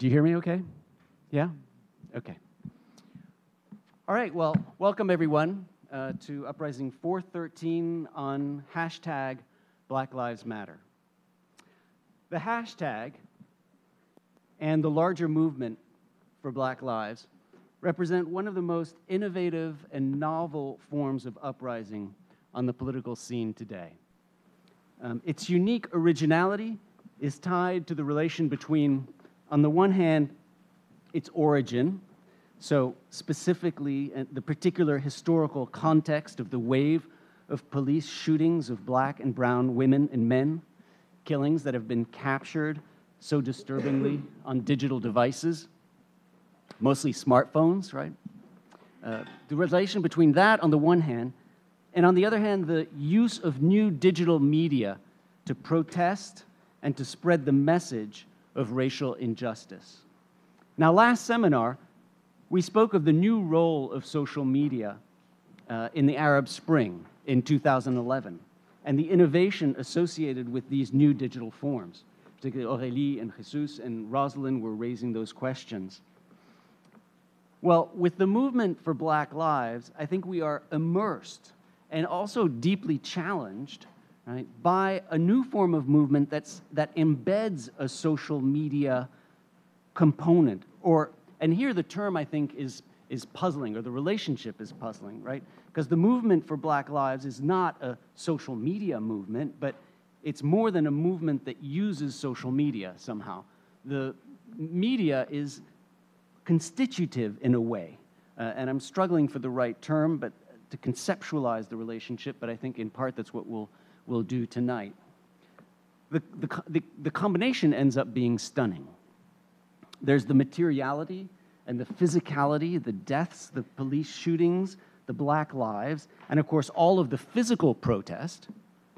Do you hear me okay? Yeah? Okay. All right, well, welcome everyone to Uprising 413 on hashtag Black Lives Matter. The hashtag and the larger movement for Black Lives represent one of the most innovative and novel forms of uprising on the political scene today. Its unique originality is tied to the relation between, on the one hand, its origin, so specifically the particular historical context of the wave of police shootings of black and brown women and men, killings that have been captured so disturbingly on digital devices, mostly smartphones, right? The relation between that on the one hand, and on the other hand, the use of new digital media to protest and to spread the message of racial injustice. Now, last seminar, we spoke of the new role of social media in the Arab Spring in 2011, and the innovation associated with these new digital forms. Particularly Aurélie and Jesus and Rosalind were raising those questions. Well, with the movement for Black Lives, I think we are immersed and also deeply challenged, right, by a new form of movement that embeds a social media component, and here the term, I think, is puzzling, or the relationship is puzzling, right? Because the movement for Black Lives is not a social media movement, but it's more than a movement that uses social media somehow. The media is constitutive in a way, and I'm struggling for the right term, but to conceptualize the relationship, but I think in part that's what we'll do tonight. The combination ends up being stunning. There's the materiality and the physicality, the deaths, the police shootings, the Black lives, and of course all of the physical protest,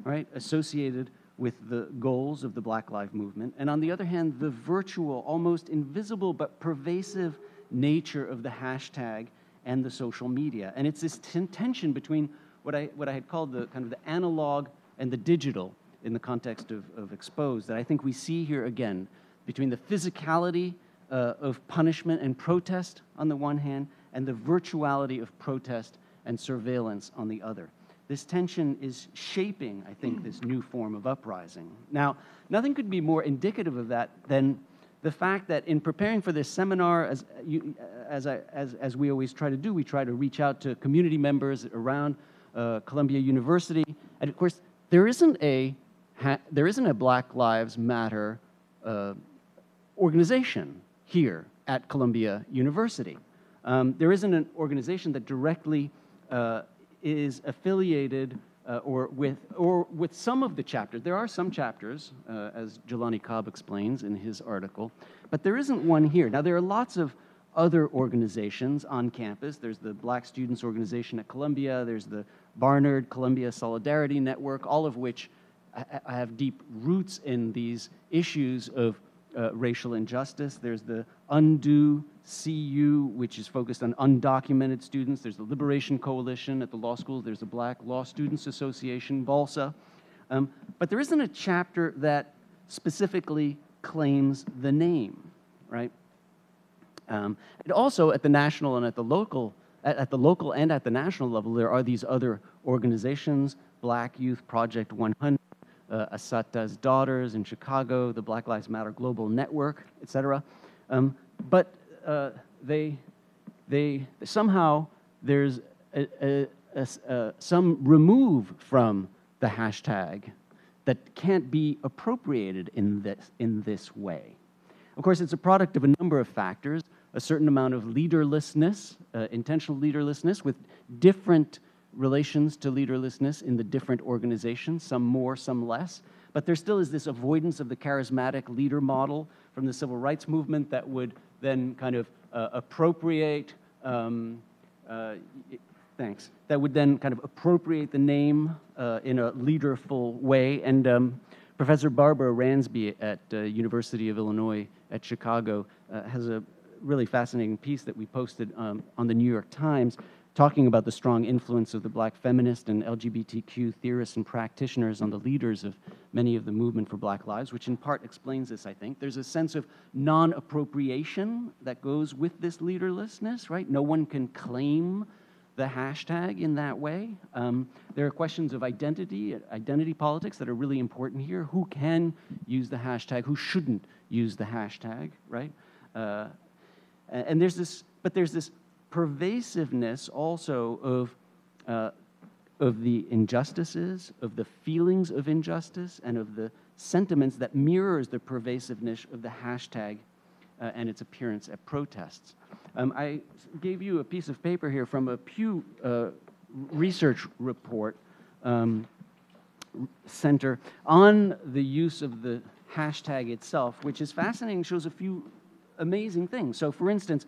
right, associated with the goals of the Black Lives Movement. And on the other hand, the virtual, almost invisible but pervasive nature of the hashtag and the social media. And it's this tension between what I had called the kind of the analog and the digital in the context of Exposed that I think we see here again, between the physicality of punishment and protest on the one hand, and the virtuality of protest and surveillance on the other. This tension is shaping, I think, this new form of uprising. Now, nothing could be more indicative of that than the fact that in preparing for this seminar, as we always try to do, we try to reach out to community members around Columbia University, and of course, there isn't a Black Lives Matter organization here at Columbia University. There isn't an organization that directly is affiliated or with some of the chapters. There are some chapters, as Jelani Cobb explains in his article, but there isn't one here. Now, there are lots of other organizations on campus. There's the Black Students Organization at Columbia, there's the Barnard Columbia Solidarity Network, all of which have deep roots in these issues of racial injustice. There's the Undo CU, which is focused on undocumented students. There's the Liberation Coalition at the law school. There's the Black Law Students Association, BALSA. But there isn't a chapter that specifically claims the name, right? And also at the national and at the local and at the national level, there are these other organizations, Black Youth Project 100, Asata's Daughters in Chicago, the Black Lives Matter Global Network, etc. But they somehow there's some remove from the hashtag that can't be appropriated in this way. Of course, it's a product of a number of factors, a certain amount of leaderlessness, intentional leaderlessness with different relations to leaderlessness in the different organizations, some more, some less. But there still is this avoidance of the charismatic leader model from the civil rights movement that would then kind of appropriate, that would then kind of appropriate the name in a leaderful way. And Professor Barbara Ransby at University of Illinois at Chicago has a really fascinating piece that we posted on the New York Times talking about the strong influence of the Black feminist and LGBTQ theorists and practitioners on the leaders of many of the movement for Black lives, which in part explains this, I think. There's a sense of non-appropriation that goes with this leaderlessness, right? No one can claim the hashtag in that way. There are questions of identity politics that are really important here. Who can use the hashtag? Who shouldn't use the hashtag, right? And there's this pervasiveness also of the injustices, of the feelings of injustice, and of the sentiments that mirrors the pervasiveness of the hashtag and its appearance at protests. I gave you a piece of paper here from a Pew research report center on the use of the hashtag itself, which is fascinating, shows a few amazing things. So for instance,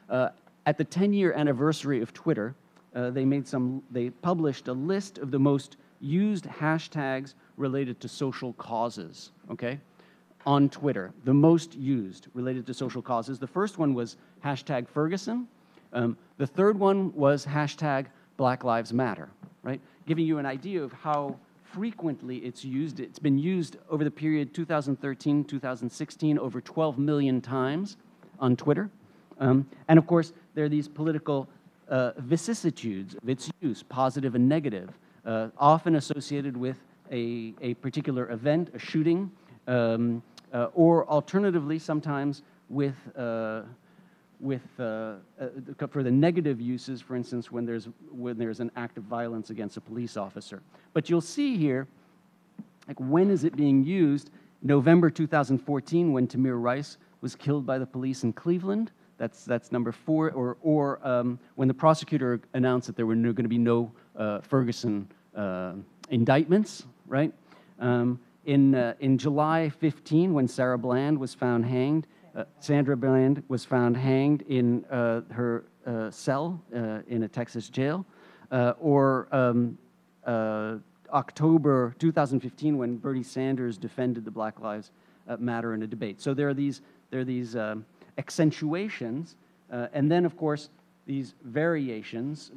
at the 10-year anniversary of Twitter, they published a list of the most used hashtags related to social causes, okay? On Twitter, the most used related to social causes. The first one was hashtag Ferguson. The third one was hashtag Black Lives Matter, right? Giving you an idea of how frequently it's used. It's been used over the period 2013, 2016, over 12 million times on Twitter. And of course, there are these political vicissitudes of its use, positive and negative, often associated with a particular event, a shooting, or alternatively, sometimes with for the negative uses, for instance, when there's an act of violence against a police officer. But you'll see here, like, when is it being used? November 2014, when Tamir Rice was killed by the police in Cleveland. That's number 4. Or when the prosecutor announced that there were going to be no Ferguson indictments, right? In July 15, when Sandra Bland was found hanged in her cell in a Texas jail, or October 2015, when Bernie Sanders defended the Black Lives Matter in a debate. So there are these accentuations, and then of course these variations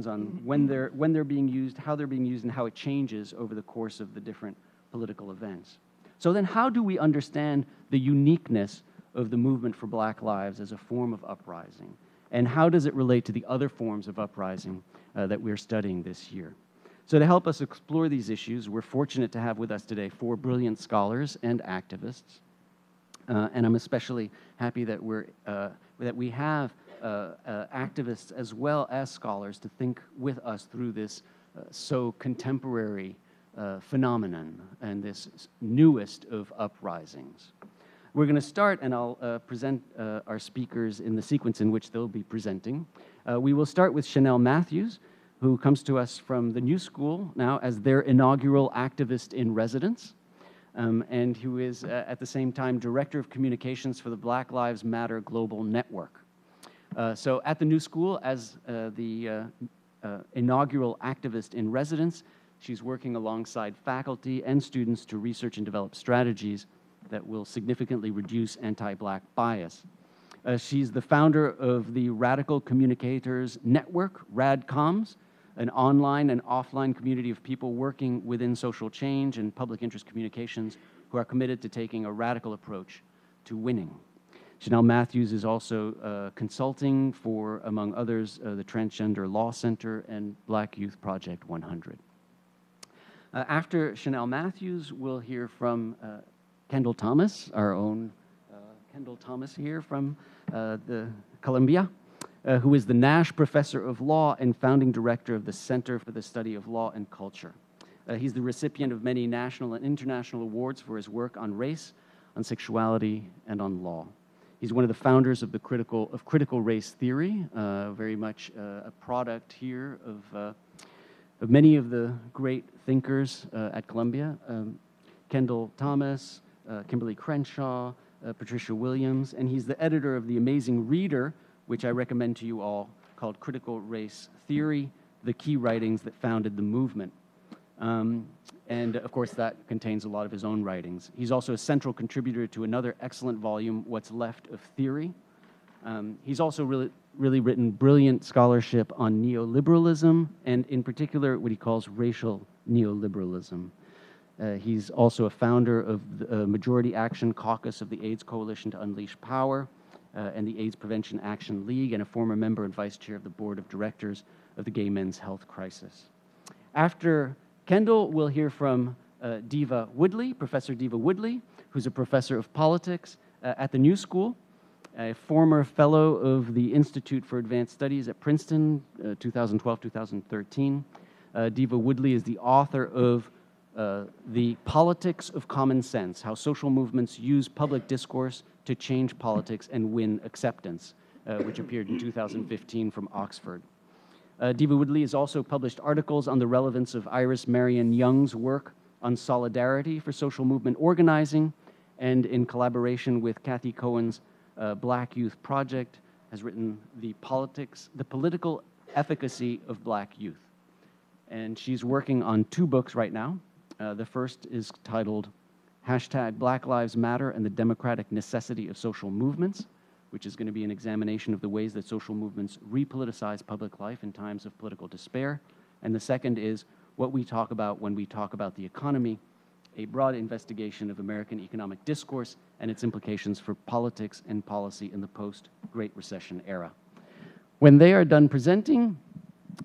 on when they're being used, how they're being used, and how it changes over the course of the different political events. So then how do we understand the uniqueness of the movement for Black lives as a form of uprising? And how does it relate to the other forms of uprising that we're studying this year? So to help us explore these issues, we're fortunate to have with us today 4 brilliant scholars and activists. And I'm especially happy that we have activists as well as scholars to think with us through this so contemporary phenomenon and this newest of uprisings. We're going to start, and I'll present our speakers in the sequence in which they'll be presenting. We will start with Shanelle Matthews, who comes to us from the New School now as their inaugural activist in residence, and who is at the same time Director of Communications for the Black Lives Matter Global Network. So at the New School, as the inaugural activist in residence, she's working alongside faculty and students to research and develop strategies that will significantly reduce anti-Black bias. She's the founder of the Radical Communicators Network, RADCOMS, an online and offline community of people working within social change and public interest communications who are committed to taking a radical approach to winning. Shanelle Matthews is also consulting for, among others, the Transgender Law Center and Black Youth Project 100. After Shanelle Matthews, we'll hear from Kendall Thomas, our own Kendall Thomas here from the Columbia, who is the Nash Professor of Law and founding director of the Center for the Study of Law and Culture. He's the recipient of many national and international awards for his work on race, on sexuality, and on law. He's one of the founders of critical race theory, very much a product here of many of the great thinkers at Columbia. Kendall Thomas, Kimberly Crenshaw, Patricia Williams, and he's the editor of the amazing reader, which I recommend to you all, called Critical Race Theory, The Key Writings That Founded the Movement. And of course, that contains a lot of his own writings. He's also a central contributor to another excellent volume, What's Left of Theory. He's also really written brilliant scholarship on neoliberalism, and in particular what he calls racial neoliberalism. He's also a founder of the Majority Action Caucus of the AIDS Coalition to Unleash Power and the AIDS Prevention Action League, and a former member and vice chair of the board of directors of the Gay Men's Health Crisis. After Kendall, we'll hear from Deva Woodley, Professor Deva Woodley, who's a professor of politics at the New School, a former fellow of the Institute for Advanced Studies at Princeton, 2012-2013. Deva Woodley is the author of The Politics of Common Sense, How Social Movements Use Public Discourse to Change Politics and Win Acceptance, which appeared in 2015 from Oxford. Deva Woodley has also published articles on the relevance of Iris Marion Young's work on solidarity for social movement organizing, and in collaboration with Kathy Cohen's Black Youth Project, has written the political efficacy of Black youth. And she's working on 2 books right now. The first is titled #Black Lives Matter and the Democratic Necessity of Social Movements, which is going to be an examination of the ways that social movements repoliticize public life in times of political despair. And the second is What We Talk About When We Talk About the Economy, a broad investigation of American economic discourse and its implications for politics and policy in the post-Great Recession era. When they are done presenting,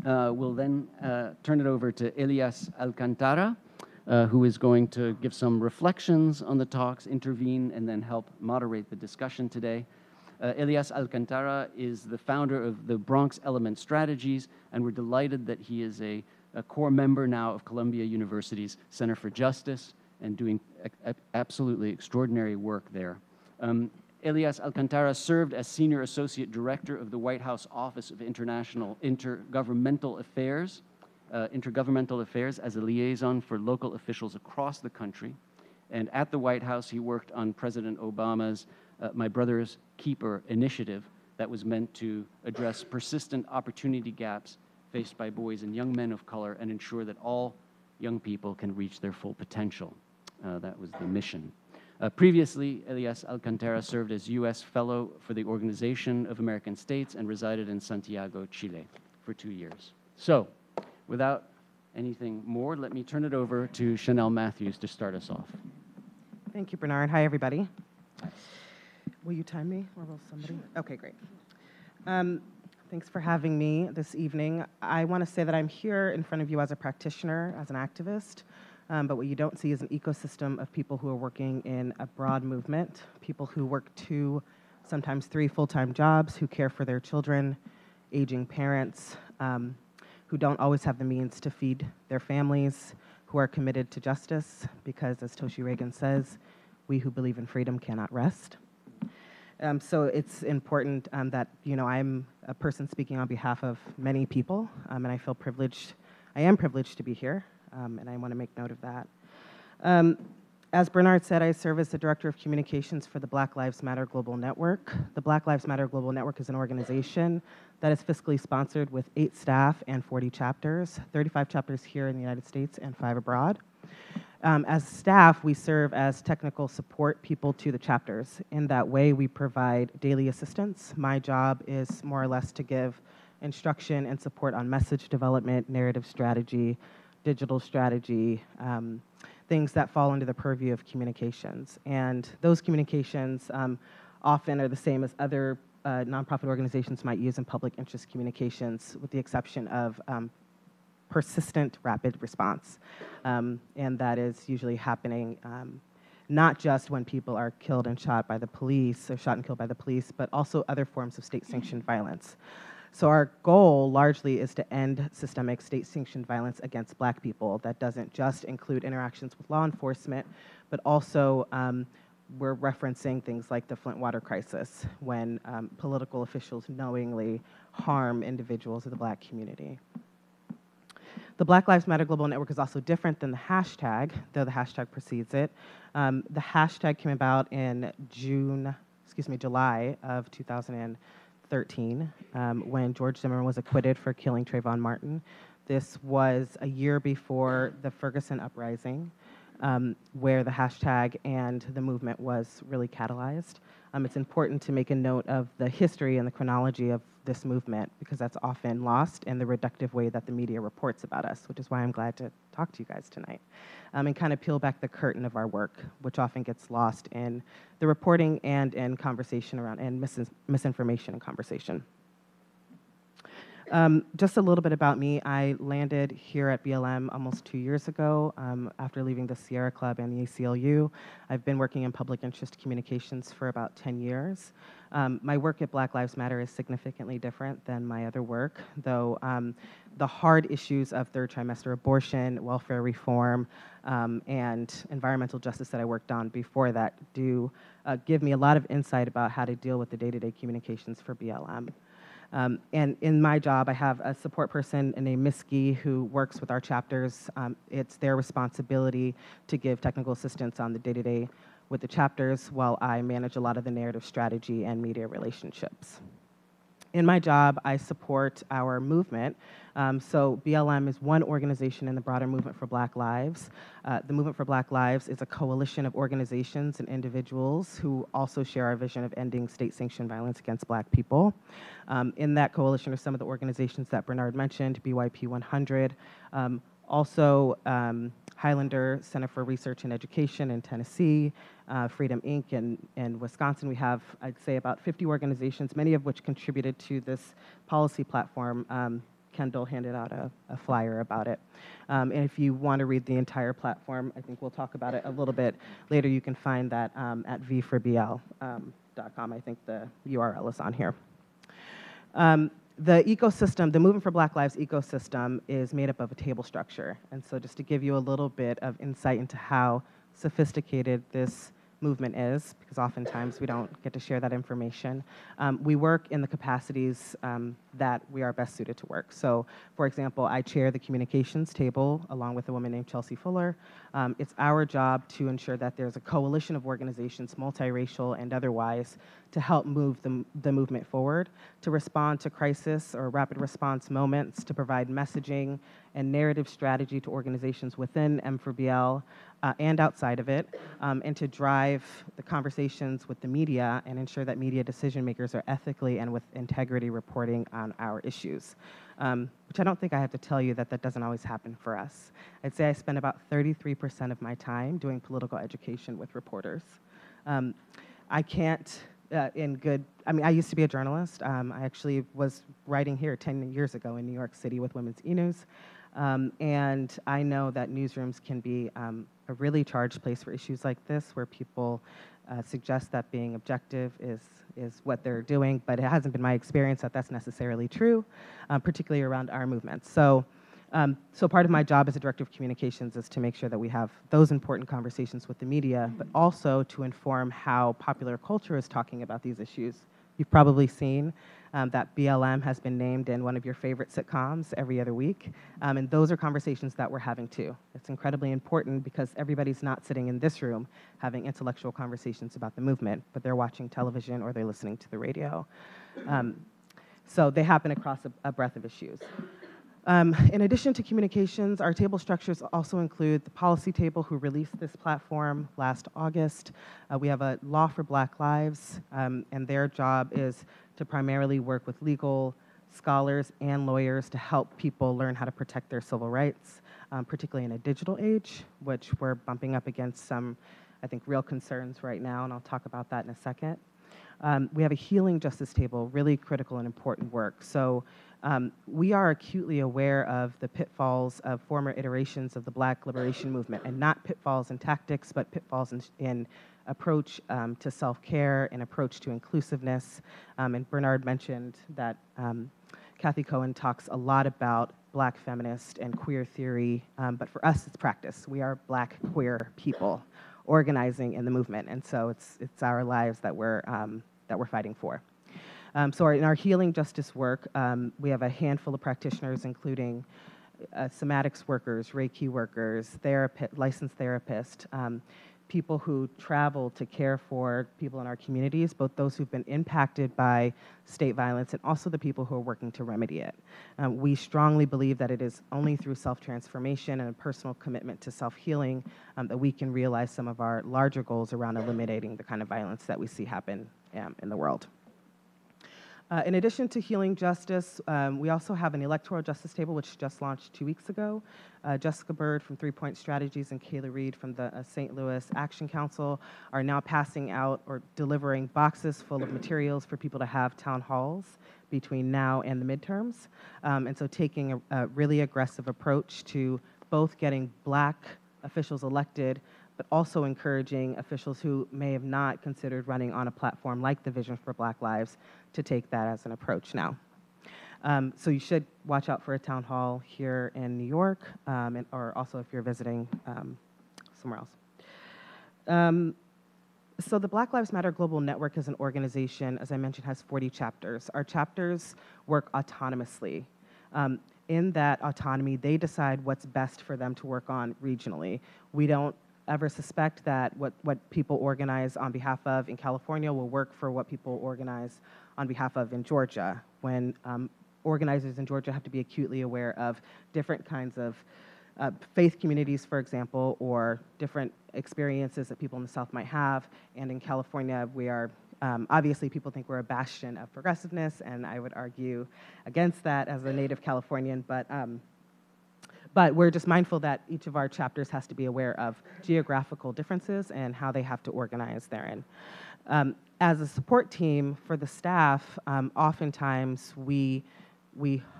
we'll then turn it over to Elias Alcantara, who is going to give some reflections on the talks, intervene, and then help moderate the discussion today. Elias Alcantara is the founder of the Bronx Element Strategies, and we're delighted that he is a core member now of Columbia University's Center for Justice and doing absolutely extraordinary work there. Elias Alcantara served as Senior Associate Director of the White House Office of Intergovernmental Affairs as a liaison for local officials across the country. And at the White House, he worked on President Obama's My Brother's Keeper initiative that was meant to address persistent opportunity gaps faced by boys and young men of color and ensure that all young people can reach their full potential. That was the mission. Previously, Elias Alcantara served as U.S. Fellow for the Organization of American States and resided in Santiago, Chile for 2 years. So, without anything more, let me turn it over to Shanelle Matthews to start us off. Thank you, Bernard. Hi, everybody. Will you time me, or will somebody? Okay, great. Thanks for having me this evening. I want to say that I'm here in front of you as a practitioner, as an activist, but what you don't see is an ecosystem of people who are working in a broad movement, people who work 2, sometimes 3 full-time jobs, who care for their children, aging parents, who don't always have the means to feed their families, who are committed to justice, because as Toshi Reagan says, we who believe in freedom cannot rest. So it's important that, I'm a person speaking on behalf of many people, and I feel privileged. I am privileged to be here, and I want to make note of that. As Bernard said, I serve as the Director of Communications for the Black Lives Matter Global Network. The Black Lives Matter Global Network is an organization that is fiscally sponsored with 8 staff and 40 chapters, 35 chapters here in the United States and 5 abroad. As staff, we serve as technical support people to the chapters. In that way, we provide daily assistance. My job is more or less to give instruction and support on message development, narrative strategy, digital strategy, things that fall under the purview of communications. And those communications often are the same as other nonprofit organizations might use in public interest communications, with the exception of persistent rapid response. And that is usually happening not just when people are killed and shot by the police, or shot and killed by the police, but also other forms of state-sanctioned violence. So our goal largely is to end systemic state-sanctioned violence against Black people. That doesn't just include interactions with law enforcement, but also we're referencing things like the Flint water crisis, when political officials knowingly harm individuals of the Black community. The Black Lives Matter Global Network is also different than the hashtag, though the hashtag precedes it. The hashtag came about in July of 2013, when George Zimmerman was acquitted for killing Trayvon Martin. This was a year before the Ferguson Uprising. where the hashtag and the movement was really catalyzed. It's important to make a note of the history and the chronology of this movement because that's often lost in the reductive way that the media reports about us, which is why I'm glad to talk to you guys tonight and kind of peel back the curtain of our work, which often gets lost in the reporting and in conversation around and misinformation and conversation. Just a little bit about me. I landed here at BLM almost 2 years ago after leaving the Sierra Club and the ACLU. I've been working in public interest communications for about 10 years. My work at Black Lives Matter is significantly different than my other work, though the hard issues of third trimester abortion, welfare reform, and environmental justice that I worked on before that do give me a lot of insight about how to deal with the day-to-day communications for BLM. And in my job, I have a support person named Miss Gee who works with our chapters. It's their responsibility to give technical assistance on the day-to-day with the chapters while I manage a lot of the narrative strategy and media relationships. In my job, I support our movement. So BLM is one organization in the broader movement for Black Lives. The Movement for Black Lives is a coalition of organizations and individuals who also share our vision of ending state-sanctioned violence against Black people. In that coalition are some of the organizations that Bernard mentioned, BYP 100, also Highlander Center for Research and Education in Tennessee, Freedom Inc. in Wisconsin. We have, I'd say, about 50 organizations, many of which contributed to this policy platform. Kendall handed out a flyer about it. And if you want to read the entire platform, I think we'll talk about it a little bit later. You can find that at v4bl.com. I think the URL is on here. The ecosystem, the Movement for Black Lives ecosystem is made up of a table structure. And so just to give you a little bit of insight into how sophisticated this movement is, because oftentimes we don't get to share that information. We work in the capacities that we are best suited to work. So, for example, I chair the communications table along with a woman named Chelsea Fuller. It's our job to ensure that there's a coalition of organizations, multiracial and otherwise, to help move the movement forward, to respond to crisis or rapid response moments, to provide messaging and narrative strategy to organizations within M4BL and outside of it, and to drive the conversations with the media and ensure that media decision makers are ethically and with integrity reporting on our issues. Which I don't think I have to tell you that that doesn't always happen for us. I'd say I spend about 33% of my time doing political education with reporters. I can't, I used to be a journalist. I actually was writing here 10 years ago in New York City with Women's E-News. And I know that newsrooms can be a really charged place for issues like this, where people suggest that being objective is what they're doing, but it hasn't been my experience that that's necessarily true, particularly around our movement. So part of my job as a director of communications is to make sure that we have those important conversations with the media, but also to inform how popular culture is talking about these issues. You've probably seen that BLM has been named in one of your favorite sitcoms every other week, and those are conversations that we're having too. It's incredibly important because everybody's not sitting in this room having intellectual conversations about the movement, but they're watching television or they're listening to the radio. So they happen across a breadth of issues. In addition to communications, our table structures also include the policy table, who released this platform last August. We have a Law for Black Lives, and their job is to primarily work with legal scholars and lawyers to help people learn how to protect their civil rights, particularly in a digital age, which we're bumping up against some, I think, real concerns right now, and I'll talk about that in a second. We have a healing justice table, really critical and important work. So we are acutely aware of the pitfalls of former iterations of the Black liberation movement, and not pitfalls in tactics, but pitfalls in approach to self-care and approach to inclusiveness. And Bernard mentioned that Kathy Cohen talks a lot about Black feminist and queer theory, but for us it's practice. We are Black queer people organizing in the movement, and so it's our lives that we're fighting for. So in our healing justice work, we have a handful of practitioners, including somatics workers, Reiki workers, licensed therapists, people who travel to care for people in our communities, both those who've been impacted by state violence and also the people who are working to remedy it. We strongly believe that it is only through self-transformation and a personal commitment to self-healing that we can realize some of our larger goals around eliminating the kind of violence that we see happen in the world. In addition to healing justice, we also have an electoral justice table, which just launched 2 weeks ago. Jessica Bird from 3 Point Strategies and Kayla Reed from the St. Louis Action Council are now passing out or delivering boxes full of materials for people to have town halls between now and the midterms. And so taking a really aggressive approach to both getting Black officials elected, but also encouraging officials who may have not considered running on a platform like the Vision for Black Lives to take that as an approach now. So you should watch out for a town hall here in New York, or also if you're visiting somewhere else. So the Black Lives Matter Global Network as an organization, as I mentioned, has 40 chapters. Our chapters work autonomously. In that autonomy, they decide what's best for them to work on regionally. We don't ever suspect that what people organize on behalf of in California will work for what people organize on behalf of in Georgia, when organizers in Georgia have to be acutely aware of different kinds of faith communities, for example, or different experiences that people in the South might have. And in California, we are, obviously people think we're a bastion of progressiveness, and I would argue against that as a native Californian, but we're just mindful that each of our chapters has to be aware of geographical differences and how they have to organize therein. As a support team for the staff, oftentimes we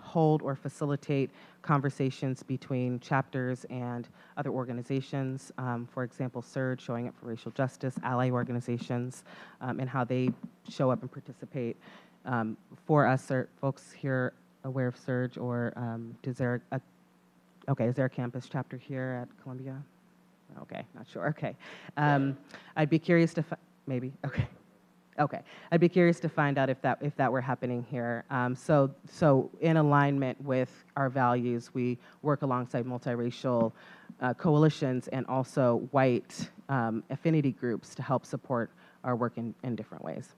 hold or facilitate conversations between chapters and other organizations. For example, SURGE, showing up for racial justice, ally organizations, and how they show up and participate. For us, are folks here aware of SURGE, or is there a campus chapter here at Columbia? Okay, not sure. Okay, I'd be curious to maybe. Okay, I'd be curious to find out if that were happening here. So in alignment with our values, we work alongside multiracial coalitions and also white affinity groups to help support our work in different ways.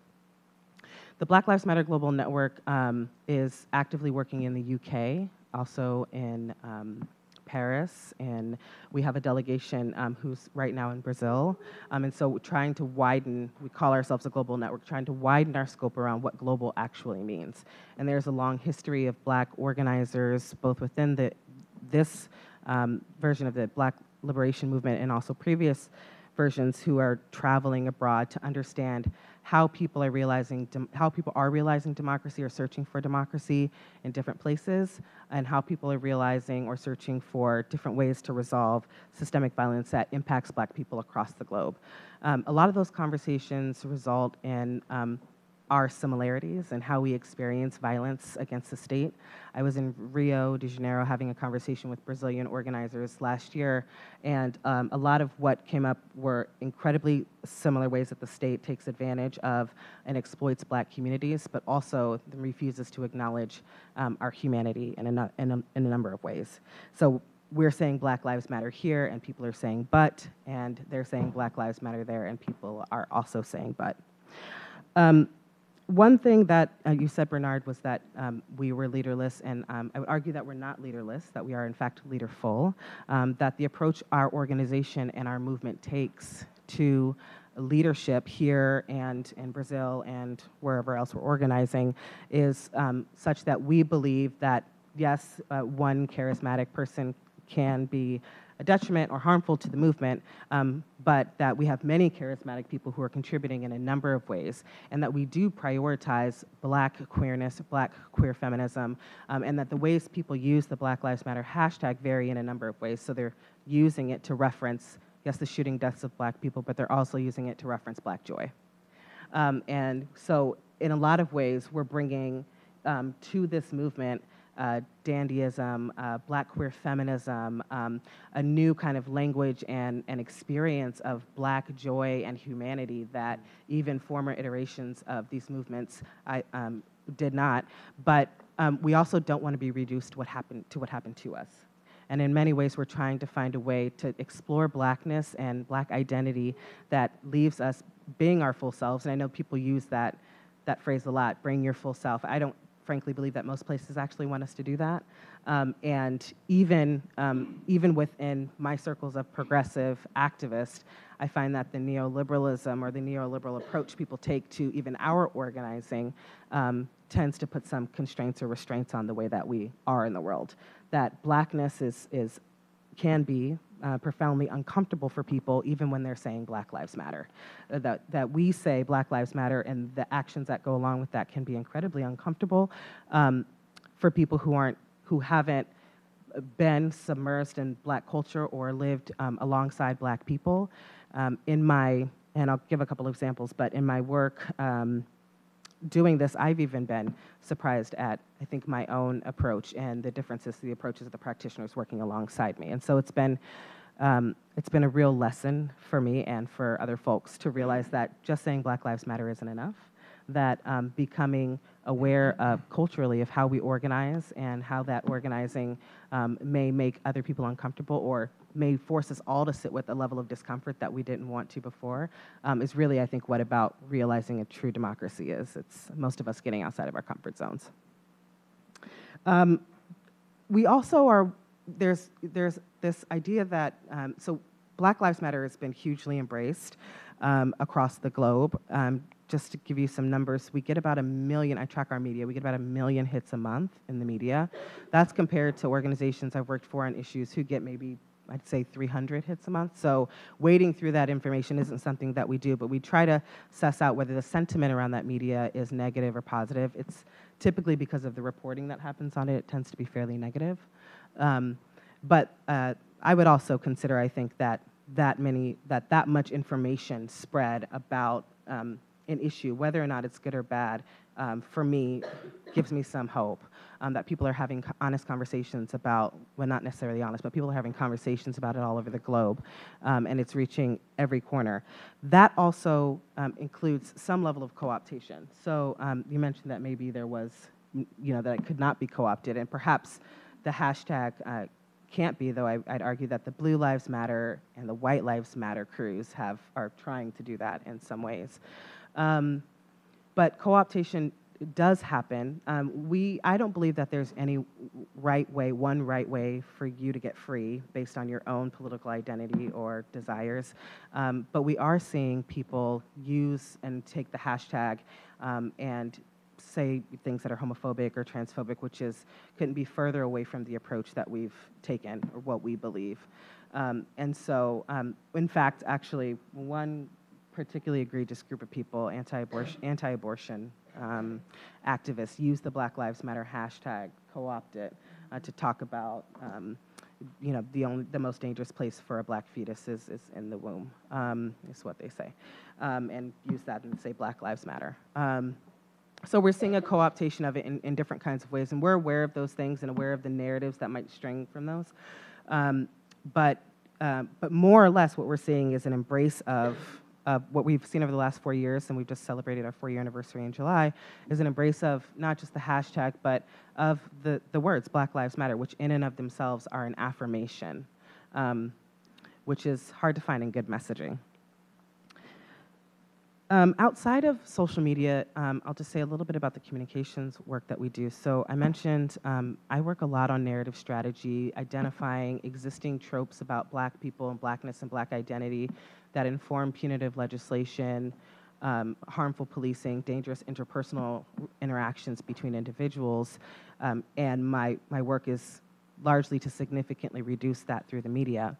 The Black Lives Matter Global Network is actively working in the UK, also in Paris, and we have a delegation who's right now in Brazil. And so trying to widen, we call ourselves a global network, trying to widen our scope around what global actually means. And there's a long history of Black organizers, both within this version of the Black Liberation Movement and also previous versions, who are traveling abroad to understand how people are realizing democracy or searching for democracy in different places, and how people are realizing or searching for different ways to resolve systemic violence that impacts Black people across the globe. A lot of those conversations result in our similarities and how we experience violence against the state. I was in Rio de Janeiro having a conversation with Brazilian organizers last year, and a lot of what came up were incredibly similar ways that the state takes advantage of and exploits Black communities, but also refuses to acknowledge our humanity in a number of ways. So we're saying Black Lives Matter here, and people are saying but, and they're saying Black Lives Matter there, and people are also saying but. One thing that you said, Bernard, was that we were leaderless, and I would argue that we're not leaderless, that we are in fact leaderful, that the approach our organization and our movement takes to leadership here and in Brazil and wherever else we're organizing is such that we believe that, yes, one charismatic person can be a detriment or harmful to the movement, but that we have many charismatic people who are contributing in a number of ways, and that we do prioritize Black queerness, Black queer feminism, and that the ways people use the Black Lives Matter hashtag vary in a number of ways. So they're using it to reference, yes, the shooting deaths of Black people, but they're also using it to reference Black joy. And so in a lot of ways, we're bringing to this movement dandyism, Black queer feminism, a new kind of language and experience of Black joy and humanity that even former iterations of these movements did not. But we also don't want to be reduced to what happened to us. And in many ways, we're trying to find a way to explore Blackness and Black identity that leaves us being our full selves. And I know people use that phrase a lot, bring your full self. I don't frankly believe that most places actually want us to do that. And even within my circles of progressive activists, I find that the neoliberalism or the neoliberal approach people take to even our organizing tends to put some constraints or restraints on the way that we are in the world. That Blackness can be profoundly uncomfortable for people even when they're saying Black Lives Matter. That we say Black Lives Matter and the actions that go along with that can be incredibly uncomfortable for people who haven't been submersed in Black culture or lived alongside Black people. And I'll give a couple of examples, but in my work doing this, I've even been surprised at, I think, my own approach and the differences to the approaches of the practitioners working alongside me. And so it's been a real lesson for me and for other folks to realize that just saying Black Lives Matter isn't enough, that becoming aware of culturally of how we organize and how that organizing may make other people uncomfortable or may force us all to sit with a level of discomfort that we didn't want to before is really, I think, what about realizing a true democracy is. It's most of us getting outside of our comfort zones. We also are, there's this idea that, so Black Lives Matter has been hugely embraced across the globe. Just to give you some numbers, we get about 1 million, I track our media, we get about 1 million hits a month in the media. That's compared to organizations I've worked for on issues who get maybe, I'd say 300 hits a month. So wading through that information isn't something that we do, but we try to suss out whether the sentiment around that media is negative or positive. It's typically because of the reporting that happens on it, it tends to be fairly negative. But I would also consider, I think, that much information spread about an issue, whether or not it's good or bad, for me, gives me some hope that people are having honest conversations about, well, not necessarily honest, but people are having conversations about it all over the globe, and it's reaching every corner. That also includes some level of co-optation. So you mentioned that maybe there was, that it could not be co-opted, and perhaps the hashtag can't be, though I'd argue that the Blue Lives Matter and the White Lives Matter crews are trying to do that in some ways. But co-optation does happen. I don't believe that there's any one right way for you to get free based on your own political identity or desires. But we are seeing people use and take the hashtag and say things that are homophobic or transphobic, which couldn't be further away from the approach that we've taken or what we believe. And so, in fact, actually, one particularly egregious group of people, anti-abortion activists, use the Black Lives Matter hashtag, co-opt it, to talk about, the most dangerous place for a Black fetus is in the womb, is what they say, and use that and say Black Lives Matter. So we're seeing a co-optation of it in different kinds of ways, and we're aware of those things and aware of the narratives that might string from those. But more or less what we're seeing is an embrace of what we've seen over the last 4 years, and we've just celebrated our 4-year anniversary in July, is an embrace of not just the hashtag, but of the words Black Lives Matter, which in and of themselves are an affirmation, which is hard to find in good messaging. Outside of social media, I'll just say a little bit about the communications work that we do. So I mentioned I work a lot on narrative strategy, identifying existing tropes about Black people and Blackness and Black identity that inform punitive legislation, harmful policing, dangerous interpersonal interactions between individuals. And my work is largely to significantly reduce that through the media.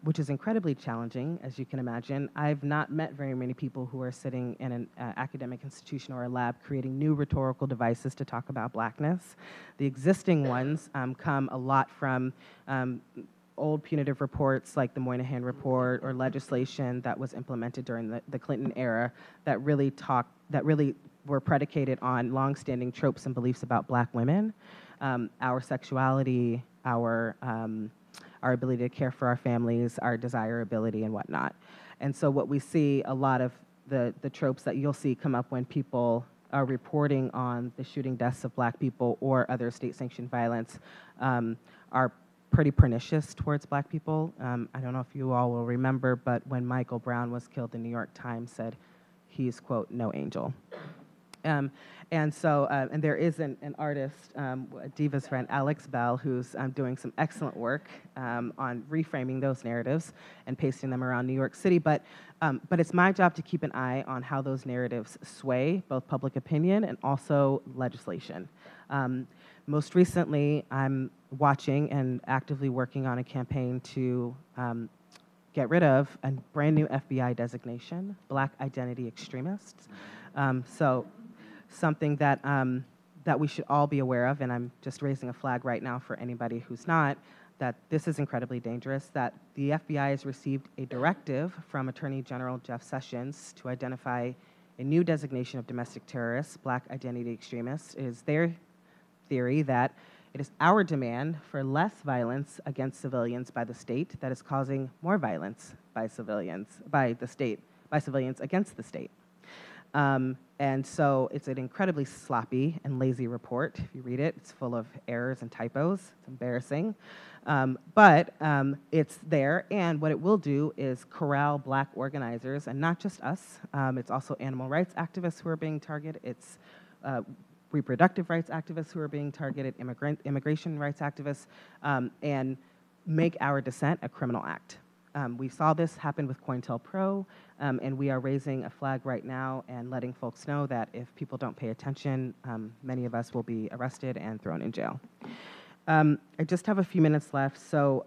Which is incredibly challenging, as you can imagine. I've not met very many people who are sitting in an academic institution or a lab creating new rhetorical devices to talk about Blackness. The existing ones come a lot from old punitive reports like the Moynihan Report or legislation that was implemented during the Clinton era that really were predicated on longstanding tropes and beliefs about Black women, our sexuality, our ability to care for our families, our desirability, and whatnot. And so what we see, a lot of the tropes that you'll see come up when people are reporting on the shooting deaths of Black people or other state-sanctioned violence are pretty pernicious towards black people. I don't know if you all will remember, but when Michael Brown was killed, the New York Times said he's, quote, no angel. And so, and there is an artist, Deva's friend, Alex Bell, who's doing some excellent work on reframing those narratives and pasting them around New York City. But it's my job to keep an eye on how those narratives sway both public opinion and also legislation. Most recently, I'm watching and actively working on a campaign to get rid of a brand new FBI designation, Black Identity Extremists. So something that, that we should all be aware of, and I'm just raising a flag right now for anybody who's not, that this is incredibly dangerous, that the FBI has received a directive from Attorney General Jeff Sessions to identify a new designation of domestic terrorists, Black Identity Extremists. It is their theory that it is our demand for less violence against civilians by the state that is causing more violence by civilians against the state. And so it's an incredibly sloppy and lazy report. If you read it, it's full of errors and typos. It's embarrassing. But it's there, and what it will do is corral black organizers, and not just us. It's also animal rights activists who are being targeted. It's reproductive rights activists who are being targeted, immigration rights activists, and make our dissent a criminal act. We saw this happen with COINTELPRO, and we are raising a flag right now and letting folks know that if people don't pay attention, many of us will be arrested and thrown in jail. I just have a few minutes left, so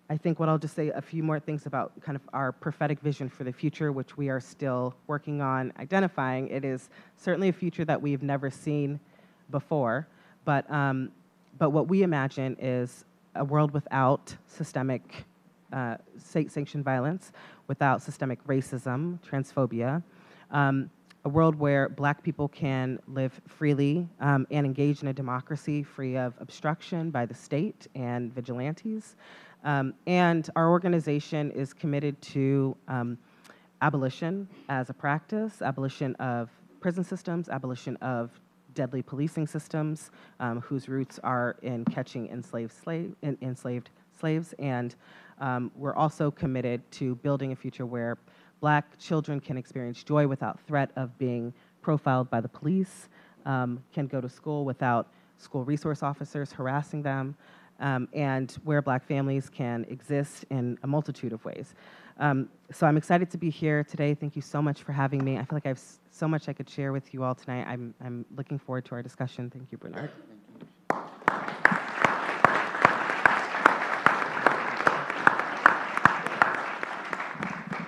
I think what I'll just say a few more things about kind of our prophetic vision for the future, which we are still working on identifying. It is certainly a future that we've never seen before, but what we imagine is a world without systemic state-sanctioned violence, without systemic racism, transphobia, a world where black people can live freely and engage in a democracy free of obstruction by the state and vigilantes. And our organization is committed to abolition as a practice, abolition of prison systems, abolition of deadly policing systems whose roots are in catching enslaved slaves. And we're also committed to building a future where black children can experience joy without threat of being profiled by the police, can go to school without school resource officers harassing them, and where black families can exist in a multitude of ways. So I'm excited to be here today. Thank you so much for having me. I feel like I have so much I could share with you all tonight. I'm looking forward to our discussion. Thank you, Bernard.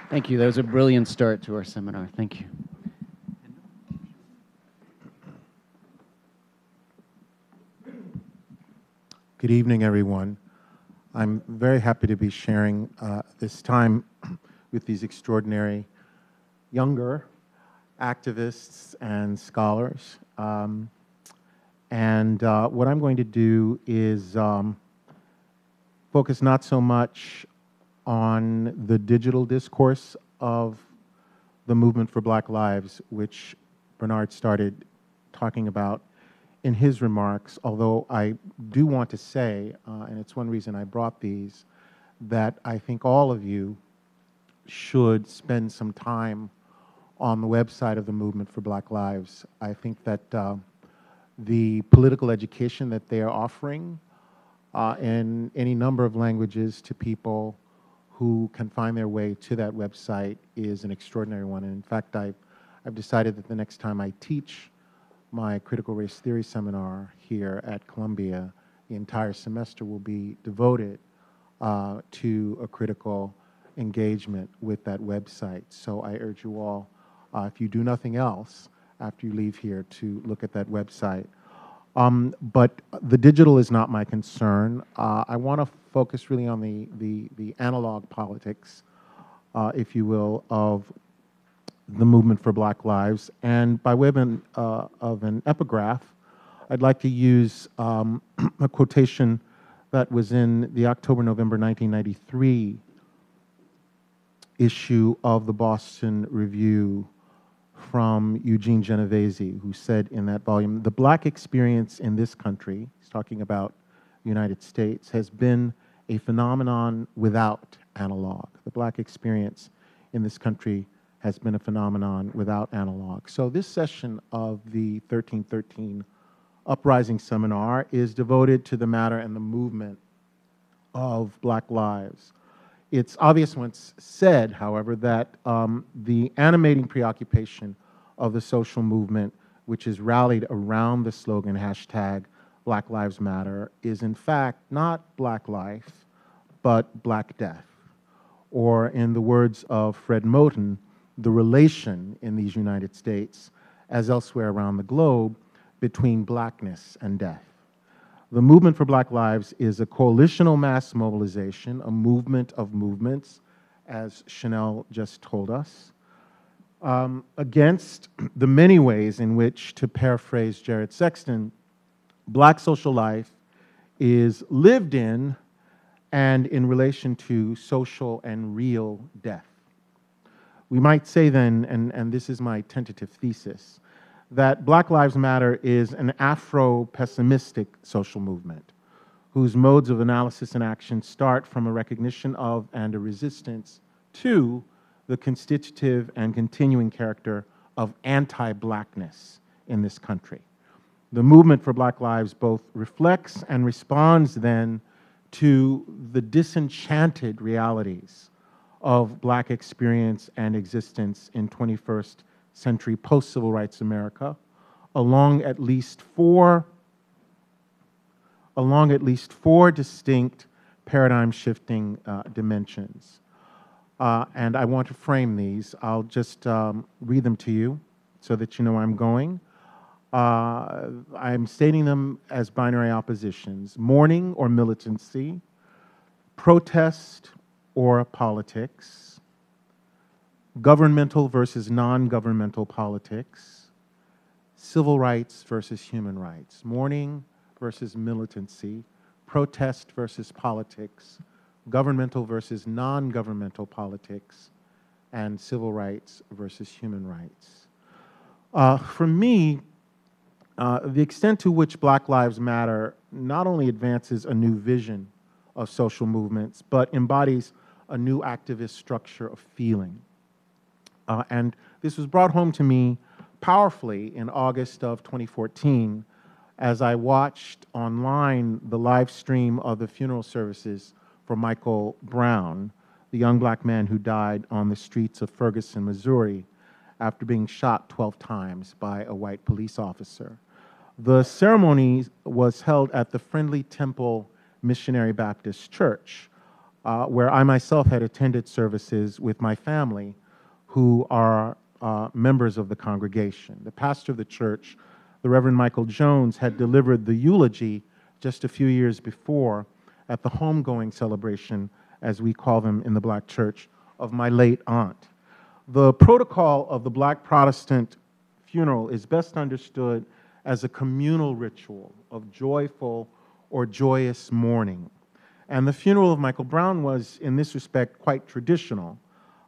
Thank you. That was a brilliant start to our seminar. Thank you. Good evening, everyone. I'm very happy to be sharing this time with these extraordinary younger activists and scholars. And what I'm going to do is focus not so much on the digital discourse of the movement for Black Lives, which Bernard started talking about in his remarks, although I do want to say, and it's one reason I brought these, that I think all of you should spend some time on the website of the Movement for Black Lives. I think that the political education that they are offering in any number of languages to people who can find their way to that website is an extraordinary one. And in fact, I've decided that the next time I teach my critical race theory seminar here at Columbia, the entire semester will be devoted to a critical engagement with that website. So I urge you all, if you do nothing else after you leave here, to look at that website. But the digital is not my concern. I want to focus really on the analog politics, if you will, of the Movement for Black Lives. And by way of an epigraph, I'd like to use a quotation that was in the October-November 1993 issue of the Boston Review from Eugene Genovese, who said in that volume, "The black experience in this country," he's talking about United States has been a phenomenon without analog. The Black experience in this country has been a phenomenon without analog. So this session of the 1313 Uprising Seminar is devoted to the matter and the movement of Black lives. It's obvious once said, however, that the animating preoccupation of the social movement, which is rallied around the slogan hashtag Black Lives Matter, is in fact not Black life, but Black death. Or in the words of Fred Moten, the relation in these United States, as elsewhere around the globe, between blackness and death. The movement for Black lives is a coalitional mass mobilization, a movement of movements, as Shanelle just told us, against the many ways in which, to paraphrase Jared Sexton, Black social life is lived in and in relation to social and real death. We might say then, and this is my tentative thesis, that Black Lives Matter is an Afro-pessimistic social movement whose modes of analysis and action start from a recognition of and a resistance to the constitutive and continuing character of anti-Blackness in this country. The movement for Black lives both reflects and responds then to the disenchanted realities of Black experience and existence in 21st century post-civil rights America along at least four distinct paradigm-shifting dimensions. And I want to frame these. I'll just read them to you so that you know where I'm going. I'm stating them as binary oppositions: mourning or militancy, protest or politics, governmental versus non-governmental politics, civil rights versus human rights, mourning versus militancy, protest versus politics, governmental versus non-governmental politics, and civil rights versus human rights. For me, the extent to which Black Lives Matter not only advances a new vision of social movements, but embodies a new activist structure of feeling. And this was brought home to me powerfully in August of 2014 as I watched online the live stream of the funeral services for Michael Brown, the young Black man who died on the streets of Ferguson, Missouri, after being shot 12 times by a white police officer. The ceremony was held at the Friendly Temple Missionary Baptist Church, where I myself had attended services with my family, who are members of the congregation. The pastor of the church, the Reverend Michael Jones, had delivered the eulogy just a few years before at the homegoing celebration, as we call them in the Black church, of my late aunt. The protocol of the Black Protestant funeral is best understood as a communal ritual of joyful or joyous mourning. And the funeral of Michael Brown was, in this respect, quite traditional.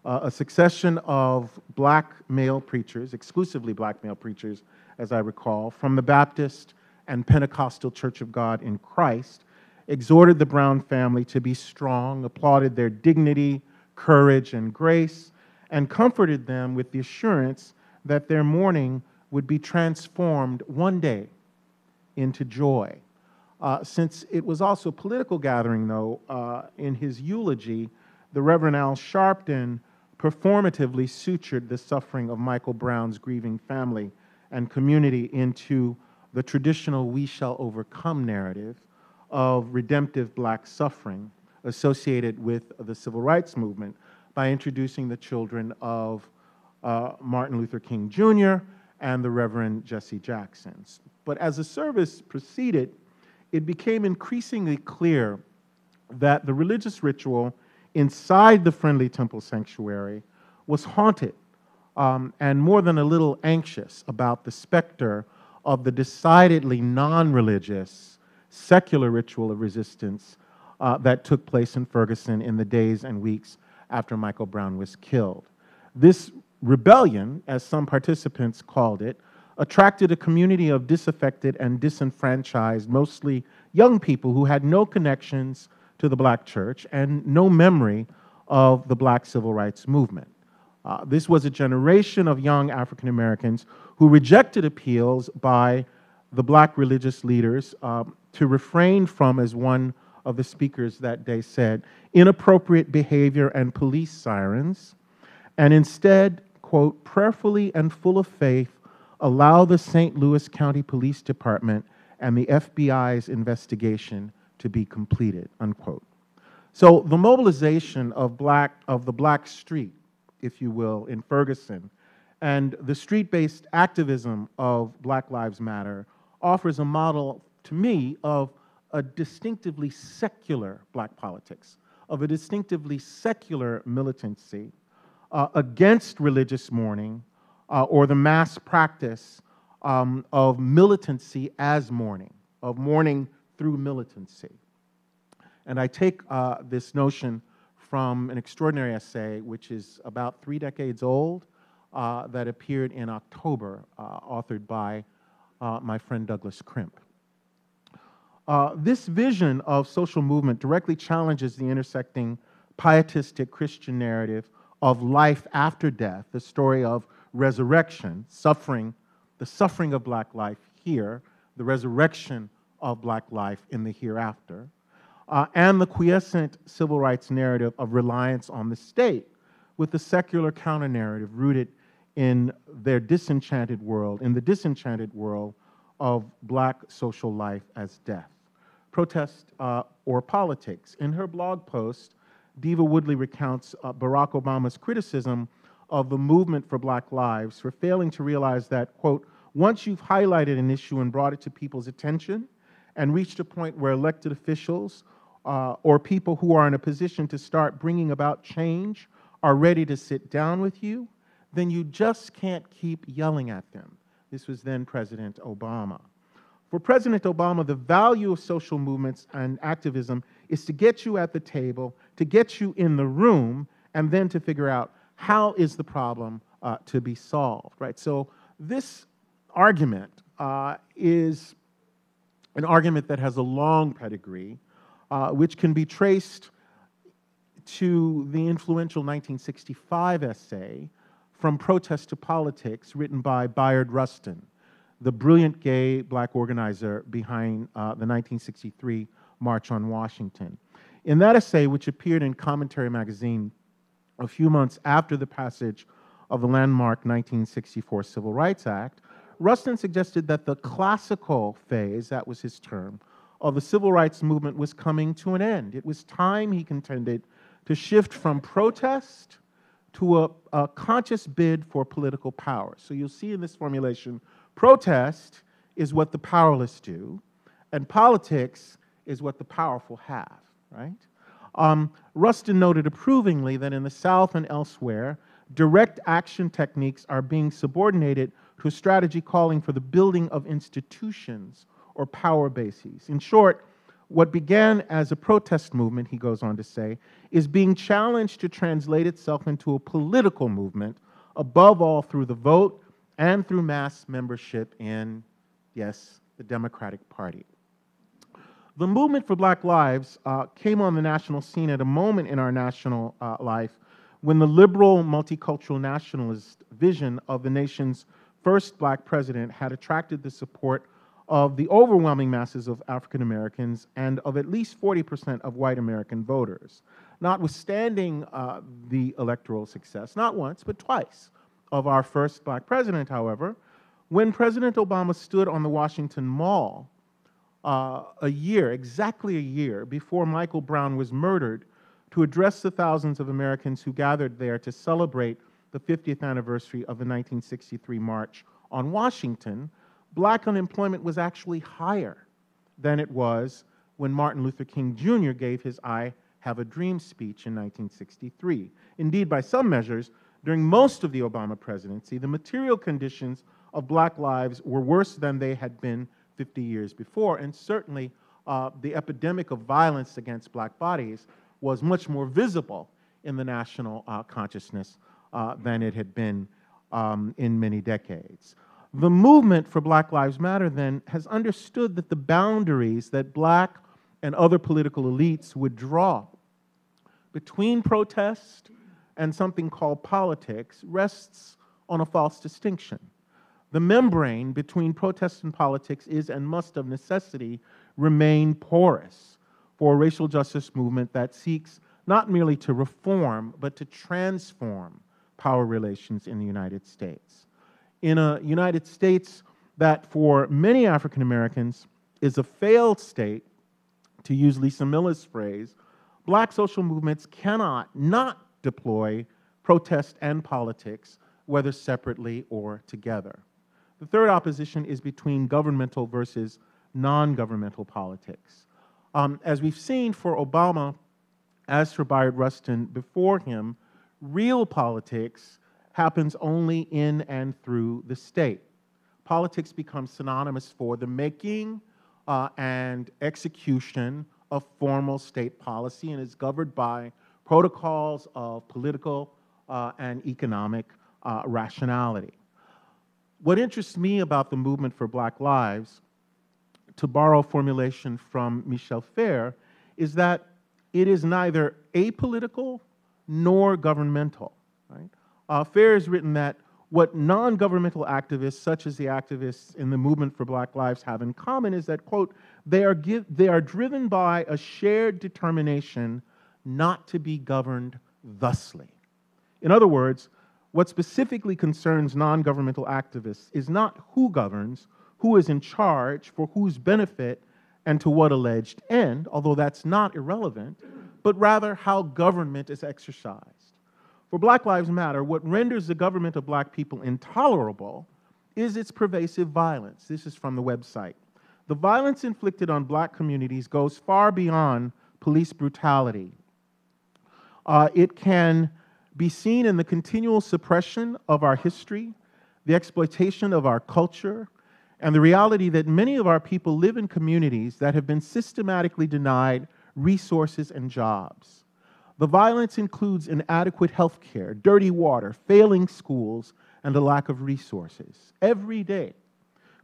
A succession of Black male preachers, exclusively Black male preachers, as I recall, from the Baptist and Pentecostal Church of God in Christ, exhorted the Brown family to be strong, applauded their dignity, courage, and grace, and comforted them with the assurance that their mourning would be transformed one day into joy. Since it was also a political gathering, though, in his eulogy, the Reverend Al Sharpton performatively sutured the suffering of Michael Brown's grieving family and community into the traditional "we shall overcome" narrative of redemptive Black suffering associated with the civil rights movement by introducing the children of Martin Luther King Jr. and the Reverend Jesse Jackson. But as the service proceeded, it became increasingly clear that the religious ritual inside the Friendly Temple Sanctuary was haunted and more than a little anxious about the specter of the decidedly non-religious, secular ritual of resistance that took place in Ferguson in the days and weeks after Michael Brown was killed. This rebellion, as some participants called it, attracted a community of disaffected and disenfranchised, mostly young people who had no connections to the Black church and no memory of the Black civil rights movement. This was a generation of young African Americans who rejected appeals by the Black religious leaders to refrain from, as one of the speakers that day said, inappropriate behavior and police sirens, and instead, quote, prayerfully and full of faith, allow the St. Louis County Police Department and the FBI's investigation to be completed, unquote. So the mobilization of the Black street, if you will, in Ferguson, and the street-based activism of Black Lives Matter offers a model, to me, of a distinctively secular Black politics, of a distinctively secular militancy against religious mourning or the mass practice of militancy as mourning, of mourning through militancy. And I take this notion from an extraordinary essay, which is about 3 decades old, that appeared in October, authored by my friend Douglas Crimp. This vision of social movement directly challenges the intersecting pietistic Christian narrative of life after death, the story of resurrection, suffering, the suffering of Black life here, the resurrection of Black life in the hereafter, and the quiescent civil rights narrative of reliance on the state, with the secular counter-narrative rooted in their disenchanted world, in the disenchanted world of Black social life as death. Protest or politics. In her blog post, Deva Woodley recounts Barack Obama's criticism of the movement for Black lives for failing to realize that, quote, once you've highlighted an issue and brought it to people's attention and reached a point where elected officials or people who are in a position to start bringing about change are ready to sit down with you, then you just can't keep yelling at them. This was then President Obama. For President Obama, the value of social movements and activism is to get you at the table, to get you in the room, and then to figure out how is the problem to be solved, right? So this argument is an argument that has a long pedigree, which can be traced to the influential 1965 essay, From Protest to Politics, written by Bayard Rustin, the brilliant gay Black organizer behind the 1963 March on Washington. In that essay, which appeared in Commentary magazine a few months after the passage of the landmark 1964 Civil Rights Act, Rustin suggested that the classical phase, that was his term, of the civil rights movement was coming to an end. It was time, he contended, to shift from protest to a conscious bid for political power. So you'll see in this formulation, protest is what the powerless do, and politics is what the powerful have, right? Rustin noted approvingly that in the South and elsewhere, direct action techniques are being subordinated to a strategy calling for the building of institutions or power bases. In short, what began as a protest movement, he goes on to say, is being challenged to translate itself into a political movement, above all through the vote and through mass membership in, yes, the Democratic Party. The movement for Black Lives came on the national scene at a moment in our national life when the liberal, multicultural nationalist vision of the nation's first Black president had attracted the support of the overwhelming masses of African Americans and of at least 40% of white American voters. Notwithstanding the electoral success, not once, but twice, of our first Black president, however, when President Obama stood on the Washington Mall exactly a year before Michael Brown was murdered, to address the thousands of Americans who gathered there to celebrate the 50th anniversary of the 1963 March on Washington, Black unemployment was actually higher than it was when Martin Luther King Jr. gave his I Have a Dream speech in 1963. Indeed, by some measures, during most of the Obama presidency, the material conditions of Black lives were worse than they had been 50 years before, and certainly the epidemic of violence against Black bodies was much more visible in the national consciousness than it had been in many decades. The movement for Black Lives Matter then has understood that the boundaries that Black and other political elites would draw between protest and something called politics rests on a false distinction. The membrane between protest and politics is and must of necessity remain porous for a racial justice movement that seeks not merely to reform, but to transform power relations in the United States. In a United States that for many African Americans is a failed state, to use Lisa Miller's phrase, Black social movements cannot not deploy protest and politics, whether separately or together. The third opposition is between governmental versus non-governmental politics. As we've seen for Obama, as for Bayard Rustin before him, real politics happens only in and through the state. Politics becomes synonymous for the making and execution of formal state policy and is governed by protocols of political and economic rationality. What interests me about the movement for Black Lives, to borrow a formulation from Michel Fair, is that it is neither apolitical nor governmental. Right? Fair has written that what non-governmental activists, such as the activists in the movement for Black Lives, have in common is that, quote, they are driven by a shared determination not to be governed thusly. In other words, what specifically concerns non-governmental activists is not who governs, who is in charge, for whose benefit, and to what alleged end, although that's not irrelevant, but rather how government is exercised. For Black Lives Matter, what renders the government of Black people intolerable is its pervasive violence. This is from the website. The violence inflicted on Black communities goes far beyond police brutality. It can be seen in the continual suppression of our history, the exploitation of our culture, and the reality that many of our people live in communities that have been systematically denied resources and jobs. The violence includes inadequate health care, dirty water, failing schools, and a lack of resources. Every day,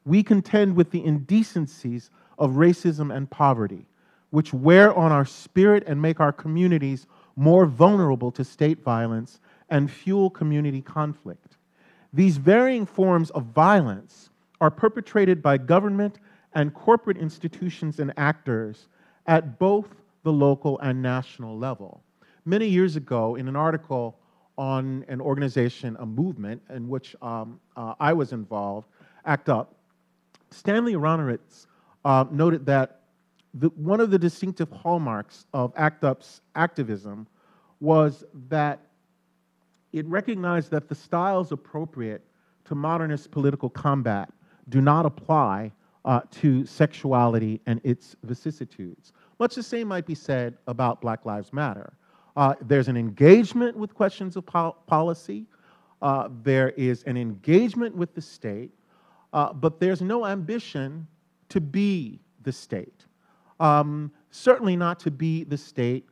we contend with the indecencies of racism and poverty, which wear on our spirit and make our communities more vulnerable to state violence and fuel community conflict. These varying forms of violence are perpetrated by government and corporate institutions and actors at both the local and national level. Many years ago, in an article on an organization, a movement in which I was involved, ACT UP, Stanley Aronowitz noted that one of the distinctive hallmarks of ACT UP's activism was that it recognized that the styles appropriate to modernist political combat do not apply to sexuality and its vicissitudes. Much the same might be said about Black Lives Matter. There's an engagement with questions of policy. There is an engagement with the state, but there's no ambition to be the state. Certainly not to be the state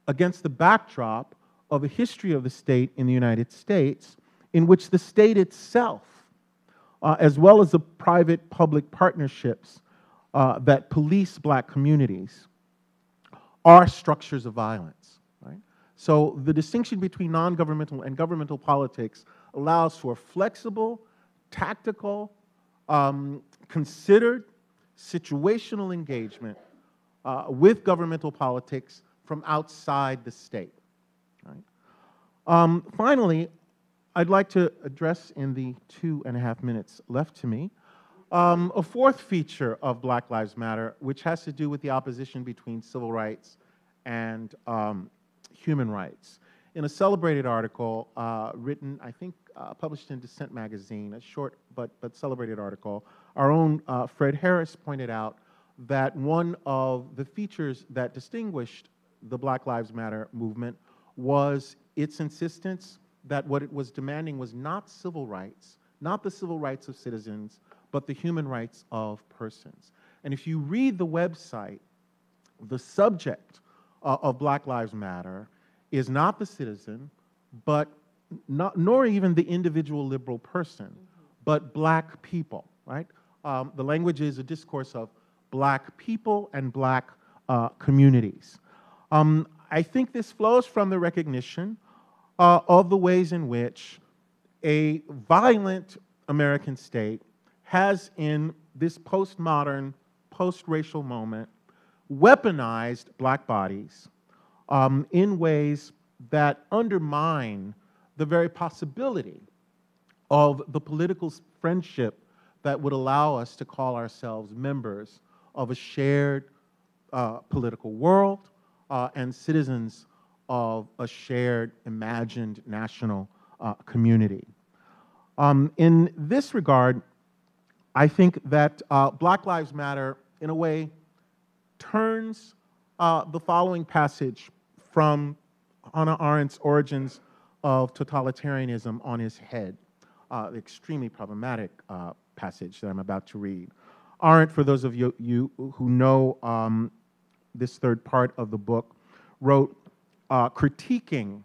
against the backdrop of a history of the state in the United States in which the state itself, as well as the private-public partnerships that police Black communities, are structures of violence. Right? So the distinction between non-governmental and governmental politics allows for flexible, tactical, considered, situational engagement with governmental politics from outside the state. Right? Finally, I'd like to address in the 2.5 minutes left to me a fourth feature of Black Lives Matter, which has to do with the opposition between civil rights and human rights. In a celebrated article written, I think, published in Dissent magazine, a short but celebrated article, our own Fred Harris pointed out that one of the features that distinguished the Black Lives Matter movement was its insistence that what it was demanding was not civil rights, not the civil rights of citizens, but the human rights of persons. And if you read the website, the subject of Black Lives Matter is not the citizen, but nor even the individual liberal person, but black people, right? The language is a discourse of black people and black communities. I think this flows from the recognition of the ways in which a violent American state has, in this postmodern, post-racial moment, weaponized black bodies in ways that undermine the very possibility of the political friendship that would allow us to call ourselves members of a shared political world and citizens of a shared, imagined national community. In this regard, I think that Black Lives Matter, in a way, turns the following passage from Hannah Arendt's Origins of Totalitarianism on his head, the extremely problematic passage that I'm about to read. Arendt, for those of you who know this third part of the book, wrote critiquing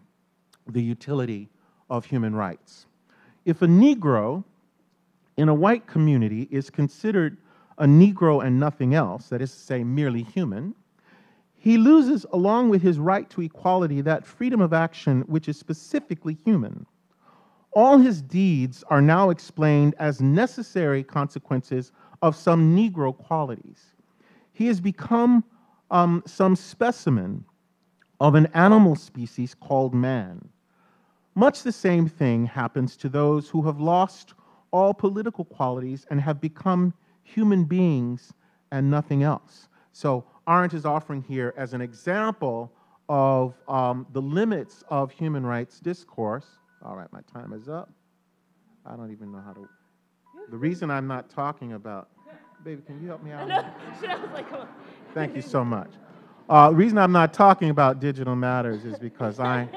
the utility of human rights. If a Negro in a white community is considered a Negro and nothing else, that is to say, merely human, he loses, along with his right to equality, that freedom of action which is specifically human. All his deeds are now explained as necessary consequences of some Negro qualities. He has become some specimen of an animal species called man. Much the same thing happens to those who have lost all political qualities and have become human beings and nothing else. So Arendt is offering here as an example of the limits of human rights discourse. All right, my time is up. I don't even know how to. The reason I'm not talking about, baby, can you help me out? No, Shanelle's like, come on. Thank you so much. The reason I'm not talking about digital matters is because I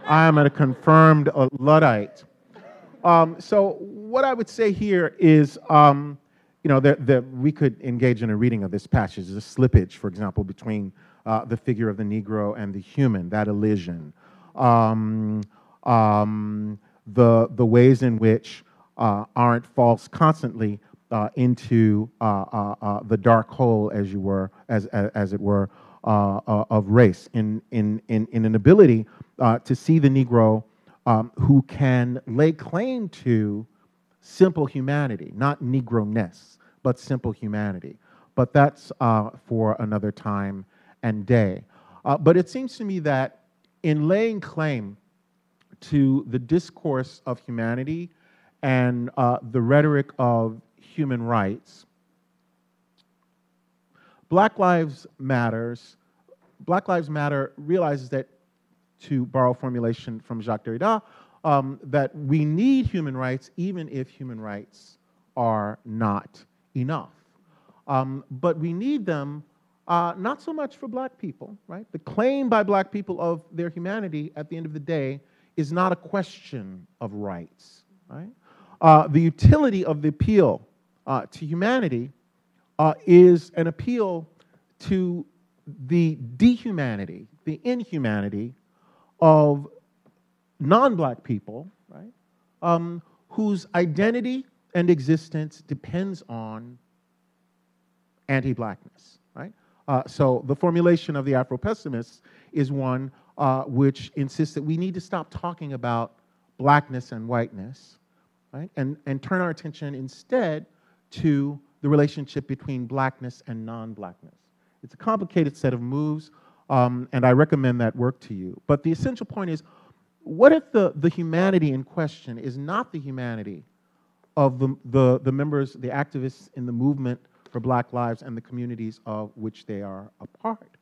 am a confirmed Luddite. So what I would say here is, you know, we could engage in a reading of this passage. There's a slippage, for example, between the figure of the Negro and the human, that elision. The ways in which Arendt falls constantly into the dark hole, as it were, of race, in an ability to see the Negro who can lay claim to simple humanity, not Negro-ness, but simple humanity. But that's for another time and day. But it seems to me that in laying claim to the discourse of humanity and the rhetoric of human rights, Black Lives Matter realizes that, to borrow a formulation from Jacques Derrida, that we need human rights even if human rights are not enough. But we need them not so much for black people, right? The claim by black people of their humanity at the end of the day is not a question of rights, right? The utility of the appeal to humanity is an appeal to the dehumanity, the inhumanity of non-black people, right, whose identity and existence depends on anti-blackness, right? So the formulation of the Afro-pessimists is one which insists that we need to stop talking about blackness and whiteness, right, and turn our attention instead to the relationship between blackness and non-blackness. It's a complicated set of moves, and I recommend that work to you. But the essential point is, what if the humanity in question is not the humanity of the members, the activists in the movement for Black lives and the communities of which they are a part,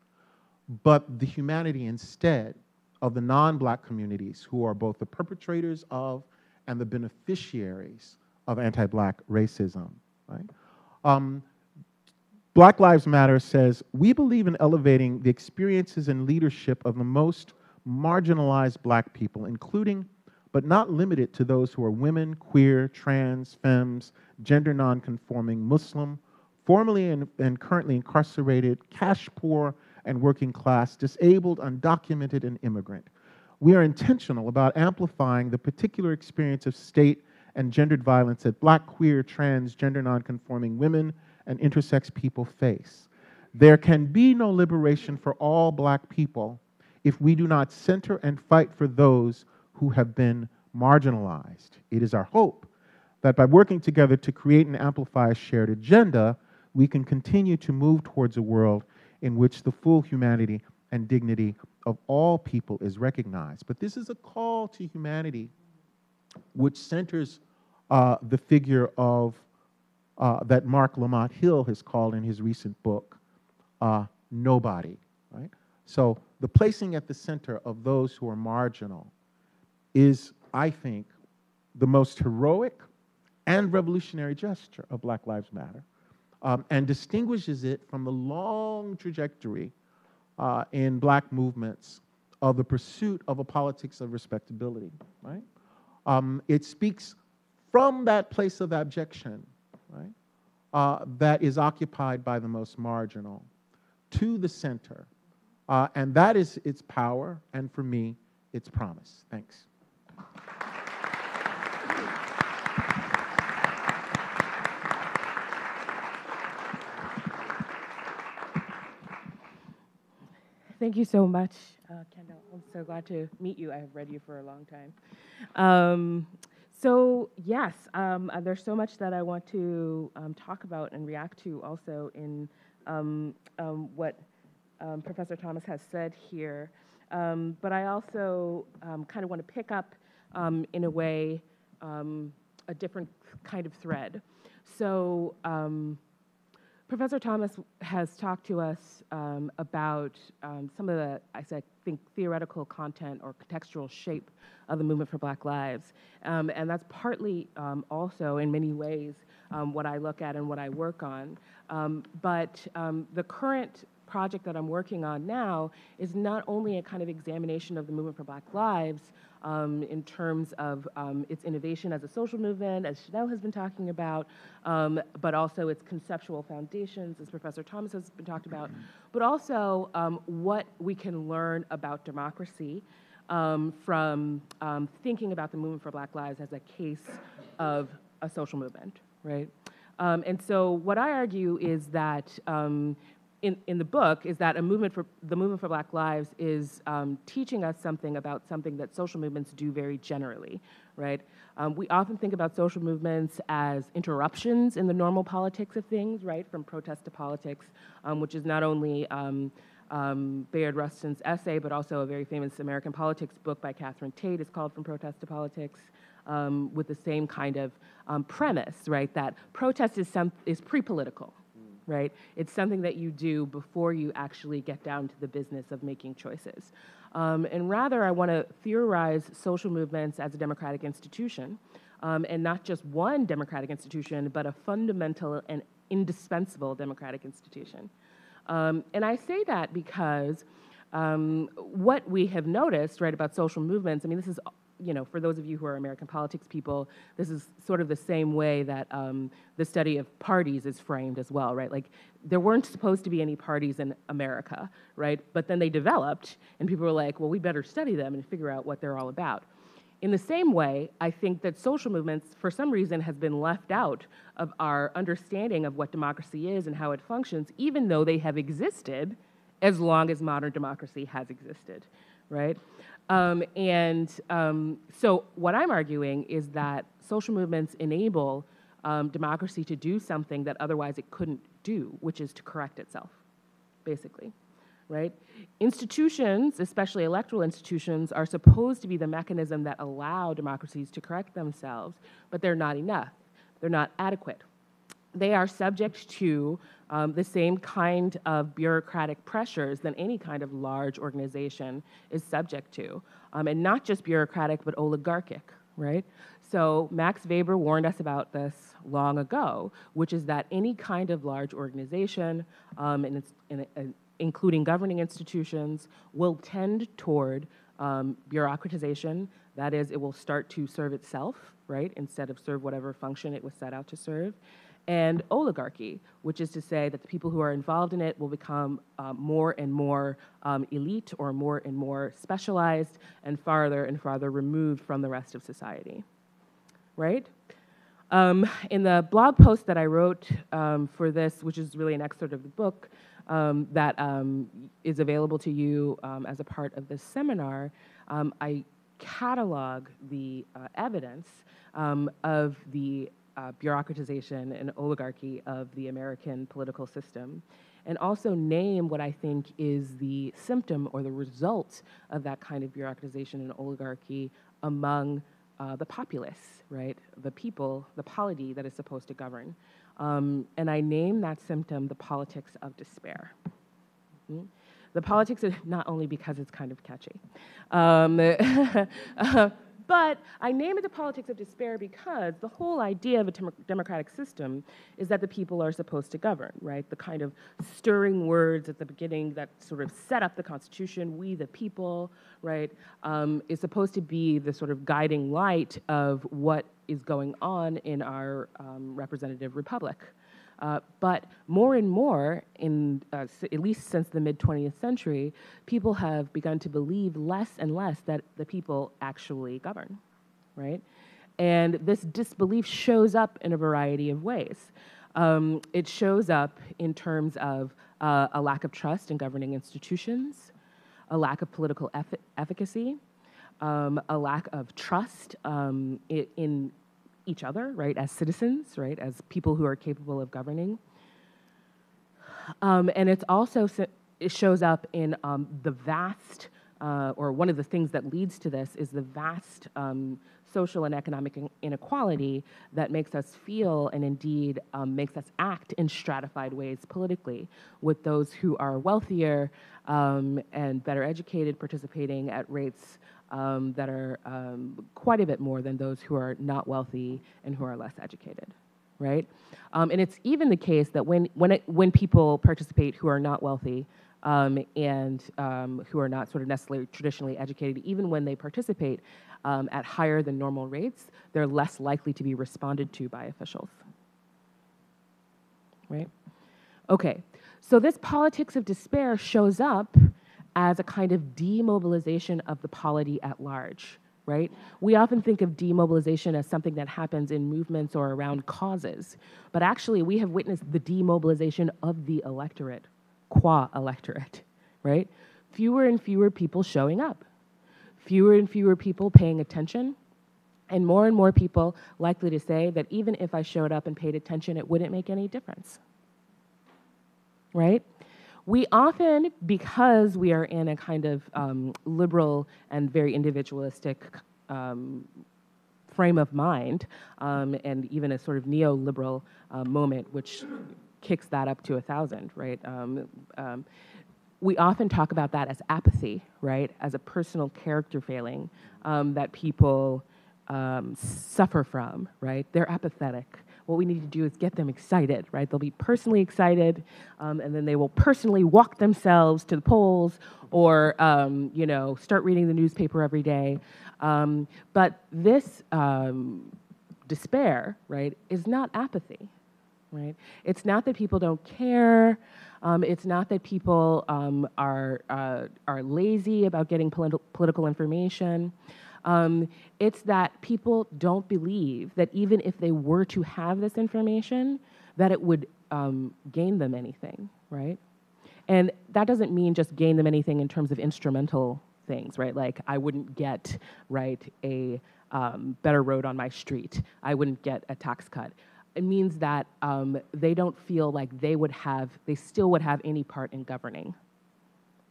but the humanity instead of the non-black communities who are both the perpetrators of and the beneficiaries of anti-black racism, right? Black Lives Matter says, we believe in elevating the experiences and leadership of the most marginalized black people, including, but not limited to, those who are women, queer, trans, femmes, gender non-conforming, Muslim, formerly and currently incarcerated, cash poor and working class, disabled, undocumented, and immigrant. We are intentional about amplifying the particular experience of state and gendered violence that Black, queer, trans, gender nonconforming women and intersex people face. There can be no liberation for all Black people if we do not center and fight for those who have been marginalized. It is our hope that by working together to create and amplify a shared agenda, we can continue to move towards a world in which the full humanity and dignity of all people is recognized. But this is a call to humanity which centers the figure of that Mark Lamont Hill has called in his recent book, Nobody, right? So the placing at the center of those who are marginal is, I think, the most heroic and revolutionary gesture of Black Lives Matter, and distinguishes it from the long trajectory in Black movements of the pursuit of a politics of respectability, right? It speaks from that place of abjection, right, that is occupied by the most marginal, to the center. And that is its power, and for me, its promise. Thanks. Thank you so much, Kendall. I'm so glad to meet you. I have read you for a long time. So yes, there's so much that I want to talk about and react to also in what Professor Thomas has said here. But I also kind of want to pick up, in a way, a different kind of thread. So Professor Thomas has talked to us about some of the, I think, theoretical content or contextual shape of the movement for Black Lives. And that's partly also, in many ways, what I look at and what I work on. But the current project that I'm working on now is not only a kind of examination of the movement for Black Lives in terms of its innovation as a social movement, as Shanelle has been talking about, but also its conceptual foundations, as Professor Thomas has been talked about, but also what we can learn about democracy from thinking about the movement for Black Lives as a case of a social movement, right? And so what I argue is that in the book is that the movement for Black Lives is teaching us something about something that social movements do very generally, right? We often think about social movements as interruptions in the normal politics of things, right? From protest to politics, which is not only Bayard Rustin's essay, but also a very famous American politics book by Catherine Tate is called From Protest to Politics, with the same kind of premise, right? That protest is pre-political. Right? It's something that you do before you actually get down to the business of making choices. And rather, I want to theorize social movements as a democratic institution, and not just one democratic institution, but a fundamental and indispensable democratic institution. And I say that because what we have noticed, right, about social movements, I mean, this is, you know, for those of you who are American politics people, this is sort of the same way that the study of parties is framed as well, right? Like, there weren't supposed to be any parties in America, right? But then they developed, and people were like, well, we better study them and figure out what they're all about. In the same way, I think that social movements, for some reason, has been left out of our understanding of what democracy is and how it functions, even though they have existed as long as modern democracy has existed, right? So what I'm arguing is that social movements enable democracy to do something that otherwise it couldn't do, which is to correct itself, basically, right? Institutions, especially electoral institutions, are supposed to be the mechanism that allow democracies to correct themselves, but they're not enough. They're not adequate. They are subject to the same kind of bureaucratic pressures than any kind of large organization is subject to. And not just bureaucratic, but oligarchic, right? So Max Weber warned us about this long ago, which is that any kind of large organization, including governing institutions, will tend toward bureaucratization. That is, it will start to serve itself, right, instead of serve whatever function it was set out to serve. And oligarchy, which is to say that the people who are involved in it will become more and more elite or more and more specialized and farther removed from the rest of society, right? In the blog post that I wrote for this, which is really an excerpt of the book that is available to you as a part of this seminar, I catalog the evidence of the bureaucratization and oligarchy of the American political system, and also name what I think is the symptom or the result of that kind of bureaucratization and oligarchy among the populace, right? The people, the polity that is supposed to govern. And I name that symptom the politics of despair. Mm-hmm. The politics is not only because it's kind of catchy, but I name it the politics of despair because the whole idea of a democratic system is that the people are supposed to govern, right? The kind of stirring words at the beginning that sort of set up the Constitution, we the people, right, is supposed to be the sort of guiding light of what is going on in our representative republic. But more and more, at least since the mid-20th century, people have begun to believe less and less that the people actually govern, right? And this disbelief shows up in a variety of ways. It shows up in terms of a lack of trust in governing institutions, a lack of political efficacy, a lack of trust in each other, right, as citizens, right, as people who are capable of governing. And it shows up in the vast, or one of the things that leads to this is the vast social and economic inequality that makes us feel and indeed makes us act in stratified ways politically, with those who are wealthier and better educated participating at rates that are quite a bit more than those who are not wealthy and who are less educated, right? And it's even the case that when people participate who are not wealthy and who are not sort of necessarily traditionally educated, even when they participate at higher than normal rates, they're less likely to be responded to by officials, right? Okay, so this politics of despair shows up as a kind of demobilization of the polity at large, right? We often think of demobilization as something that happens in movements or around causes, but actually we have witnessed the demobilization of the electorate, qua electorate, right? Fewer and fewer people showing up, fewer and fewer people paying attention, and more people likely to say that even if I showed up and paid attention, it wouldn't make any difference, right? We often, because we are in a kind of liberal and very individualistic frame of mind, and even a sort of neoliberal moment, which kicks that up to 1,000, right? We often talk about that as apathy, right? As a personal character failing that people suffer from, right? They're apathetic. What we need to do is get them excited, right? They'll be personally excited, and then they will personally walk themselves to the polls or, you know, start reading the newspaper every day. But this despair, right, is not apathy, right? It's not that people don't care. It's not that people are lazy about getting political information. It's that people don't believe that even if they were to have this information, that it would gain them anything, right? And that doesn't mean just gain them anything in terms of instrumental things, right? Like I wouldn't get, right, a better road on my street. I wouldn't get a tax cut. It means that they don't feel like they still would have any part in governing,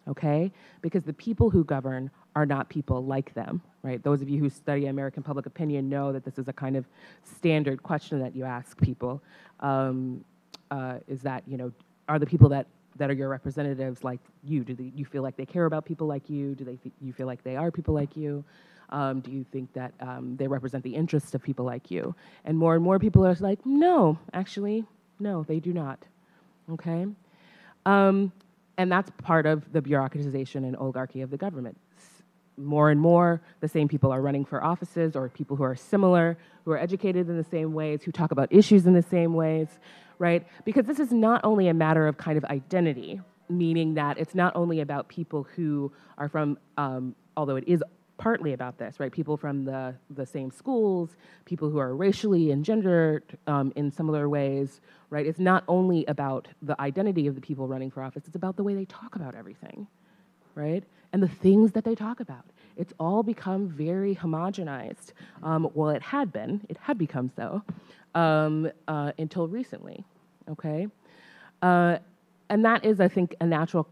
okay? Because the people who govern are not people like them, right? Those of you who study American public opinion know that this is a kind of standard question that you ask people, is that, you know, are the people that are your representatives like you? Do you feel like they care about people like you? Do you feel like they are people like you? Do you think that they represent the interests of people like you? And more people are like, no, actually, no, they do not, okay? And that's part of the bureaucratization and oligarchy of the government. More and more, the same people are running for offices, or people who are similar, who are educated in the same ways, who talk about issues in the same ways, right? Because this is not only a matter of kind of identity, meaning that it's not only about people who are from, although it is partly about this, right? People from the same schools, people who are racially and gendered in similar ways, right? It's not only about the identity of the people running for office, it's about the way they talk about everything, right? And the things that they talk about. It's all become very homogenized. Well, it had become so, until recently, okay? And that is, I think, a natural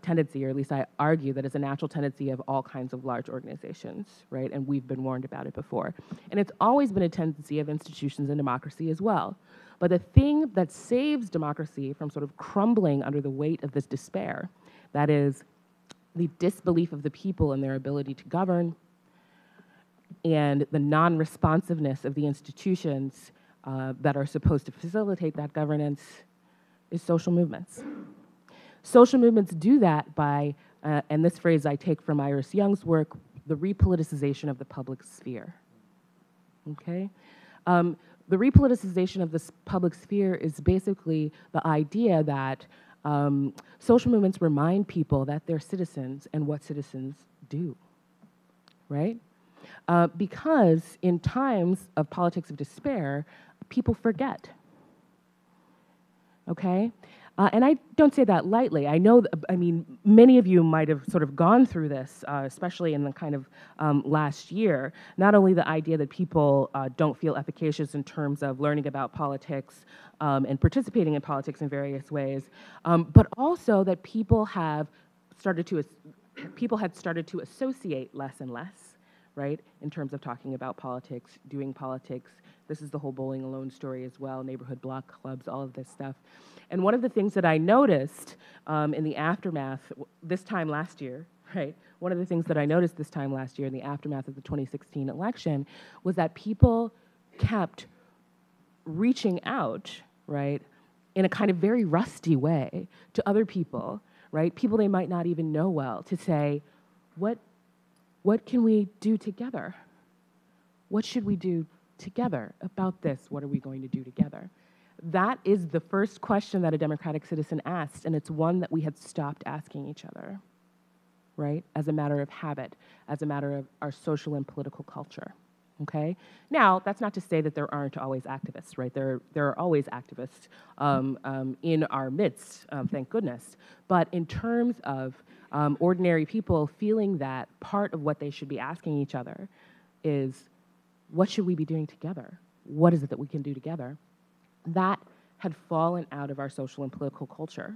tendency, or at least I argue that it's a natural tendency of all kinds of large organizations, right? And we've been warned about it before. And it's always been a tendency of institutions and democracy as well. But the thing that saves democracy from sort of crumbling under the weight of this despair, that is the disbelief of the people in their ability to govern and the non-responsiveness of the institutions that are supposed to facilitate that governance, is social movements. Social movements do that by, and this phrase I take from Iris Young's work, the repoliticization of the public sphere, okay? The repoliticization of this public sphere is basically the idea that social movements remind people that they're citizens and what citizens do, right? Because in times of politics of despair, people forget, okay? And I don't say that lightly. I know, I mean, many of you might have sort of gone through this, especially in the kind of last year. Not only the idea that people don't feel efficacious in terms of learning about politics and participating in politics in various ways, but also that people had started to associate less and less, right, in terms of talking about politics, doing politics. This is the whole bowling alone story as well, neighborhood block clubs, all of this stuff. And one of the things that I noticed in the aftermath, this time last year, right, one of the things that I noticed this time last year in the aftermath of the 2016 election was that people kept reaching out, right, in a kind of very rusty way to other people, right, people they might not even know well, to say, what can we do together? What should we do together about this? What are we going to do together? That is the first question that a democratic citizen asked, and it's one that we had stopped asking each other, right? As a matter of habit, as a matter of our social and political culture, okay? Now, that's not to say that there aren't always activists, right? There are always activists in our midst, thank goodness. But in terms of ordinary people feeling that part of what they should be asking each other is, what should we be doing together? What is it that we can do together? That had fallen out of our social and political culture,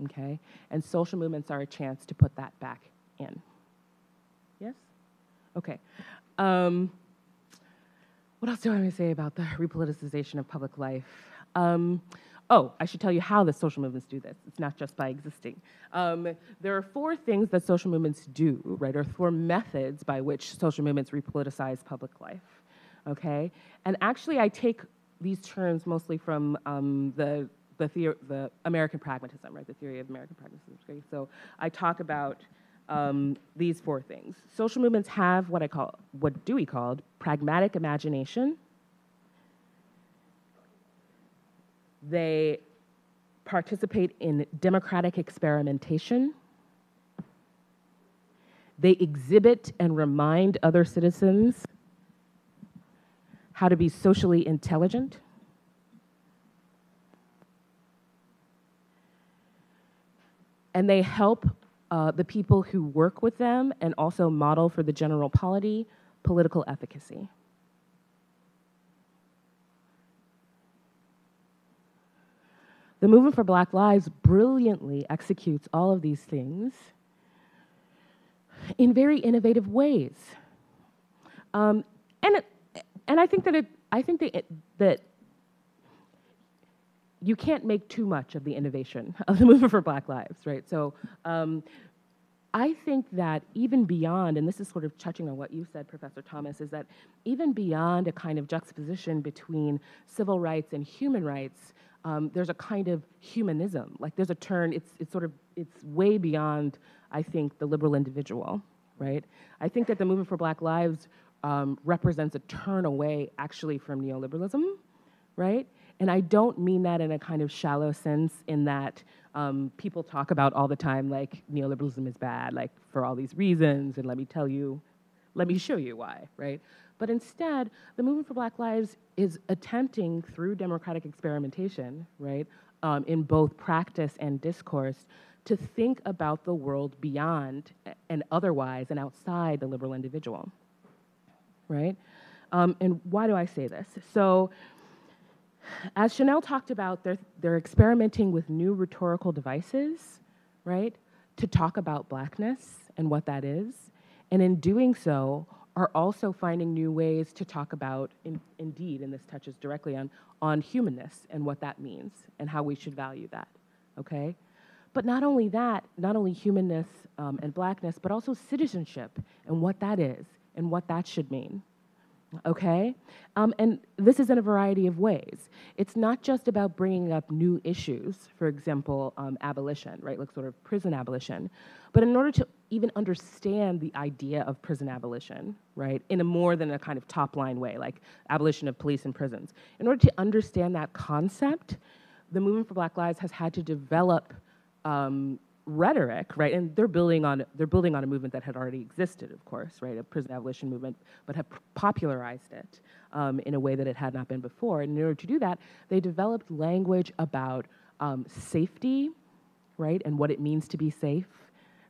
okay? And social movements are a chance to put that back in. Yes? Okay. What else do I want to say about the repoliticization of public life? Oh, I should tell you how the social movements do this. It's not just by existing. There are 4 things that social movements do, right, or 4 methods by which social movements repoliticize public life, okay? And actually, I take these terms mostly from the American pragmatism, right, the theory of American pragmatism, okay? So I talk about these 4 things. Social movements have what Dewey called pragmatic imagination. They participate in democratic experimentation. They exhibit and remind other citizens how to be socially intelligent. And they help the people who work with them and also model for the general polity political efficacy. The Movement for Black Lives brilliantly executes all of these things in very innovative ways. And I think that you can't make too much of the innovation of the Movement for Black Lives, right? So I think that even beyond, and this is sort of touching on what you said, Professor Thomas, is that even beyond a kind of juxtaposition between civil rights and human rights, there's a kind of humanism. Like there's a turn, it's way beyond, I think, the liberal individual, right? I think that the Movement for Black Lives represents a turn away actually from neoliberalism, right? And I don't mean that in a kind of shallow sense in that people talk about all the time like neoliberalism is bad, like for all these reasons, and let me tell you Let me show you why, right? But instead, the movement for Black Lives is attempting through democratic experimentation, right, in both practice and discourse, to think about the world beyond and otherwise and outside the liberal individual, right? And why do I say this? So, as Shanelle talked about, they're experimenting with new rhetorical devices, right, to talk about Blackness and what that is, and in doing so, are also finding new ways to talk about, indeed, and this touches directly on humanness and what that means and how we should value that, okay? But not only that, not only humanness and Blackness, but also citizenship and what that is and what that should mean, okay? And this is in a variety of ways. It's not just about bringing up new issues, for example, abolition, right, like sort of prison abolition, but in order to even understand the idea of prison abolition, right, in a more than a kind of top-line way, like abolition of police and prisons. In order to understand that concept, the Movement for Black Lives has had to develop rhetoric, right, and they're building on a movement that had already existed, of course, right, a prison abolition movement, but have popularized it in a way that it had not been before. And in order to do that, they developed language about safety, right, and what it means to be safe,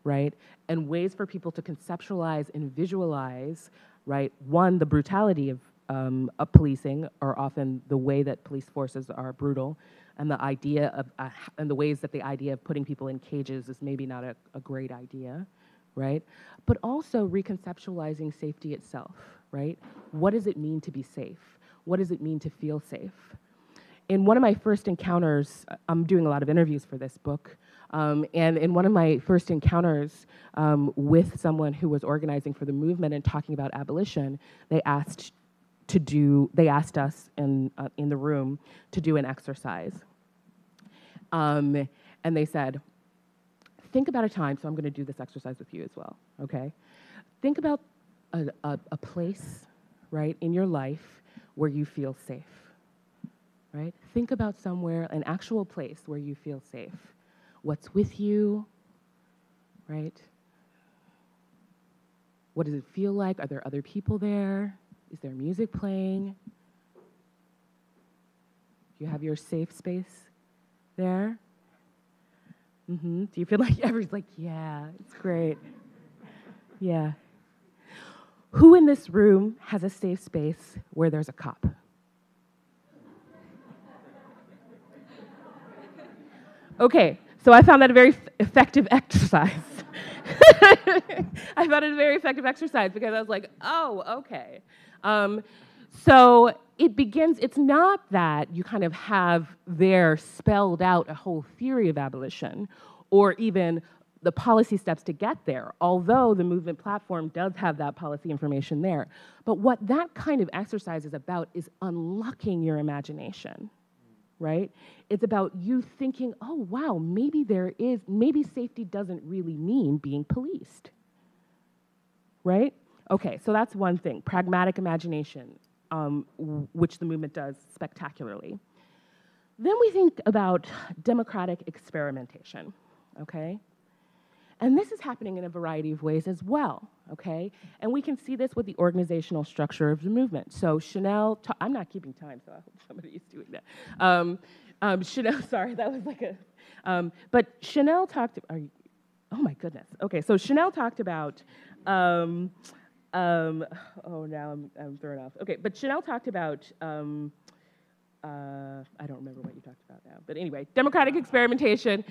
right, and ways for people to conceptualize and visualize, right, one, the brutality of policing, or often the way that police forces are brutal, and the idea of, and the ways that the idea of putting people in cages is maybe not a great idea, right? But also reconceptualizing safety itself, right? What does it mean to be safe? What does it mean to feel safe? In one of my first encounters, I'm doing a lot of interviews for this book, and in one of my first encounters with someone who was organizing for the movement and talking about abolition, they asked us in the room to do an exercise. And they said, think about a time, so I'm gonna do this exercise with you as well, okay? Think about a place, right, in your life where you feel safe, right? Think about somewhere, an actual place where you feel safe. What's with you, right? What does it feel like? Are there other people there? Is there music playing? Do you have your safe space there? Mm-hmm. Do you feel like everybody's like, yeah, it's great. Yeah. Who in this room has a safe space where there's a cop? Okay, so I found that a very effective exercise. I found it a very effective exercise because I was like, oh, okay. So it begins, it's not that you kind of have there spelled out a whole theory of abolition or even the policy steps to get there, although the movement platform does have that policy information there. But what that kind of exercise is about is unlocking your imagination, right? It's about you thinking, oh, wow, maybe safety doesn't really mean being policed, right? Okay, so that's one thing, pragmatic imagination, which the movement does spectacularly. Then we think about democratic experimentation, okay? And this is happening in a variety of ways as well, okay? And we can see this with the organizational structure of the movement. So Shanelle, I'm not keeping time, so I hope somebody's doing that. Shanelle, sorry, that was like a, but Shanelle talked, oh my goodness. Okay, so Shanelle talked about, oh, now I'm thrown off. Okay, but Shanelle talked about, I don't remember what you talked about now, but anyway, democratic experimentation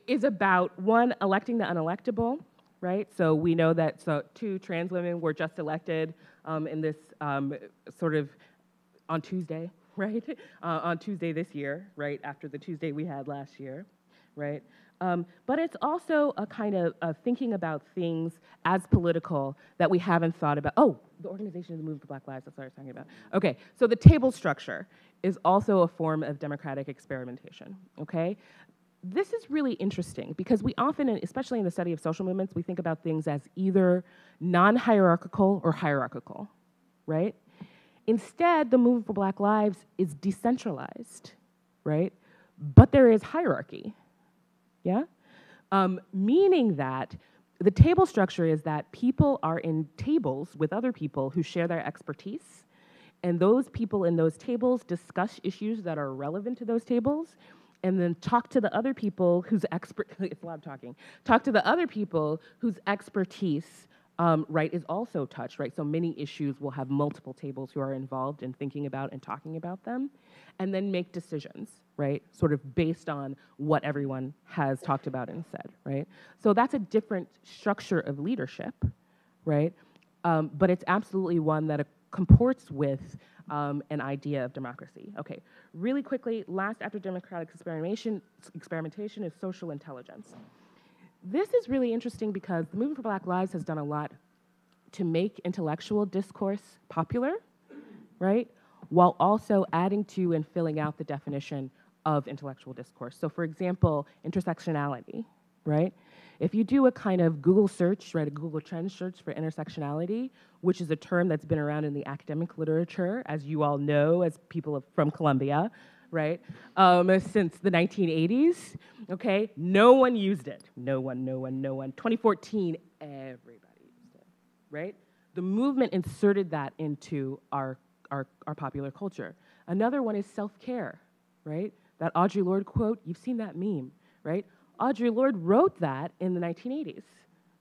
is about, one, electing the unelectable, right? So we know that 2 trans women were just elected in this sort of on Tuesday, right? On Tuesday this year, right? After the Tuesday we had last year, right? But it's also a kind of thinking about things as political that we haven't thought about. Oh, the organization of the Movement for Black Lives, that's what I was talking about. Okay, so the table structure is also a form of democratic experimentation, okay? This is really interesting because we often, especially in the study of social movements, we think about things as either non-hierarchical or hierarchical, right? Instead, the Movement for Black Lives is decentralized, right? But there is hierarchy. Yeah? Meaning that the table structure is that people are in tables with other people who share their expertise, and those people in those tables discuss issues that are relevant to those tables, and then talk to the other people whose it's loud talking, talk to the other people whose expertise, right, is also touched, right? So many issues will have multiple tables who are involved in thinking about and talking about them, and then make decisions, right? Sort of based on what everyone has talked about and said, right? So that's a different structure of leadership, right? But it's absolutely one that comports with an idea of democracy. Okay, really quickly, last after democratic experimentation is social intelligence. This is really interesting because the Movement for Black Lives has done a lot to make intellectual discourse popular, right? While also adding to and filling out the definition of intellectual discourse. So for example, intersectionality, right? If you do a kind of Google search, right, a Google Trends search for intersectionality, which is a term that's been around in the academic literature, as you all know, as people from Columbia, right, since the 1980s, okay? No one used it. No one. 2014, everybody used it, right? The movement inserted that into our popular culture. Another one is self-care, right? That Audre Lorde quote, you've seen that meme, right? Audre Lorde wrote that in the 1980s,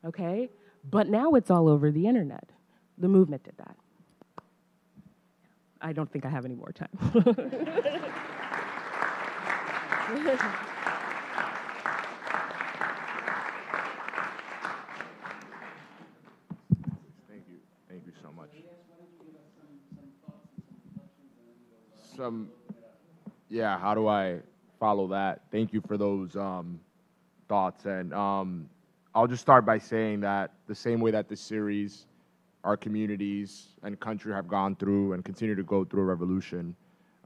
okay? But now it's all over the internet. The movement did that. I don't think I have any more time. Thank you so much. Yeah, how do I follow that? Thank you for those thoughts. And I'll just start by saying that the same way that this series, our communities and country have gone through and continue to go through a revolution,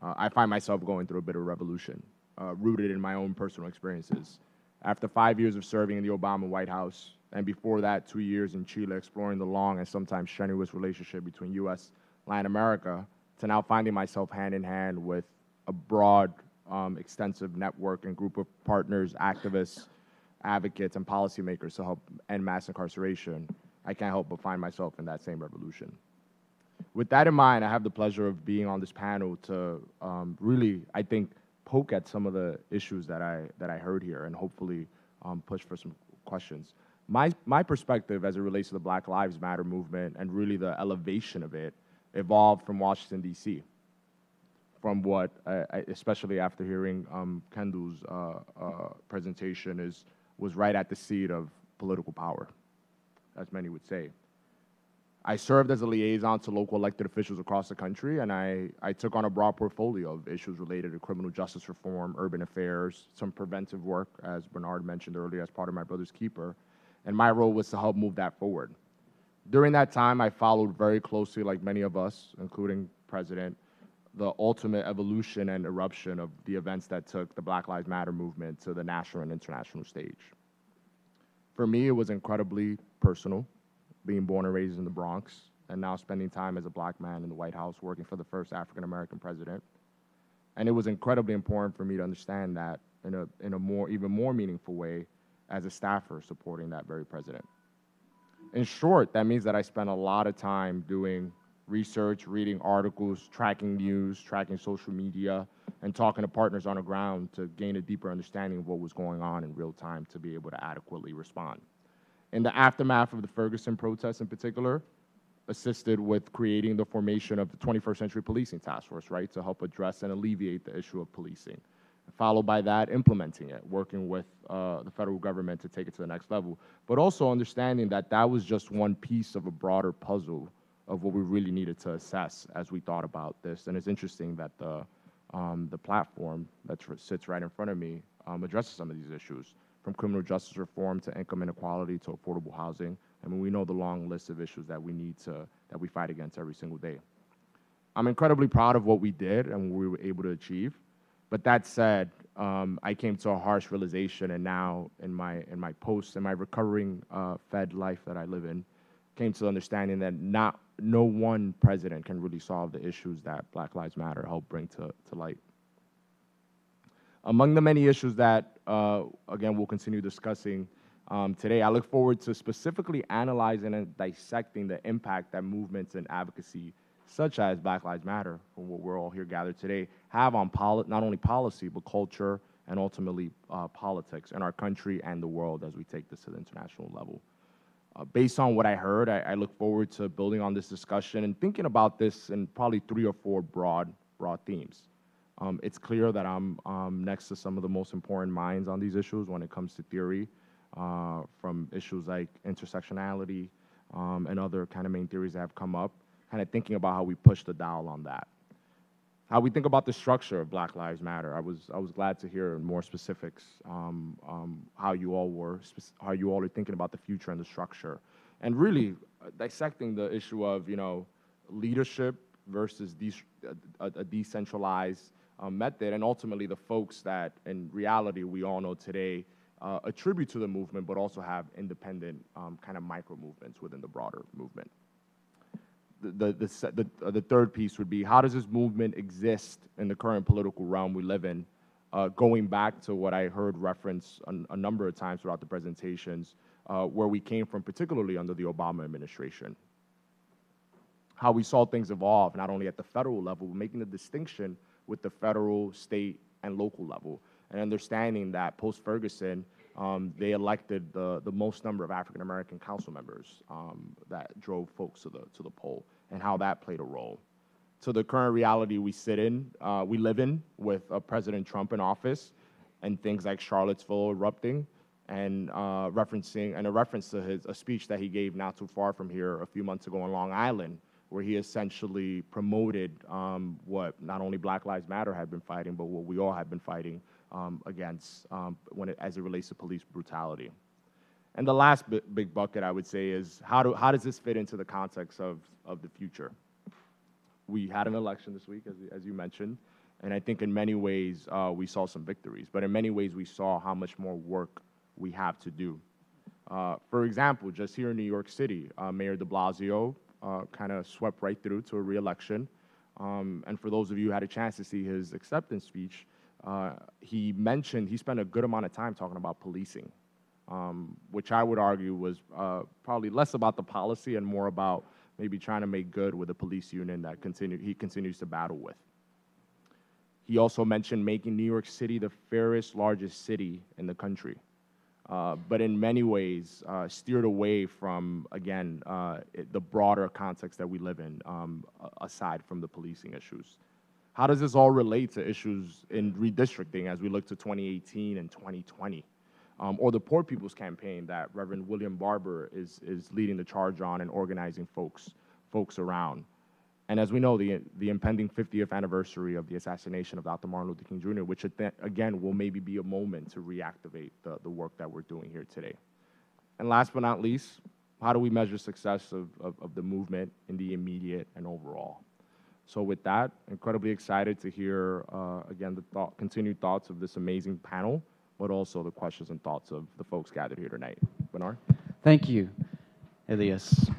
I find myself going through a bit of a revolution, rooted in my own personal experiences. After 5 years of serving in the Obama White House, and before that, 2 years in Chile exploring the long and sometimes strenuous relationship between U.S. and Latin America, to now finding myself hand in hand with a broad, extensive network and group of partners, activists, advocates, and policymakers to help end mass incarceration, I can't help but find myself in that same revolution. With that in mind, I have the pleasure of being on this panel to really, I think, poke at some of the issues that I heard here and hopefully push for some questions. My perspective as it relates to the Black Lives Matter movement and really the elevation of it evolved from Washington, D.C., from what, especially after hearing Kendall's presentation, was right at the seat of political power, as many would say. I served as a liaison to local elected officials across the country, and I took on a broad portfolio of issues related to criminal justice reform, urban affairs, some preventive work, as Bernard mentioned earlier, as part of My Brother's Keeper, and my role was to help move that forward. During that time, I followed very closely, like many of us, including President, the ultimate evolution and eruption of the events that took the Black Lives Matter movement to the national and international stage. For me, it was incredibly personal, being born and raised in the Bronx, and now spending time as a Black man in the White House working for the first African-American president. And it was incredibly important for me to understand that in a even more meaningful way as a staffer supporting that very president. In short, that means that I spent a lot of time doing research, reading articles, tracking news, tracking social media, and talking to partners on the ground to gain a deeper understanding of what was going on in real time to be able to adequately respond. In the aftermath of the Ferguson protests in particular, assisted with creating the formation of the 21st Century Policing Task Force, right, to help address and alleviate the issue of policing. Followed by that, implementing it, working with the federal government to take it to the next level, but also understanding that that was just one piece of a broader puzzle of what we really needed to assess as we thought about this. And it's interesting that the platform that sits right in front of me addresses some of these issues, from criminal justice reform to income inequality to affordable housing. I mean, we know the long list of issues that we fight against every single day. I'm incredibly proud of what we did and what we were able to achieve. But that said, I came to a harsh realization, and now in my recovering Fed life that I live in, came to the understanding that no one president can really solve the issues that Black Lives Matter helped bring to light. Among the many issues that, again, we'll continue discussing, Today, I look forward to specifically analyzing and dissecting the impact that movements and advocacy, such as Black Lives Matter, for what we're all here gathered today, have on not only policy, but culture, and ultimately politics in our country and the world as we take this to the international level. Based on what I heard, I look forward to building on this discussion and thinking about this in probably 3 or 4 broad themes. It's clear that I'm next to some of the most important minds on these issues when it comes to theory, from issues like intersectionality and other kind of main theories that have come up, kind of thinking about how we push the dial on that. How we think about the structure of Black Lives Matter. I was glad to hear more specifics, how you all are thinking about the future and the structure, and really dissecting the issue of leadership versus a decentralized method, and ultimately the folks that in reality we all know today attribute to the movement, but also have independent kind of micro movements within the broader movement. The third piece would be, how does this movement exist in the current political realm we live in? Going back to what I heard referenced a number of times throughout the presentations, where we came from, particularly under the Obama administration. How we saw things evolve, not only at the federal level, but making the distinction with the federal, state, and local level, and understanding that post-Ferguson, they elected the most number of African-American council members that drove folks to the poll, and how that played a role. To the current reality we live in with President Trump in office, and things like Charlottesville erupting, and a reference to a speech that he gave not too far from here a few months ago on Long Island, where he essentially promoted what not only Black Lives Matter had been fighting, but what we all have been fighting against as it relates to police brutality. And the last big bucket, I would say, is how does this fit into the context of the future? We had an election this week, as you mentioned, and I think in many ways we saw some victories, but in many ways we saw how much more work we have to do. For example, just here in New York City, Mayor de Blasio kind of swept right through to a re-election. And for those of you who had a chance to see his acceptance speech, he spent a good amount of time talking about policing, which I would argue was probably less about the policy and more about maybe trying to make good with a police union that he continues to battle with. He also mentioned making New York City the fairest, largest city in the country. But in many ways steered away from, again, the broader context that we live in, aside from the policing issues. How does this all relate to issues in redistricting as we look to 2018 and 2020? Or the Poor People's Campaign that Reverend William Barber is leading the charge on and organizing folks around. And as we know, the impending 50th anniversary of the assassination of Dr. Martin Luther King Jr., which again will maybe be a moment to reactivate the work that we're doing here today. And last but not least, how do we measure success of the movement in the immediate and overall? So with that, incredibly excited to hear, again, the continued thoughts of this amazing panel, but also the questions and thoughts of the folks gathered here tonight. Bernard? Thank you, Elias.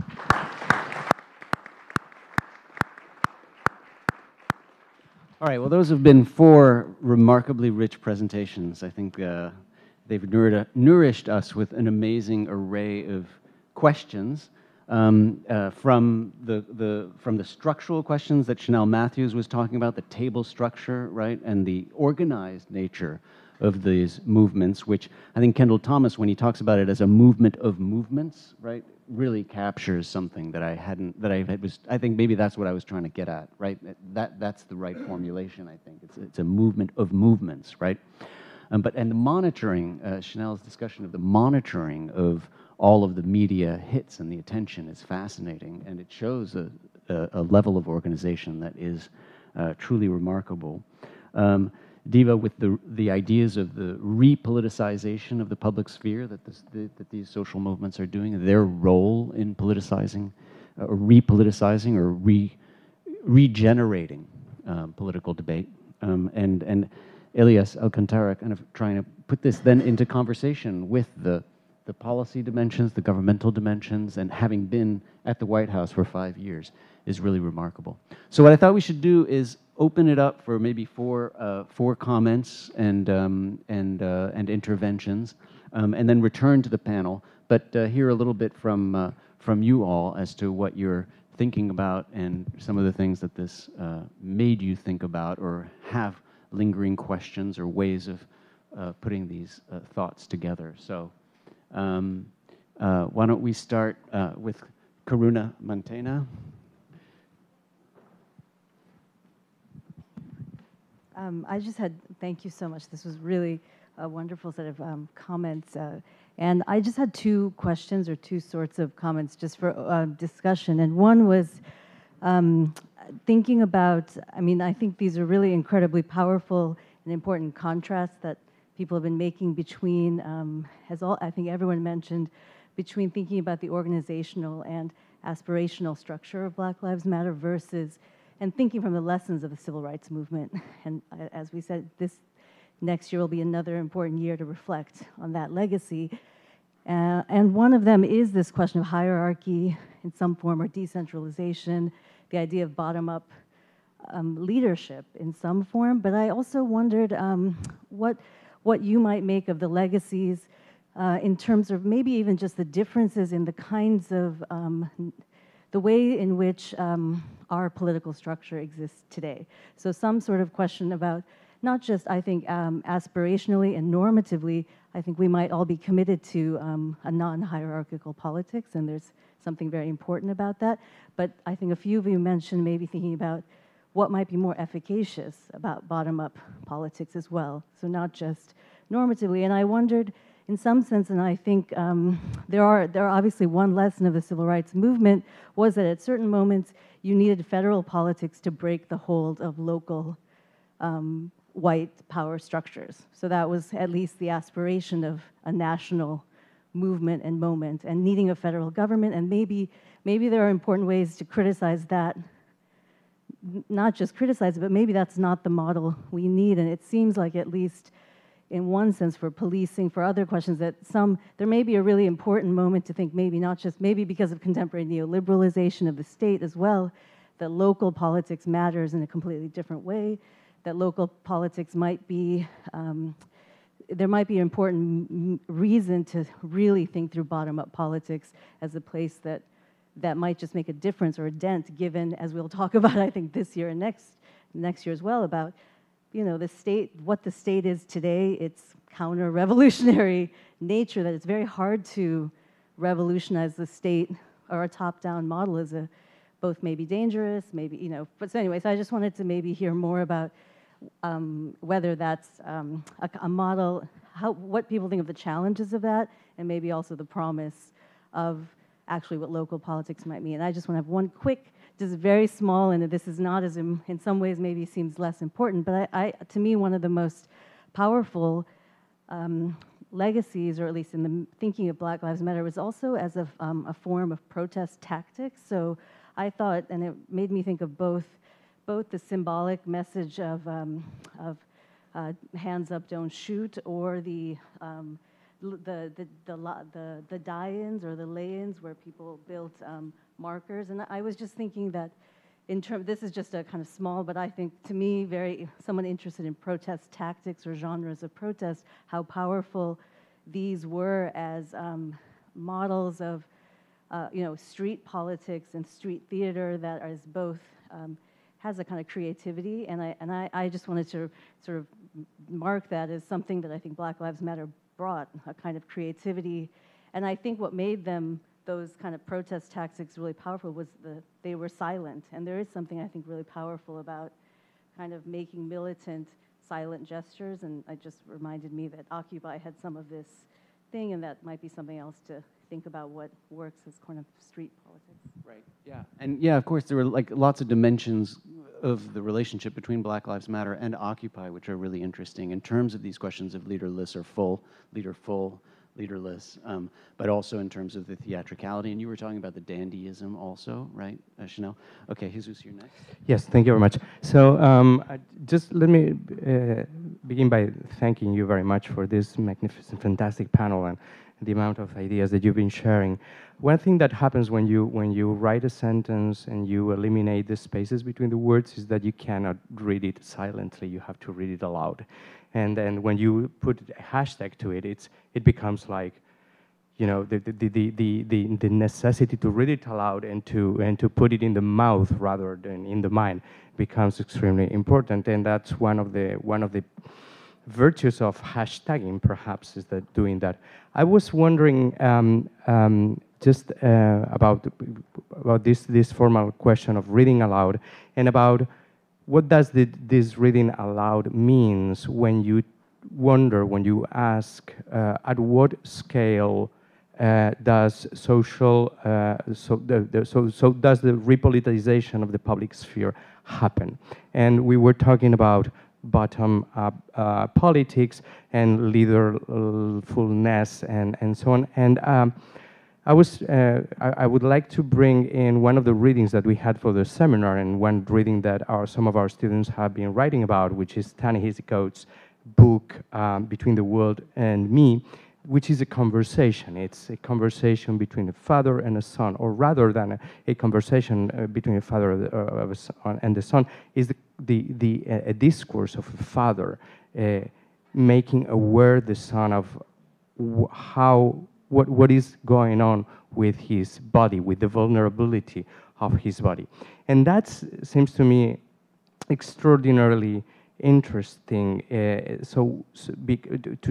All right, well, those have been 4 remarkably rich presentations. I think they've nourished us with an amazing array of questions, from the structural questions that Shanelle Matthews was talking about, the table structure, right, and the organized nature of these movements, which I think Kendall Thomas, when he talks about it as a movement of movements, right, really captures something that I think maybe that's what I was trying to get at, right? That's the right formulation, I think. It's a movement of movements, right? And the monitoring, Shanelle's discussion of the monitoring of all of the media hits and the attention is fascinating, and it shows a level of organization that is truly remarkable. Deva, with the ideas of the repoliticization of the public sphere that these social movements are doing, their role in politicizing, or repoliticizing, or regenerating political debate, and Elias Alcantara kind of trying to put this then into conversation with the policy dimensions, the governmental dimensions, and having been at the White House for 5 years is really remarkable. So what I thought we should do is open it up for maybe four comments and interventions. and then return to the panel, but hear a little bit from you all as to what you're thinking about and some of the things that this made you think about or have lingering questions or ways of putting these thoughts together. So why don't we start with Karuna Mantena. I just had, thank you so much. This was really a wonderful set of comments. And I just had two questions or two sorts of comments just for discussion. And one was thinking about, I mean, I think these are really incredibly powerful and important contrasts that people have been making between, I think everyone mentioned, between thinking about the organizational and aspirational structure of Black Lives Matter versus, and thinking from the lessons of the civil rights movement. And as we said, this next year will be another important year to reflect on that legacy. And one of them is this question of hierarchy in some form or decentralization, the idea of bottom-up leadership in some form. But I also wondered what you might make of the legacies in terms of maybe even just the differences in the kinds of, the way in which our political structure exists today. So some sort of question about not just, I think, aspirationally and normatively, I think we might all be committed to a non-hierarchical politics, and there's something very important about that. But I think a few of you mentioned maybe thinking about what might be more efficacious about bottom-up politics as well. So not just normatively. And I wondered, in some sense, and I think there are obviously one lesson of the civil rights movement was that at certain moments you needed federal politics to break the hold of local white power structures. So that was at least the aspiration of a national movement and moment, and needing a federal government. And maybe there are important ways to criticize that, not just criticize it, but maybe that's not the model we need. And it seems like, at least in one sense, for policing, for other questions, that there may be a really important moment to think, maybe not just, maybe because of contemporary neoliberalization of the state as well, that local politics matters in a completely different way, that local politics might be, there might be an important reason to really think through bottom-up politics as a place that might just make a difference or a dent, given, as we'll talk about, I think, this year and next year as well, about, you know, the state, what the state is today, its counter-revolutionary nature, that it's very hard to revolutionize the state, or a top-down model is both maybe dangerous, maybe, you know. But so anyways, I just wanted to maybe hear more about whether that's a model, what people think of the challenges of that, and maybe also the promise of actually what local politics might mean. And I just want to have one quick, just very small, and this is not as, in some ways maybe seems less important, but to me, one of the most powerful legacies, or at least in the thinking of Black Lives Matter, was also as a form of protest tactics. So I thought, and it made me think of both the symbolic message of hands up, don't shoot, or the die-ins or the lay-ins where people built markers. And I was just thinking that this is just a kind of small, but I think to me, someone interested in protest tactics or genres of protest, how powerful these were as models of you know, street politics and street theater that is both has a kind of creativity, and I just wanted to sort of mark that as something that I think Black Lives Matter brought, a kind of creativity. And I think what made those kind of protest tactics really powerful was they were silent. And there is something I think really powerful about kind of making militant silent gestures, and it just reminded me that Occupy had some of this thing, and that might be something else to think about what works as kind of street politics. Right, yeah. And yeah, of course, there were like lots of dimensions of the relationship between Black Lives Matter and Occupy, which are really interesting in terms of these questions of leaderless or full, leader full, leaderless, but also in terms of the theatricality. And you were talking about the dandyism also, right, Shanelle? Okay, Jesus, you're next. Yes, thank you very much. So just let me begin by thanking you very much for this magnificent, fantastic panel, the amount of ideas that you've been sharing. One thing that happens when you write a sentence and you eliminate the spaces between the words is that you cannot read it silently. You have to read it aloud. And then when you put a hashtag to it, it becomes like, you know, the necessity to read it aloud and to put it in the mouth rather than in the mind becomes extremely important. And that's one of the virtues of hashtagging, perhaps, is that doing that. I was wondering just about this formal question of reading aloud, and about what does this reading aloud means when you wonder, when you ask, at what scale does social, so does the repoliticization of the public sphere happen? And we were talking about bottom-up politics and leaderfulness and so on. And I would like to bring in one of the readings that we had for the seminar, and one reading that some of our students have been writing about, which is Ta-Nehisi book, Between the World and Me, which is a conversation. It's a conversation between a father and a son, or rather than a conversation between a father and the son, is a discourse of a father making aware the son of what is going on with his body, with the vulnerability of his body. And that seems to me extraordinarily interesting, to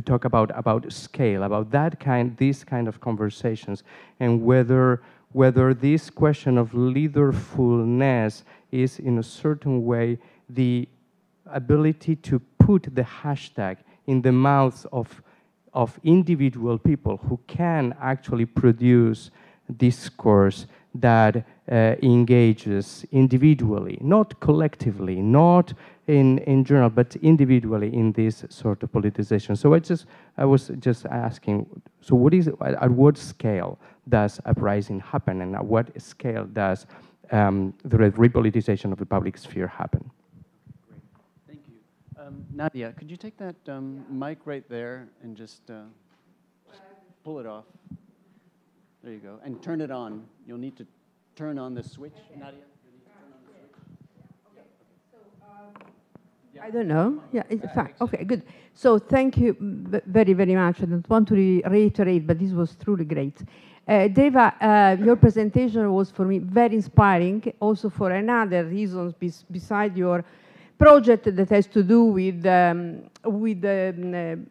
talk about scale, about these kind of conversations, and whether this question of leaderfulness is in a certain way the ability to put the hashtag in the mouths of individual people who can actually produce discourse that engages individually, not collectively, not in general, but individually in this sort of politicization. So I was just asking, so at what scale does uprising happen, and at what scale does the repoliticization of the public sphere happen? Great, thank you. Nadia, could you take that mic right there and just pull it off? There you go, and turn it on. You'll need to turn on the switch, Nadia. I don't know. Yeah, it's fine. Okay, good. So thank you very, very much. I don't want to reiterate, but this was truly great. Deva, your presentation was for me very inspiring, also for another reason beside your project that has to do with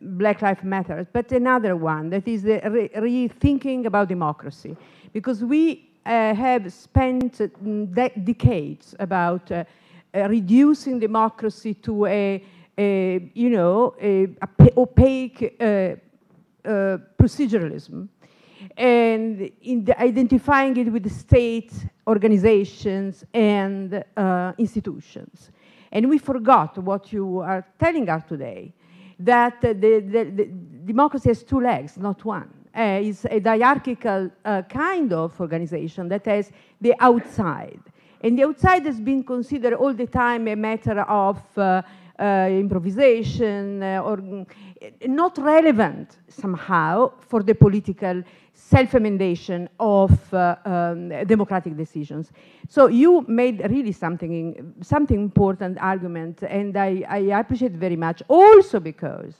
Black Lives Matter, but another one that is the rethinking about democracy, because we have spent decades about reducing democracy to a opaque proceduralism, and identifying it with the state, organizations, and institutions. And we forgot what you are telling us today, that the democracy has two legs, not one. It's a hierarchical kind of organization that has the outside. And the outside has been considered all the time a matter of improvisation, or not relevant somehow for the political self-emendation of democratic decisions. So you made really something important argument, and I appreciate very much, also because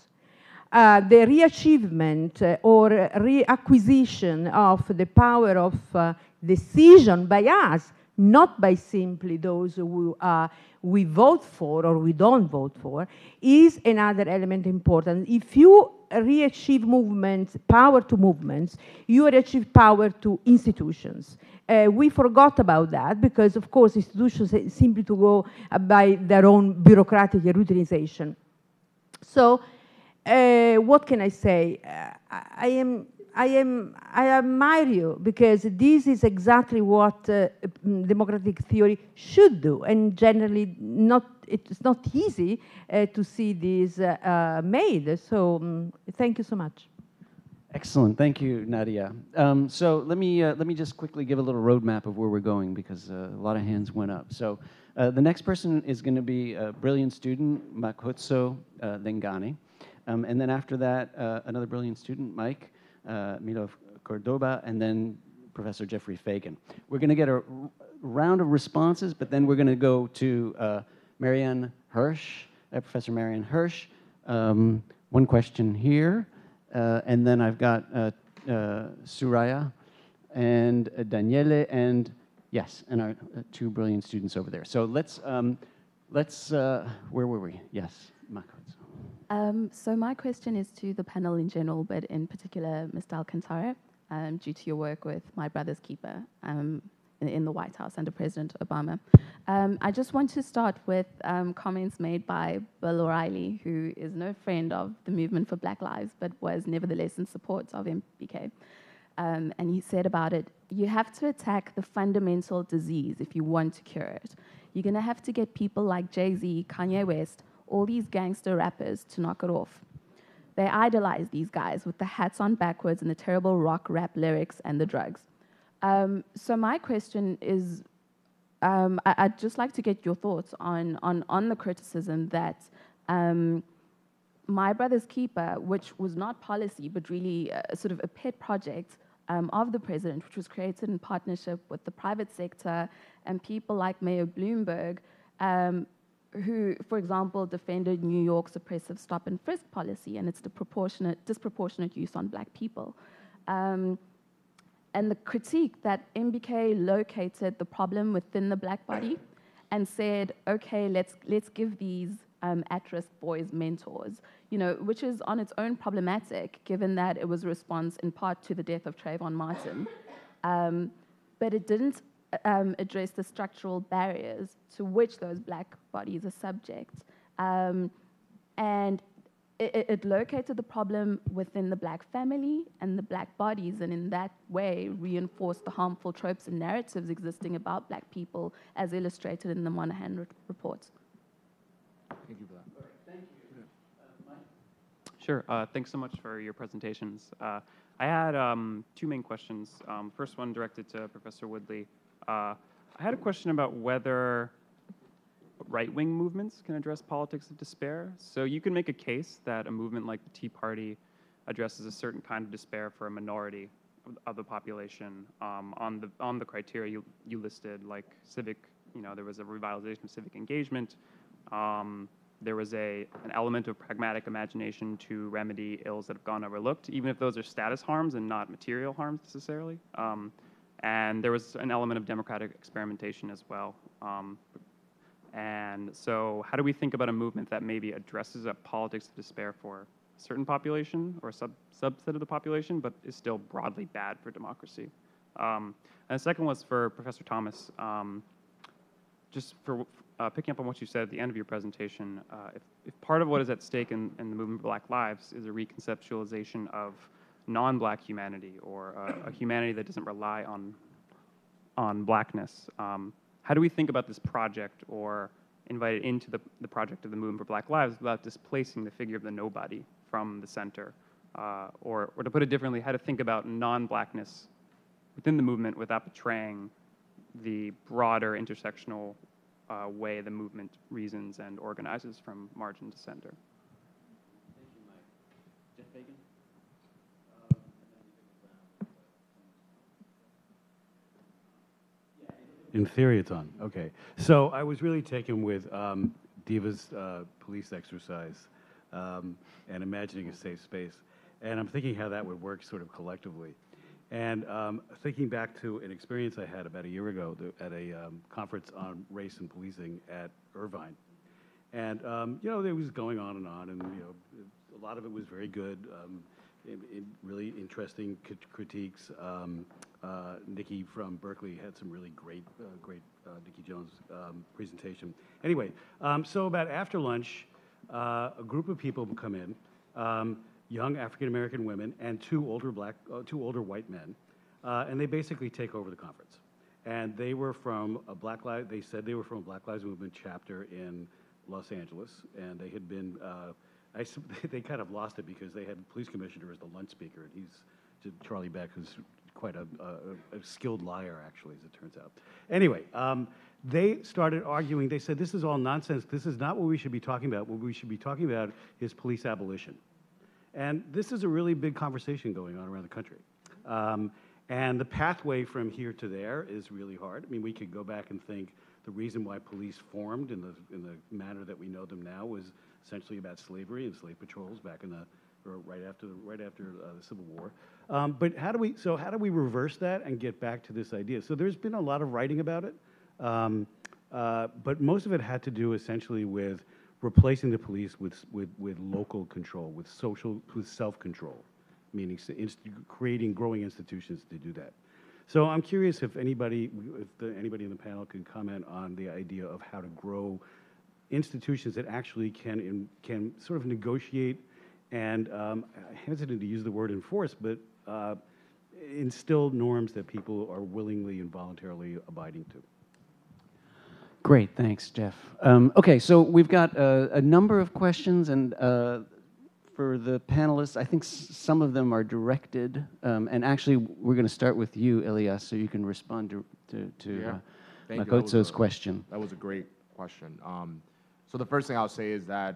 the reachievement or reacquisition of the power of decision by us, not by simply those who we vote for or we don't vote for, is another element important. If you reachieve movements, power to movements, you achieve power to institutions. We forgot about that because, of course, institutions simply to go by their own bureaucratic routinization. So, what can I say? I admire you, because this is exactly what democratic theory should do, and generally it's not easy to see this made. So thank you so much. Excellent, thank you, Nadia. So let me just quickly give a little roadmap of where we're going, because a lot of hands went up. So the next person is going to be a brilliant student, Makhutso Lengani. And then after that, another brilliant student, Mike, Milo Cordoba, and then Professor Jeffrey Fagan. We're going to get a round of responses, but then we're going to go to Marianne Hirsch, Professor Marianne Hirsch. One question here, and then I've got Suraya and Daniele, and yes, and our two brilliant students over there. So let's where were we? Yes, Marcos. So my question is to the panel in general, but in particular, Mr. Alcantara, due to your work with My Brother's Keeper in the White House under President Obama. I just want to start with comments made by Bill O'Reilly, who is no friend of the movement for Black Lives, but was nevertheless in support of MBK. And he said about it, you have to attack the fundamental disease if you want to cure it. You're going to have to get people like Jay-Z, Kanye West, all these gangster rappers to knock it off. They idolize these guys with the hats on backwards and the terrible rock rap lyrics and the drugs. So my question is, I'd just like to get your thoughts on the criticism that My Brother's Keeper, which was not policy, but really sort of a pet project of the president, which was created in partnership with the private sector and people like Mayor Bloomberg, who, for example, defended New York's oppressive stop and frisk policy and its disproportionate use on Black people. And the critique that MBK located the problem within the Black body and said, okay, let's give these at-risk boys mentors, which is on its own problematic, given that it was a response in part to the death of Trayvon Martin. But it didn't address the structural barriers to which those Black bodies are subject. And it located the problem within the Black family and the Black bodies, and in that way reinforced the harmful tropes and narratives existing about Black people as illustrated in the Monahan report. Thank you for that. Thank you. Mike? Sure. Thanks so much for your presentations. I had two main questions. First one directed to Professor Woodley. I had a question about whether right-wing movements can address politics of despair. So you can make a case that a movement like the Tea Party addresses a certain kind of despair for a minority of the population on the criteria you listed, like civic. There was a revitalization of civic engagement. There was an element of pragmatic imagination to remedy ills that have gone overlooked, even if those are status harms and not material harms necessarily. And there was an element of democratic experimentation as well. And so how do we think about a movement that maybe addresses a politics of despair for a certain population or a subset of the population, but is still broadly bad for democracy? And the second was for Professor Thomas. Just for picking up on what you said at the end of your presentation, if part of what is at stake in the movement of Black Lives is a reconceptualization of non-Black humanity or a humanity that doesn't rely on Blackness, how do we think about this project or invite it into the project of the movement for Black Lives without displacing the figure of the nobody from the center? Or to put it differently, how to think about non-Blackness within the movement without betraying the broader intersectional way the movement reasons and organizes from margin to center. Thank you, Mike. Jeff Fagan? In theory, it's on. Okay. So I was really taken with Deva's police exercise and imagining a safe space. And I'm thinking how that would work sort of collectively. And thinking back to an experience I had about a year ago at a conference on race and policing at Irvine. And, it was going on, and, a lot of it was very good, really interesting critiques. Nikki from Berkeley had some really great Nikki Jones presentation. Anyway, so about after lunch, a group of people would come in, young African-American women and two older white men, and they basically take over the conference. And they were from they said they were from a Black Lives Movement chapter in Los Angeles, and they had been, they kind of lost it because they had the police commissioner as the lunch speaker, and he's Charlie Beck, who's quite a skilled liar, actually, as it turns out. Anyway, they started arguing. They said, this is all nonsense. This is not what we should be talking about. What we should be talking about is police abolition. And this is a really big conversation going on around the country. And the pathway from here to there is really hard. I mean, we could go back and think the reason why police formed in the manner that we know them now was essentially about slavery and slave patrols back in right after the Civil War. But how do we reverse that and get back to this idea? So there's been a lot of writing about it, but most of it had to do essentially with replacing the police with local control, with self-control, meaning creating growing institutions to do that. So I'm curious if anybody in the panel can comment on the idea of how to grow institutions that actually can sort of negotiate and, I'm hesitant to use the word enforce, but instill norms that people are willingly and voluntarily abiding to. Great, thanks, Jeff. Okay, so we've got a number of questions, and for the panelists, I think some of them are directed, and actually we're going to start with you, Elias, so you can respond to Makotso's question. That was a great question. So the first thing I'll say is that,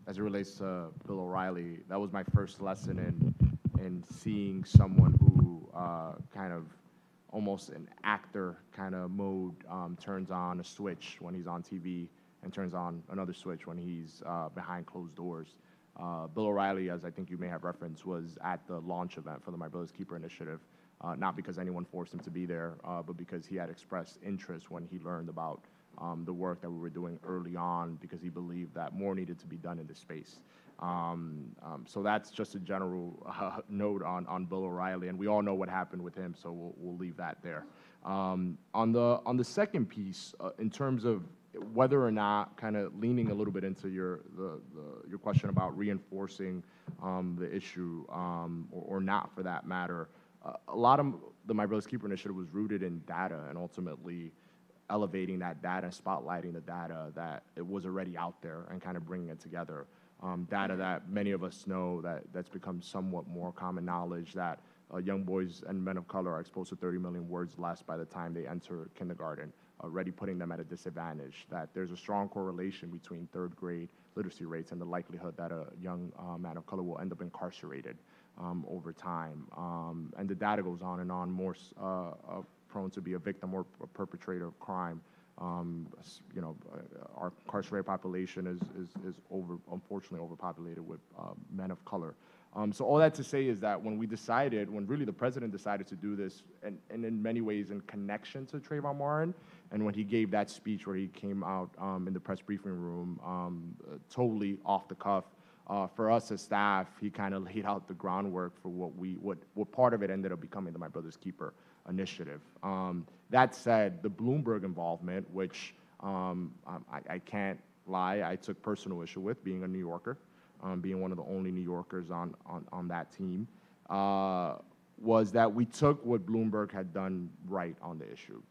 as it relates to Bill O'Reilly, that was my first lesson in seeing someone who kind of almost an actor kind of mode turns on a switch when he's on TV and turns on another switch when he's behind closed doors. Bill O'Reilly, as I think you may have referenced, was at the launch event for the My Brother's Keeper initiative, not because anyone forced him to be there, but because he had expressed interest when he learned about the work that we were doing early on, because he believed that more needed to be done in this space. So that's just a general note on Bill O'Reilly, and we all know what happened with him, so we'll leave that there. On the second piece, in terms of whether or not, kind of leaning a little bit into your question about reinforcing the issue, or not for that matter, a lot of the My Brother's Keeper initiative was rooted in data and ultimately elevating that data and spotlighting the data that it was already out there and kind of bringing it together. Data that many of us know that's become somewhat more common knowledge, that young boys and men of color are exposed to 30 million words less by the time they enter kindergarten, already putting them at a disadvantage, that there's a strong correlation between third grade literacy rates and the likelihood that a young man of color will end up incarcerated over time. And the data goes on and on, more prone to be a victim or a perpetrator of crime. You know, our incarcerated population is unfortunately overpopulated with men of color. So all that to say is that when really the president decided to do this, and in many ways in connection to Trayvon Martin, and when he gave that speech where he came out in the press briefing room, totally off the cuff, for us as staff, he kind of laid out the groundwork for what part of it ended up becoming the My Brother's Keeper initiative. That said, the Bloomberg involvement, which I can't lie, I took personal issue with, being a New Yorker, being one of the only New Yorkers on that team, was that we took what Bloomberg had done right on the issue.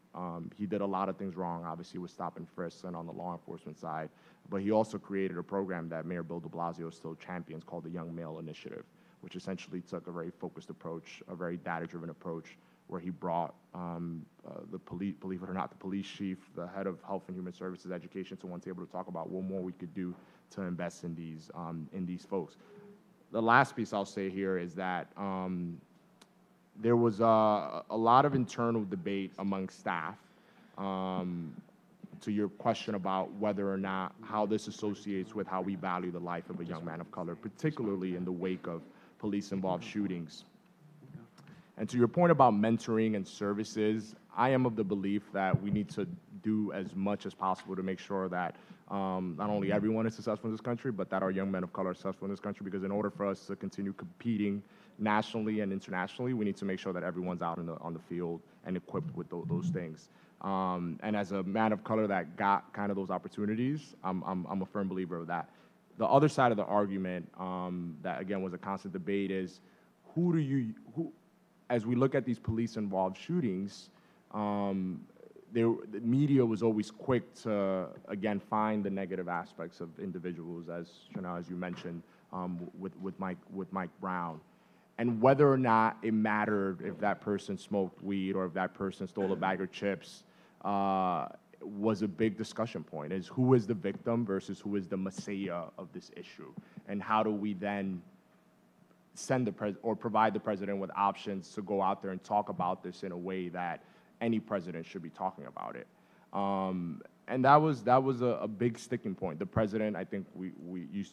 He did a lot of things wrong, obviously, with stop and frisk and on the law enforcement side, but he also created a program that Mayor Bill de Blasio still champions called the Young Male Initiative, which essentially took a very focused approach, a very data-driven approach, where he brought the police, believe it or not, the police chief, the head of Health and Human Services Education, to one table to talk about what more we could do to invest in these folks. The last piece I'll say here is that there was a lot of internal debate among staff to your question about whether or not how this associates with how we value the life of a young man of color, particularly in the wake of police-involved shootings. And to your point about mentoring and services, I am of the belief that we need to do as much as possible to make sure that not only everyone is successful in this country, but that our young men of color are successful in this country, because in order for us to continue competing nationally and internationally, we need to make sure that everyone's out on the field and equipped with those things. And as a man of color that got kind of those opportunities, I'm a firm believer of that. The other side of the argument that, again, was a constant debate is who as we look at these police-involved shootings, the media was always quick to, again, find the negative aspects of individuals, as Shanelle, as you mentioned, with Mike Brown. And whether or not it mattered if that person smoked weed or if that person stole a bag of chips was a big discussion point, is who is the victim versus who is the messiah of this issue. And how do we then send or provide the president with options to go out there and talk about this in a way that any president should be talking about it. And that was a big sticking point. The president, I think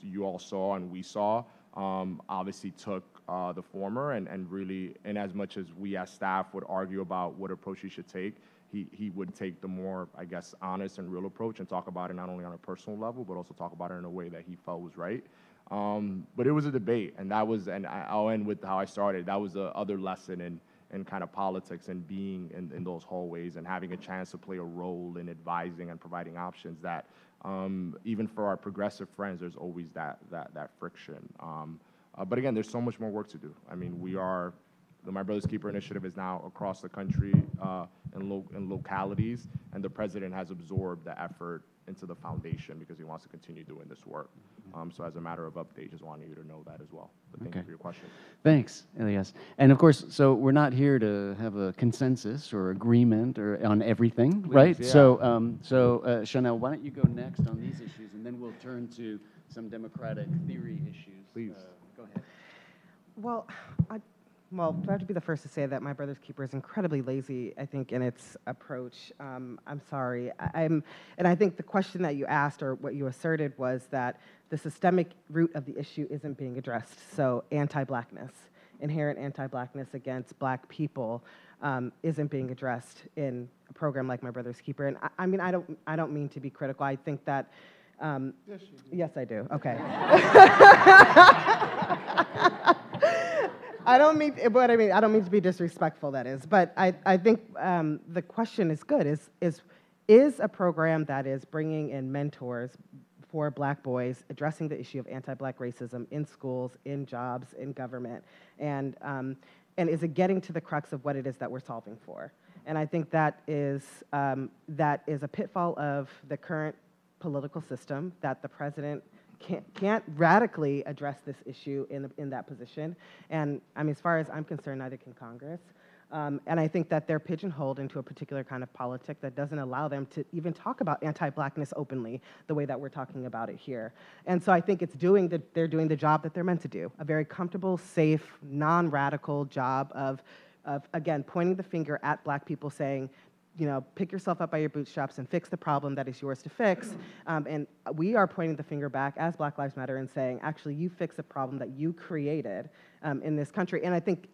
you all saw and we saw, obviously took the former and really, in as much as we as staff would argue about what approach he should take, he would take the more, I guess, honest and real approach and talk about it not only on a personal level, but also talk about it in a way that he felt was right. But it was a debate, and I'll end with how I started. That was the other lesson in kind of politics and being in those hallways and having a chance to play a role in advising and providing options that even for our progressive friends, there's always that friction. But again, there's so much more work to do. I mean, the My Brother's Keeper initiative is now across the country in localities, and the president has absorbed the effort into the foundation because he wants to continue doing this work. So as a matter of update, just wanted you to know that as well. But thank you for your question. Thanks, Elias. And of course, so we're not here to have a consensus or agreement or on everything, right? Yeah. So, Shanelle, why don't you go next on these issues, and then we'll turn to some democratic theory issues. Please. Go ahead. Well, do I have to be the first to say that My Brother's Keeper is incredibly lazy, I think, in its approach. I'm sorry. And I think the question that you asked or what you asserted was that the systemic root of the issue isn't being addressed. So anti-blackness, inherent anti-blackness against black people isn't being addressed in a program like My Brother's Keeper. And I mean, I don't mean to be critical. I think that, yes, I do. Okay. I don't mean to be disrespectful, that is, but I think the question is good, is a program that is bringing in mentors for black boys, addressing the issue of anti-black racism in schools, in jobs, in government, and is it getting to the crux of what it is that we're solving for? And I think that is a pitfall of the current political system, that the president can't radically address this issue in that position. And I mean, as far as I'm concerned, neither can Congress. And I think that they're pigeonholed into a particular kind of politic that doesn't allow them to even talk about anti-blackness openly the way that we're talking about it here. And so I think they're doing the job that they're meant to do, a very comfortable, safe, non-radical job of again, pointing the finger at black people saying, you know, pick yourself up by your bootstraps and fix the problem that is yours to fix. And we are pointing the finger back as Black Lives Matter and saying, actually, you fix a problem that you created in this country. And I think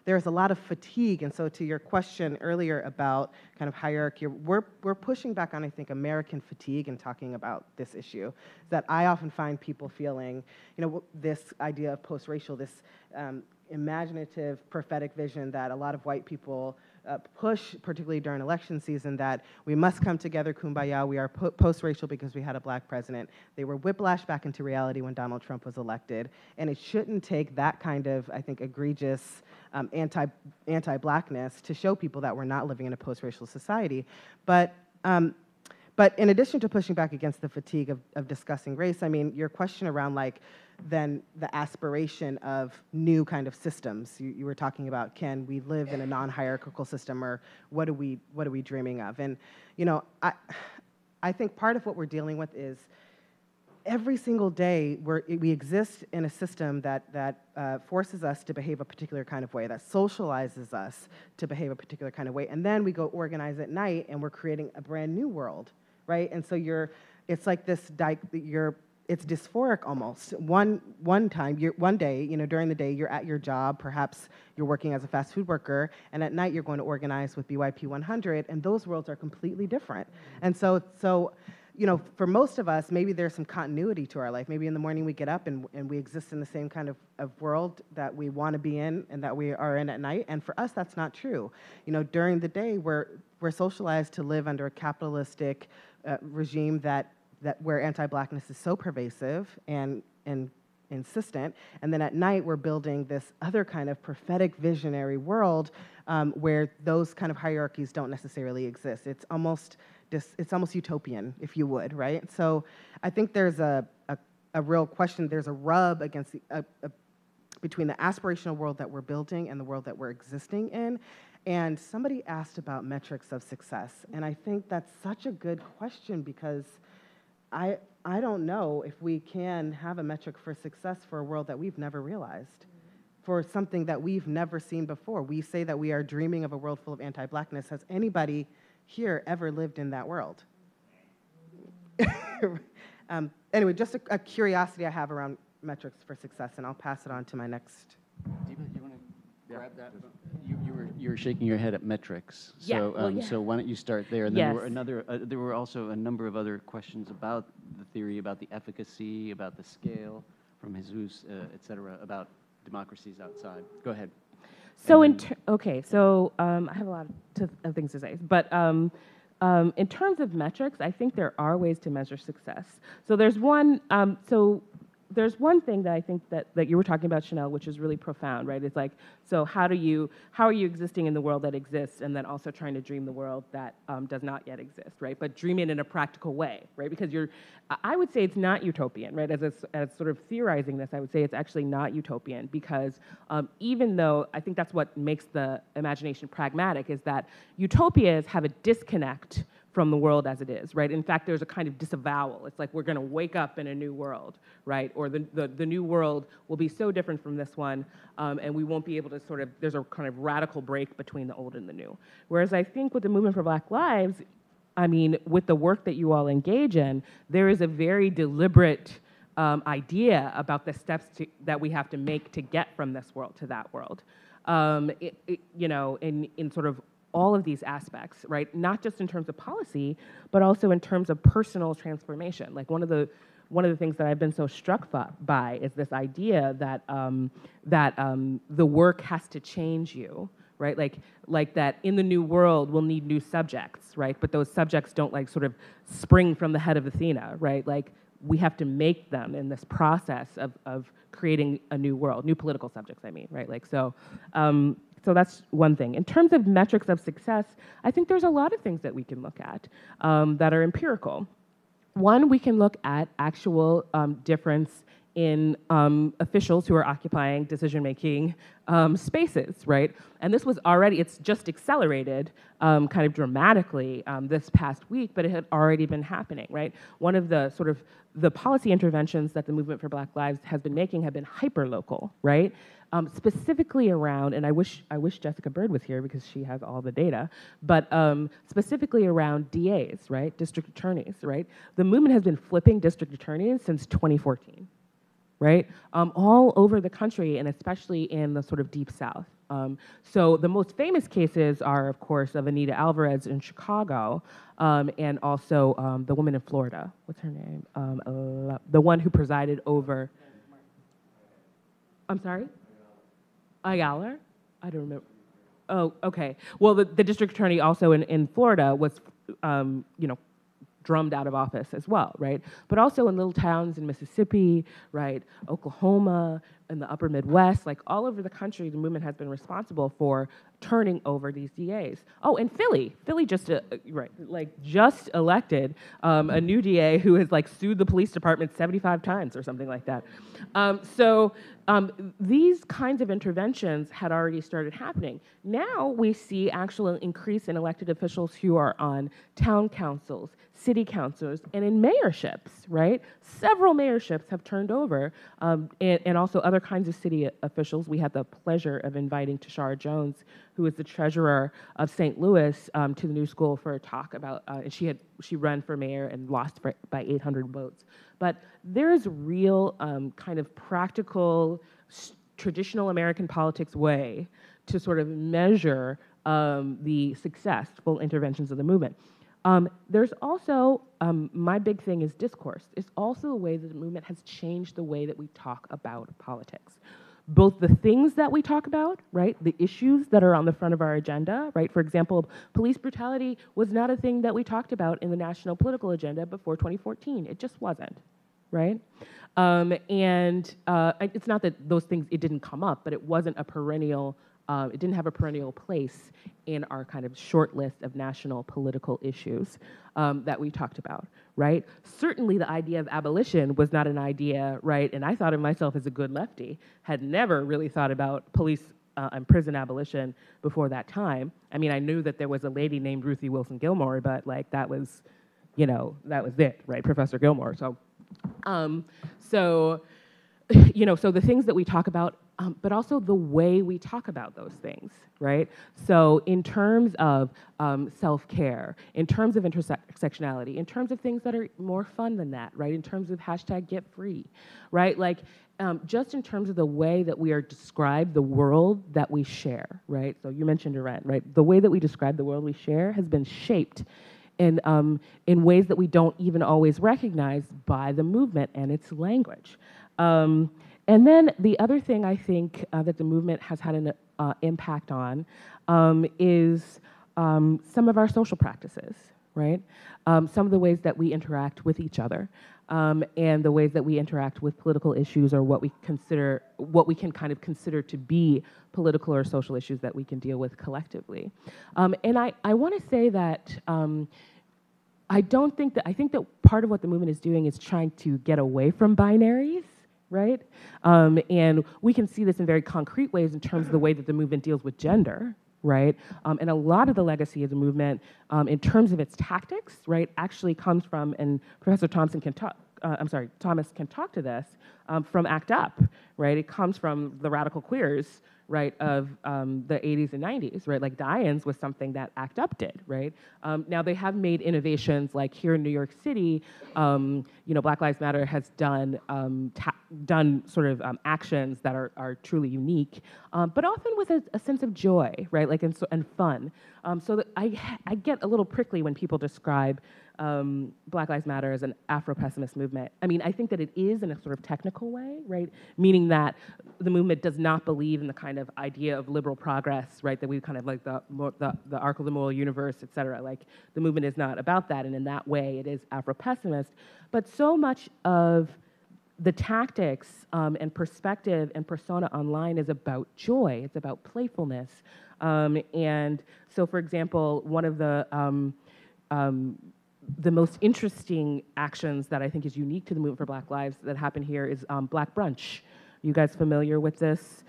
there's a lot of fatigue. And so to your question earlier about kind of hierarchy, we're pushing back on, I think, American fatigue in talking about this issue. That I often find people feeling, you know, this idea of post-racial, this imaginative, prophetic vision that a lot of white people push, particularly during election season, that we must come together, kumbaya, we are post-racial because we had a black president. They were whiplashed back into reality when Donald Trump was elected, and it shouldn't take that kind of, I think, egregious anti-blackness to show people that we're not living in a post-racial society. But in addition to pushing back against the fatigue of discussing race, I mean, your question around then the aspiration of new kind of systems. You were talking about, can we live in a non-hierarchical system, or what are we dreaming of? And you know, I think part of what we're dealing with is every single day we exist in a system that forces us to behave a particular kind of way, that socializes us to behave a particular kind of way, and then we go organize at night and we're creating a brand new world, right? And so it's like this it's dysphoric almost. One day, you know, during the day, you're at your job, perhaps you're working as a fast food worker, and at night you're going to organize with BYP 100, and those worlds are completely different. And so, you know, for most of us, maybe there's some continuity to our life. Maybe in the morning we get up and we exist in the same kind of world that we want to be in and that we are in at night, and for us, that's not true. You know, during the day, we're socialized to live under a capitalistic regime where anti-blackness is so pervasive and insistent, and then at night we're building this other kind of prophetic visionary world where those kind of hierarchies don't necessarily exist. It's almost utopian, if you would, right? So I think there's a real question, there's a rub against between the aspirational world that we're building and the world that we're existing in. And somebody asked about metrics of success, and I think that's such a good question because I don't know if we can have a metric for success for a world that we've never realized. for something that we've never seen before. We say that we are dreaming of a world full of anti-blackness. Has anybody here ever lived in that world? Anyway, just a curiosity I have around metrics for success, and I'll pass it on to my next. Deva, you want to grab that? You were shaking your head at metrics. Yeah, So, well, yeah. so why don't you start there? And then Yes. there were also a number of other questions about the theory, about the efficacy, about the scale from Jesus, et cetera, about democracies outside. Go ahead. So And then- okay, so I have a lot of things to say, but in terms of metrics, I think there are ways to measure success. So there's one. There's one thing that I think that you were talking about, Shanelle, which is really profound, right? It's like, so how are you existing in the world that exists, and then also trying to dream the world that does not yet exist, right? But dream it in a practical way, right? Because I would say it's not utopian, right? As sort of theorizing this, I would say it's actually not utopian, because even though I think that's what makes the imagination pragmatic, is that utopias have a disconnect from the world as it is, right? In fact, there's a kind of disavowal. It's like we're going to wake up in a new world, right? Or the new world will be so different from this one, and we won't be able to sort of, there's a kind of radical break between the old and the new. Whereas I think with the Movement for Black Lives, I mean, with the work that you all engage in, there is a very deliberate idea about the steps that we have to make to get from this world to that world. You know, in sort of all of these aspects, right? Not just in terms of policy, but also in terms of personal transformation. Like one of the things that I've been so struck by is this idea that the work has to change you, right? Like that in the new world we'll need new subjects, right? But those subjects don't like sort of spring from the head of Athena, right? Like we have to make them in this process of creating a new world, new political subjects, I mean, right? Like so. So that's one thing. In terms of metrics of success, I think there's a lot of things that we can look at that are empirical. One, we can look at actual difference in officials who are occupying decision-making spaces, right? And this was already, it's just accelerated kind of dramatically this past week, but it had already been happening, right? One of the sort of the policy interventions that the Movement for Black Lives has been making have been hyper-local, right? Specifically around, and I wish Jessica Bird was here because she has all the data, but specifically around DAs, right? District attorneys, right? The movement has been flipping district attorneys since 2014, right? All over the country, and especially in the sort of deep South. So the most famous cases are, of course, of Anita Alvarez in Chicago, and also the woman in Florida. What's her name? The one who presided over. I'm sorry? Ayala? I don't remember. Oh, okay. Well, the district attorney also in Florida was, you know, drummed out of office as well, right? But also in little towns in Mississippi, right? Oklahoma, in the upper Midwest, like all over the country, the movement has been responsible for turning over these DAs. Oh, and Philly just just elected a new DA who has like sued the police department 75 times or something like that. So these kinds of interventions had already started happening. Now we see actual increase in elected officials who are on town councils, city councils, and in mayorships, right? Several mayorships have turned over, and also other kinds of city officials. We had the pleasure of inviting Tashara Jones, who is the treasurer of St. Louis, to the New School for a talk about, and she ran for mayor and lost by 800 votes. But there's real kind of practical, traditional American politics way to sort of measure the successful interventions of the movement. There's also, my big thing is discourse. It's also the way that the movement has changed the way that we talk about politics. Both the things that we talk about, right, the issues that are on the front of our agenda, right? For example, police brutality was not a thing that we talked about in the national political agenda before 2014. It just wasn't, right? And it's not that those things, it didn't come up, but it wasn't a perennial, it didn't have a perennial place in our kind of short list of national political issues that we talked about, right? Certainly the idea of abolition was not an idea, right? And I thought of myself as a good lefty, had never really thought about police and prison abolition before that time. I mean, I knew that there was a lady named Ruthie Wilson Gilmore, but like that was, you know, that was it, right? Professor Gilmore. So you know, so the things that we talk about, but also the way we talk about those things, right? So in terms of self-care, in terms of intersectionality, in terms of things that are more fun than that, right? In terms of #GetFree, right? Like, just in terms of the way that we are described the world that we share, right? So you mentioned Iran, right? The way that we describe the world we share has been shaped in ways that we don't even always recognize by the movement and its language. And then the other thing I think that the movement has had an impact on is some of our social practices, right? Some of the ways that we interact with each other, and the ways that we interact with political issues, or what we can kind of consider to be political or social issues that we can deal with collectively. And I want to say that I think that part of what the movement is doing is trying to get away from binaries, right? And we can see this in very concrete ways in terms of the way that the movement deals with gender, right? And a lot of the legacy of the movement, in terms of its tactics, right, actually comes from, and Professor Thomas can talk to this, from ACT UP, right? It comes from the radical queers, right, of the 80s and 90s, right? Like die-ins was something that ACT UP did, right? Now they have made innovations, like here in New York City, you know, Black Lives Matter has done sort of actions that are truly unique, but often with a sense of joy, right? Like and fun. So that I get a little prickly when people describe Black Lives Matter as an Afro-pessimist movement. I mean, I think that it is in a sort of technical way, right? Meaning that the movement does not believe in the kind of idea of liberal progress, right? That we kind of like the arc of the moral universe, et cetera. Like, the movement is not about that, and in that way, it is Afro-pessimist. But so much of the tactics and perspective and persona online is about joy. It's about playfulness. And so, for example, one of the most interesting actions that I think is unique to the Movement for Black Lives that happened here is Black Brunch. You guys familiar with this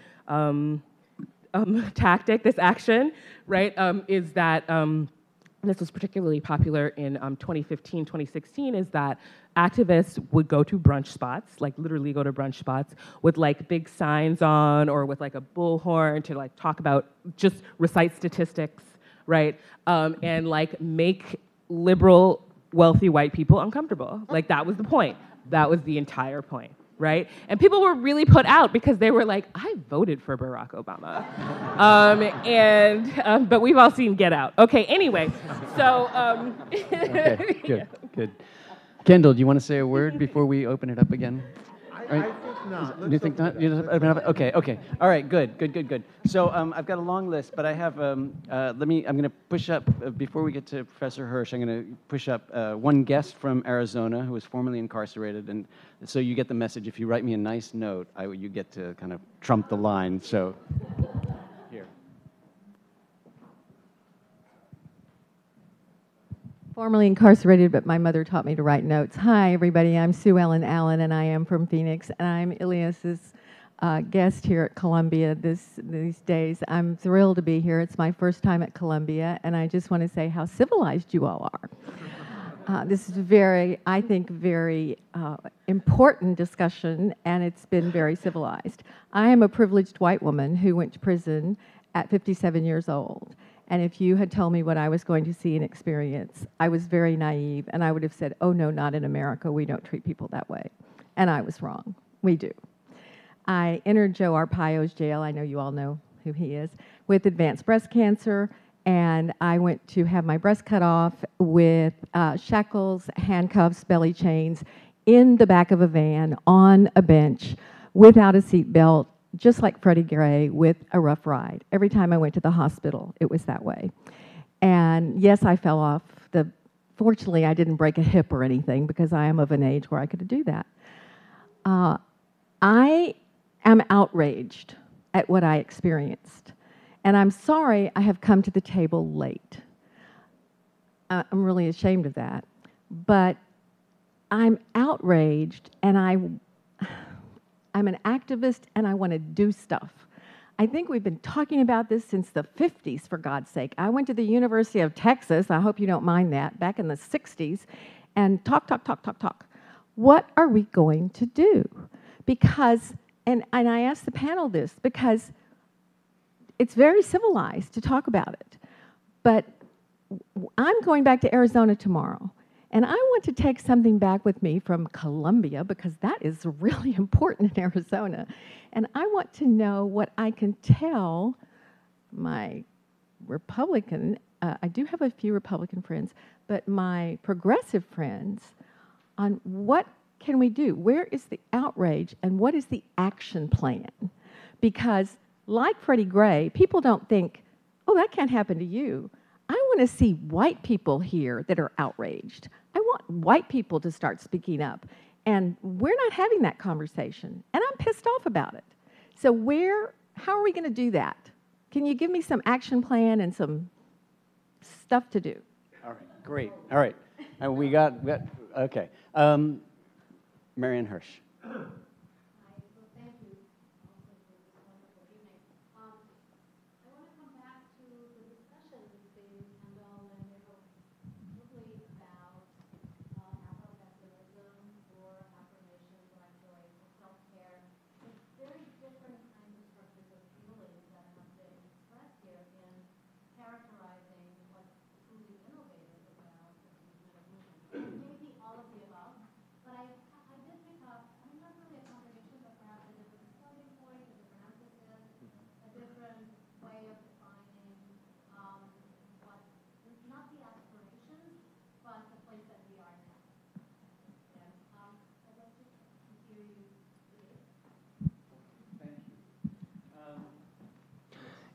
tactic, this action, right? Is that, this was particularly popular in 2015, 2016, is that activists would go to brunch spots, like literally go to brunch spots with like big signs on, or with like a bullhorn to like talk about, just recite statistics, right? And like make liberal, wealthy white people uncomfortable. Like, that was the point. That was the entire point, right? And people were really put out because they were like, I voted for Barack Obama. But we've all seen Get Out. Okay, anyway, so. Okay, good, good. Kendall, do you want to say a word before we open it up again? I think not. Do you think not? Okay, okay. All right, good. So I've got a long list, but I have, I'm going to push up, before we get to Professor Hirsch, I'm going to push up one guest from Arizona who was formerly incarcerated, and so you get the message. If you write me a nice note, you get to kind of trump the line, so here. Formerly incarcerated, but my mother taught me to write notes. Hi, everybody. I'm Sue Ellen Allen, and I am from Phoenix, and I'm Elias's guest here at Columbia these days. I'm thrilled to be here. It's my first time at Columbia, and I just want to say how civilized you all are. This is I think, very important discussion, and it's been very civilized. I am a privileged white woman who went to prison at 57 years old. And if you had told me what I was going to see and experience, I was very naive, and I would have said, oh no, not in America, we don't treat people that way. And I was wrong, we do. I entered Joe Arpaio's jail, I know you all know who he is, with advanced breast cancer, and I went to have my breast cut off with shackles, handcuffs, belly chains, in the back of a van, on a bench, without a seatbelt, just like Freddie Gray, with a rough ride. Every time I went to the hospital, it was that way. And yes, I fell off. Fortunately, I didn't break a hip or anything, because I am of an age where I could do that. I am outraged at what I experienced. And I'm sorry I have come to the table late. I'm really ashamed of that. But I'm outraged, and I'm an activist, and I want to do stuff. I think we've been talking about this since the 50s, for God's sake. I went to the University of Texas, I hope you don't mind that, back in the 60s, and talk. What are we going to do? because, and I asked the panel this, because it's very civilized to talk about it. But I'm going back to Arizona tomorrow, and I want to take something back with me from Colombia, because that is really important in Arizona. And I want to know what I can tell my Republican, I do have a few Republican friends, but my progressive friends on what can we do? Where is the outrage and what is the action plan? Because like Freddie Gray, people don't think, oh, that can't happen to you. I want to see white people here that are outraged. I want white people to start speaking up. And we're not having that conversation. And I'm pissed off about it. So how are we going to do that? Can you give me some action plan and some stuff to do? All right, great. All right. And we got okay. Marianne Hirsch.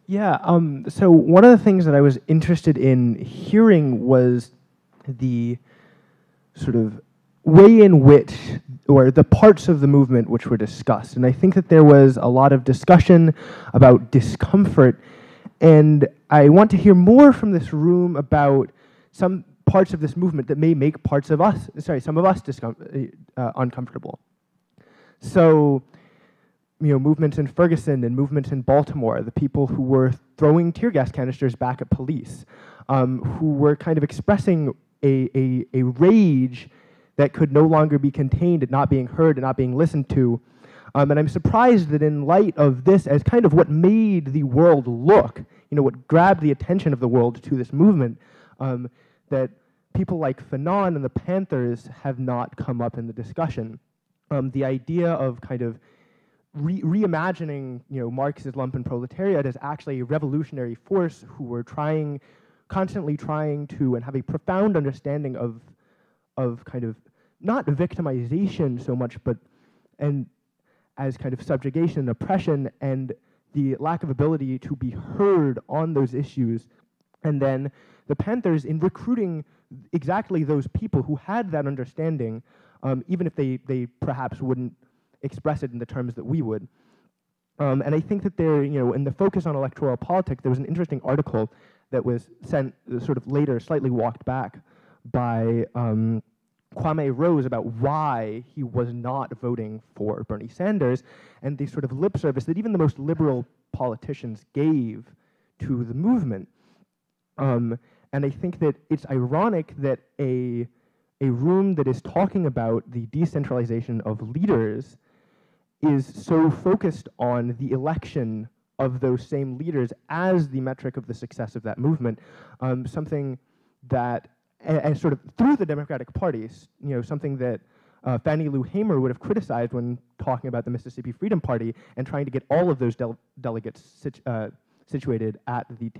Yeah, so one of the things that I was interested in hearing was the sort of way in which, or the parts of the movement which were discussed. And I think that there was a lot of discussion about discomfort, and I want to hear more from this room about some parts of this movement that may make some of us uncomfortable. So, movements in Ferguson and movements in Baltimore, the people who were throwing tear gas canisters back at police, who were kind of expressing a rage that could no longer be contained and not being heard and not being listened to. And I'm surprised that in light of this as kind of what made the world look, what grabbed the attention of the world to this movement, that people like Fanon and the Panthers have not come up in the discussion. The idea of kind of reimagining, Marx's lumpenproletariat as actually a revolutionary force who were constantly trying to, and have a profound understanding of kind of not victimization so much, but as kind of subjugation and oppression, and the lack of ability to be heard on those issues. And then the Panthers in recruiting exactly those people who had that understanding, even if they perhaps wouldn't express it in the terms that we would. And I think that there, in the focus on electoral politics, there was an interesting article that was sent sort of later, slightly walked back, by Kwame Rose about why he was not voting for Bernie Sanders, and the sort of lip service that even the most liberal politicians gave to the movement. And I think that it's ironic that a room that is talking about the decentralization of leaders is so focused on the election of those same leaders as the metric of the success of that movement, something that, and sort of through the Democratic Party, something that Fannie Lou Hamer would have criticized when talking about the Mississippi Freedom Party and trying to get all of those delegates situated at the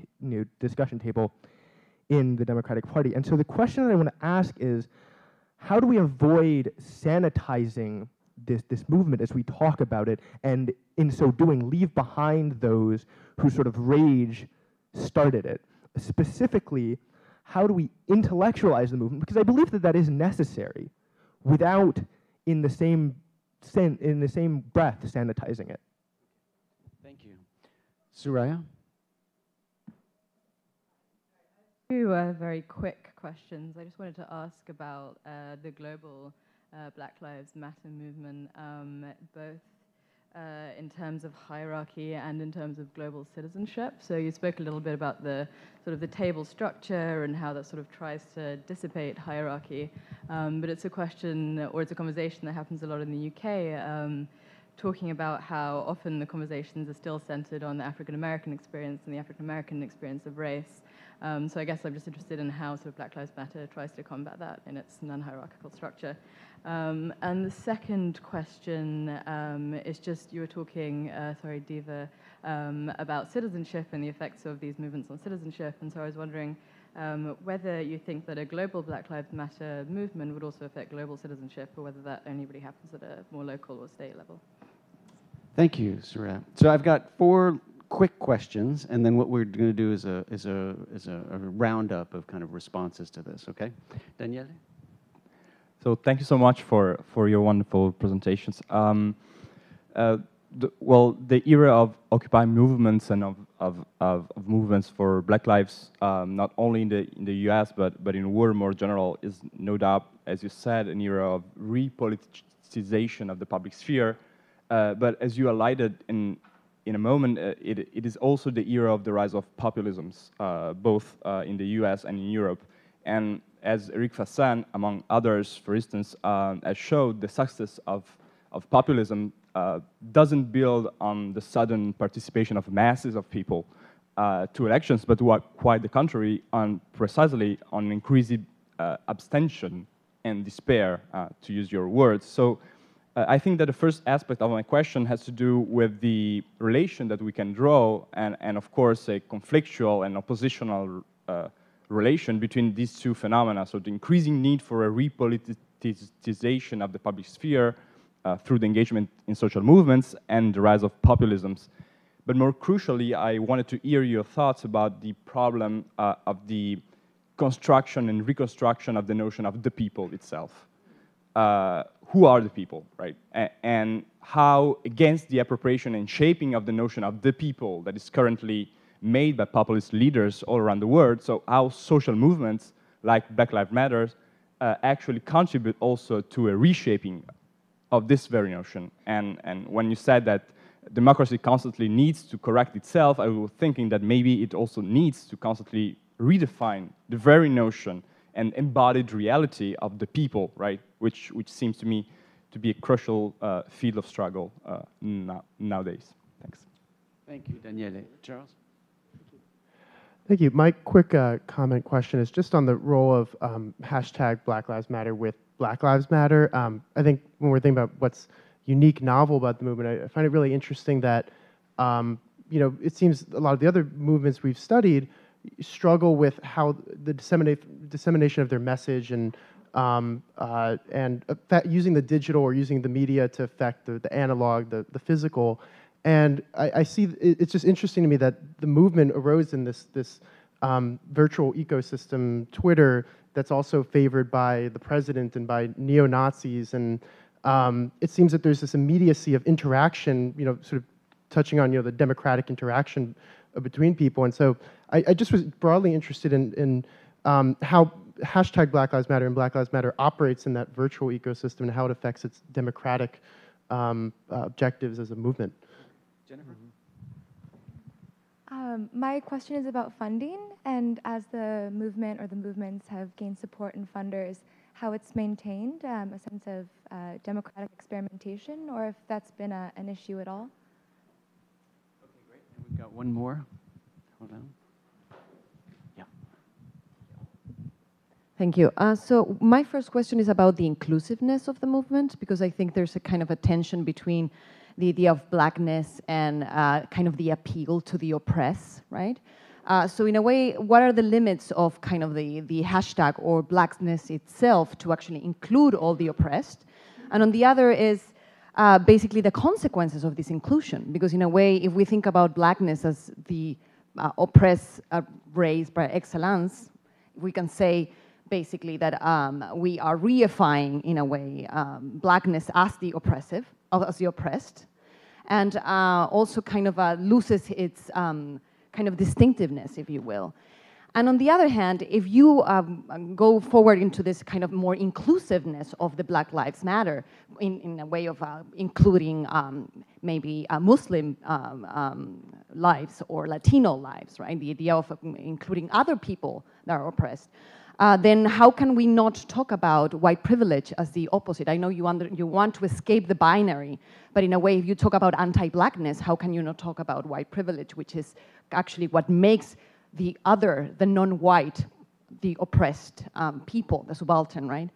discussion table in the Democratic Party. And so the question that I want to ask is, how do we avoid sanitizing this movement as we talk about it, and in so doing leave behind those who sort of rage started it? Specifically, how do we intellectualize the movement? Because I believe that that is necessary without, in the same breath, sanitizing it. Thank you. Suraya? Two very quick questions. I just wanted to ask about the global Black Lives Matter movement, both in terms of hierarchy and in terms of global citizenship. So you spoke a little bit about the sort of the table structure and how that sort of tries to dissipate hierarchy, but it's a question, or it's a conversation that happens a lot in the UK talking about how often the conversations are still centered on the African American experience and the African American experience of race. So I guess I'm just interested in how sort of Black Lives Matter tries to combat that in its non-hierarchical structure. And the second question is just, you were talking, sorry, Deva, about citizenship and the effects of these movements on citizenship. And so I was wondering whether you think that a global Black Lives Matter movement would also affect global citizenship, or whether that only really happens at a more local or state level. Thank you, Surya. So I've got 4 quick questions, and then what we're going to do is a roundup of kind of responses to this. Okay, Daniele. So thank you so much for your wonderful presentations. The era of Occupy movements and of movements for Black lives, not only in the U.S. but in the world more general, is no doubt, as you said, an era of repoliticization of the public sphere. But as you highlighted in a moment, it is also the era of the rise of populisms, both in the US and in Europe. And as Eric Fassin, among others, for instance, has showed, the success of populism doesn't build on the sudden participation of masses of people to elections, but quite the contrary, precisely on increasing abstention and despair, to use your words. So I think that the first aspect of my question has to do with the relation that we can draw, and of course a conflictual and oppositional relation between these two phenomena. So the increasing need for a repoliticization of the public sphere through the engagement in social movements and the rise of populisms. But more crucially, I wanted to hear your thoughts about the problem of the construction and reconstruction of the notion of the people itself. Who are the people, right? And how, against the appropriation and shaping of the notion of the people that is currently made by populist leaders all around the world, so how social movements like Black Lives Matter actually contribute also to a reshaping of this very notion. And when you said that democracy constantly needs to correct itself, I was thinking that maybe it also needs to constantly redefine the very notion and embodied reality of the people, right? Which seems to me to be a crucial field of struggle nowadays. Thanks. Thank you, Daniele. Charles? Thank you. My quick comment question is just on the role of hashtag Black Lives Matter with Black Lives Matter. I think when we're thinking about what's unique, novel about the movement, I find it really interesting that, it seems a lot of the other movements we've studied struggle with how the dissemination of their message and using the digital or using the media to affect the analog, the physical. And I see it's just interesting to me that the movement arose in this virtual ecosystem, Twitter, that's also favored by the president and by neo-Nazis. And it seems that there's this immediacy of interaction, sort of touching on the democratic interaction between people. And so I just was broadly interested in how hashtag Black Lives Matter and Black Lives Matter operates in that virtual ecosystem and how it affects its democratic objectives as a movement. Jennifer? My question is about funding, and as the movement or the movements have gained support and funders, how it's maintained a sense of democratic experimentation, or if that's been an issue at all. Okay, great. And we've got one more. Hold on. Yeah. Thank you. So my first question is about the inclusiveness of the movement, because I think there's a kind of a tension between the idea of blackness and kind of the appeal to the oppressed, right? So in a way, what are the limits of kind of the hashtag or blackness itself to actually include all the oppressed? And on the other is basically the consequences of this inclusion, because in a way, if we think about blackness as the oppressed race by excellence, we can say basically that we are reifying, in a way, blackness as the oppressive, as the oppressed, and also kind of loses its kind of distinctiveness, if you will. And on the other hand, if you go forward into this kind of more inclusiveness of the Black Lives Matter, in a way of including maybe Muslim lives or Latino lives, right? The idea of including other people that are oppressed. then how can we not talk about white privilege as the opposite? I know you want to escape the binary, but in a way, if you talk about anti-blackness, how can you not talk about white privilege, which is actually what makes the other, the non-white, the oppressed people, the subaltern, right?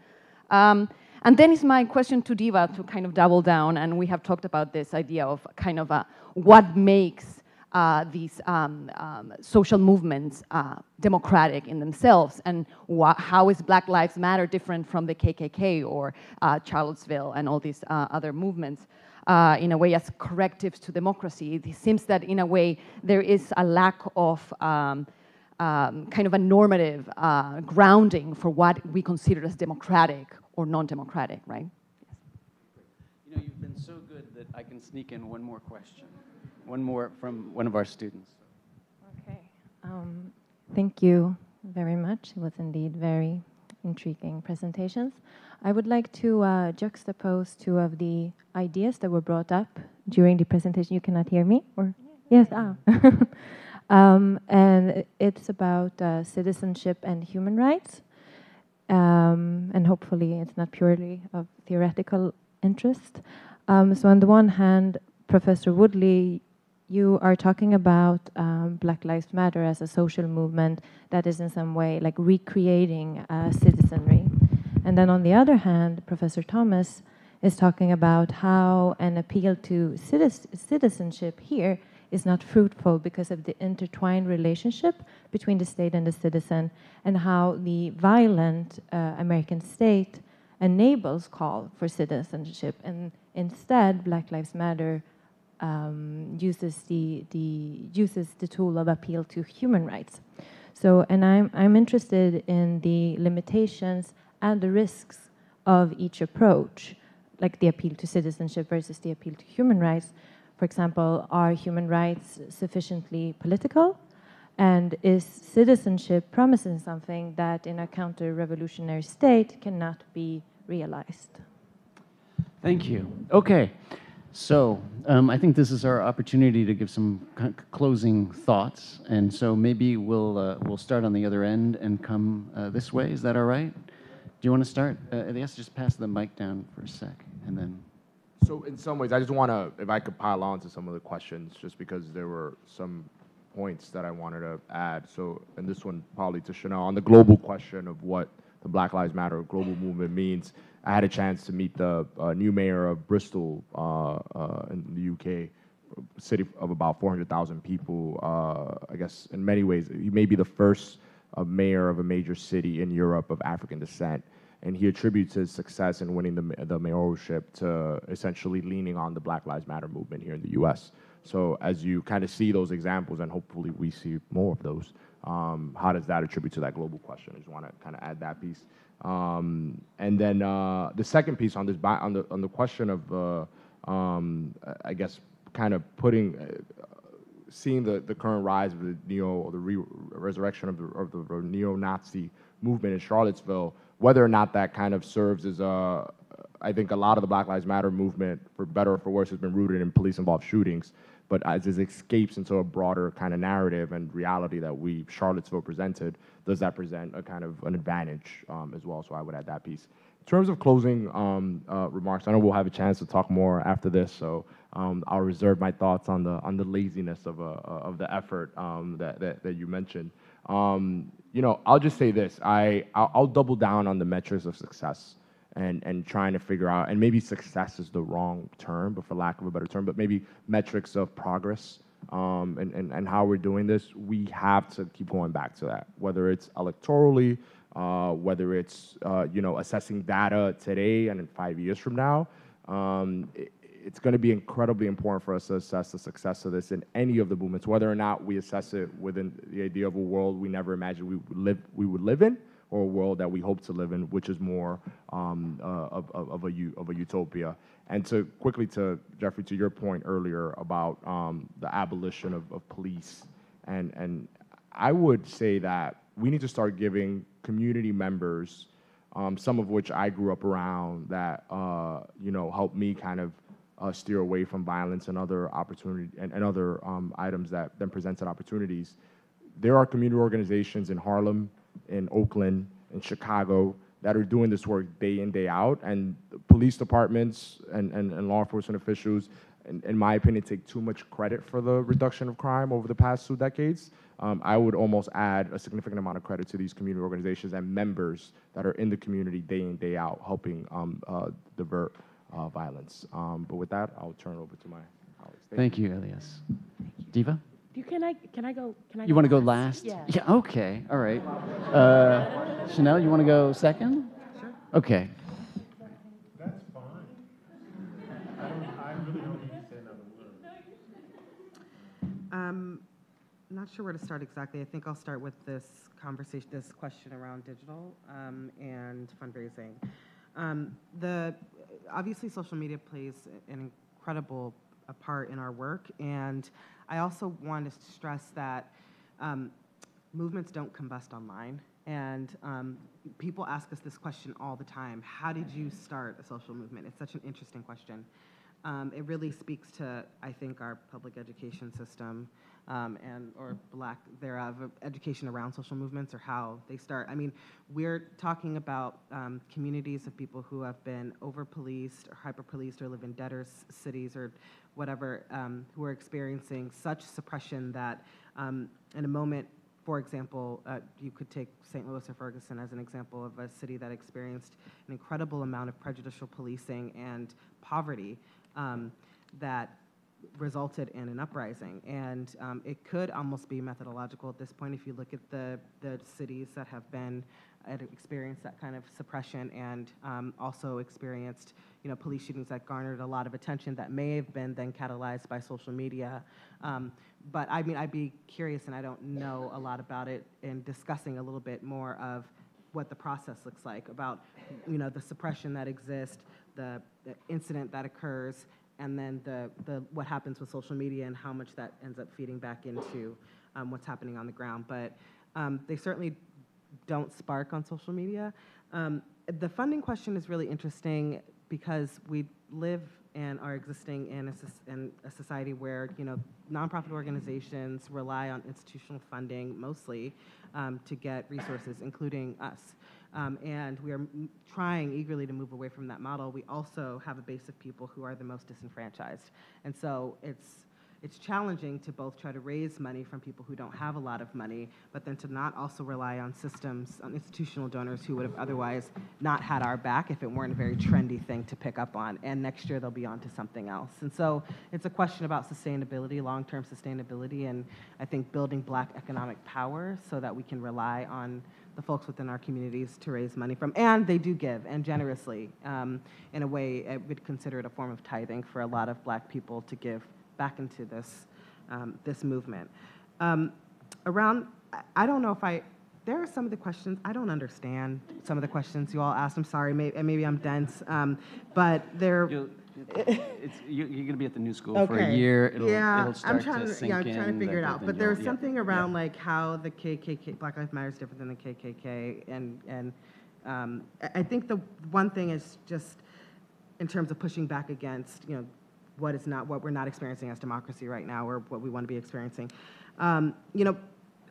And then is my question to Deva to kind of double down, and we have talked about this idea of kind of what makes these social movements democratic in themselves, and how is Black Lives Matter different from the KKK or Charlottesville and all these other movements in a way as correctives to democracy. It seems that in a way there is a lack of kind of a normative grounding for what we consider as democratic or non-democratic, right? You know, you've been so good that I can sneak in one more question. One more from one of our students. Okay. Thank you very much. It was indeed very intriguing presentations. I would like to juxtapose two of the ideas that were brought up during the presentation. You cannot hear me? Or yes. And it's about citizenship and human rights. And hopefully it's not purely of theoretical interest. So on the one hand, Professor Woodley, you are talking about Black Lives Matter as a social movement that is in some way like recreating citizenry. And then on the other hand, Professor Thomas is talking about how an appeal to citizenship here is not fruitful because of the intertwined relationship between the state and the citizen, and how the violent American state enables call for citizenship, and instead Black Lives Matter uses the tool of appeal to human rights. So, and I'm interested in the limitations and the risks of each approach, like the appeal to citizenship versus the appeal to human rights. For example, are human rights sufficiently political? And is citizenship promising something that in a counter-revolutionary state cannot be realized? Thank you. Okay, so I think this is our opportunity to give some closing thoughts, and so maybe we'll start on the other end and come this way. Is that all right? Do you want to start? Elias, just pass the mic down for a sec, and then. So in some ways, I just want to, if I could pile on to some of the questions, just because there were some points that I wanted to add. So, and this one probably to Shanelle, on the global question of what the Black Lives Matter global movement means. I had a chance to meet the new mayor of Bristol in the UK, a city of about 400,000 people. I guess in many ways, he may be the first mayor of a major city in Europe of African descent. And he attributes his success in winning the mayoralship to essentially leaning on the Black Lives Matter movement here in the US. So as you kind of see those examples, and hopefully we see more of those, how does that attribute to that global question? I just want to kind of add that piece. And then the second piece on this, on the question of, I guess, kind of seeing the current rise of the resurrection of the neo-Nazi movement in Charlottesville, whether or not that kind of serves as I think a lot of the Black Lives Matter movement, for better or for worse, has been rooted in police-involved shootings. But as it escapes into a broader kind of narrative and reality that Charlottesville presented, does that present a kind of an advantage as well? So I would add that piece. In terms of closing remarks, I know we'll have a chance to talk more after this, so I'll reserve my thoughts on the laziness of the effort that you mentioned. You know, I'll just say this. I'll double down on the metrics of success and trying to figure out, and maybe success is the wrong term, but for lack of a better term, but maybe metrics of progress and how we're doing this. We have to keep going back to that, whether it's electorally, whether it's assessing data today and in 5 years from now. It's going to be incredibly important for us to assess the success of this in any of the movements, whether or not we assess it within the idea of a world we never imagined we would live in, or a world that we hope to live in, which is more of a utopia. And to quickly to Jeffrey, to your point earlier about the abolition of police, and I would say that we need to start giving community members, some of which I grew up around, that helped me kind of steer away from violence and other opportunity and other items that then presented opportunities. There are community organizations in Harlem, in Oakland, in Chicago that are doing this work day in, day out, and police departments and law enforcement officials, in my opinion, take too much credit for the reduction of crime over the past 2 decades. I would almost add a significant amount of credit to these community organizations and members that are in the community day in, day out, helping divert violence. But with that, I'll turn it over to my colleagues. Thank you, Elias. Deva? Can I go? You want to go last? Yeah. Yeah, okay, all right. Shanelle, you want to go second? Sure. Okay. That's fine. I really don't need to say another word. Not sure where to start exactly. I think I'll start with this conversation, this question around digital and fundraising. Obviously, social media plays an incredible part in our work, and I also want to stress that movements don't combust online. And people ask us this question all the time: how did you start a social movement? It's such an interesting question. It really speaks to, I think, our public education system or lack thereof of education around social movements or how they start. I mean, we're talking about communities of people who have been over-policed or hyper-policed or live in debtors' cities or whatever, who are experiencing such suppression that in a moment, for example, you could take St. Louis or Ferguson as an example of a city that experienced an incredible amount of prejudicial policing and poverty that resulted in an uprising. And it could almost be methodological at this point if you look at the cities that have been experienced that kind of suppression and also experienced police shootings that garnered a lot of attention that may have been then catalyzed by social media. But I mean, I'd be curious, and I don't know a lot about it, in discussing a little bit more of what the process looks like, about the suppression that exists, the incident that occurs, and then the what happens with social media and how much that ends up feeding back into what's happening on the ground. But they certainly don't spark on social media. The funding question is really interesting because we live and are existing in a society where nonprofit organizations rely on institutional funding mostly to get resources, including us. And we are trying eagerly to move away from that model. We also have a base of people who are the most disenfranchised. And so it's challenging to both try to raise money from people who don't have a lot of money, but then to not also rely on systems, on institutional donors who would have otherwise not had our back if it weren't a very trendy thing to pick up on. And next year they'll be on to something else. And so it's a question about sustainability, long-term sustainability, and I think building Black economic power so that we can rely on the folks within our communities to raise money from. And they do give, and generously. In a way, I would consider it a form of tithing for a lot of Black people to give back into this movement. I don't know if there are some of the questions, I don't understand some of the questions you all asked. I'm sorry, maybe I'm dense, but they're... You're going to be at the new school for a year. It'll start to sink in. I'm trying to figure it out. But there's something around like how the KKK, Black Lives Matter is different than the KKK. And I think the one thing is just in terms of pushing back against, what we're not experiencing as democracy right now, or what we want to be experiencing.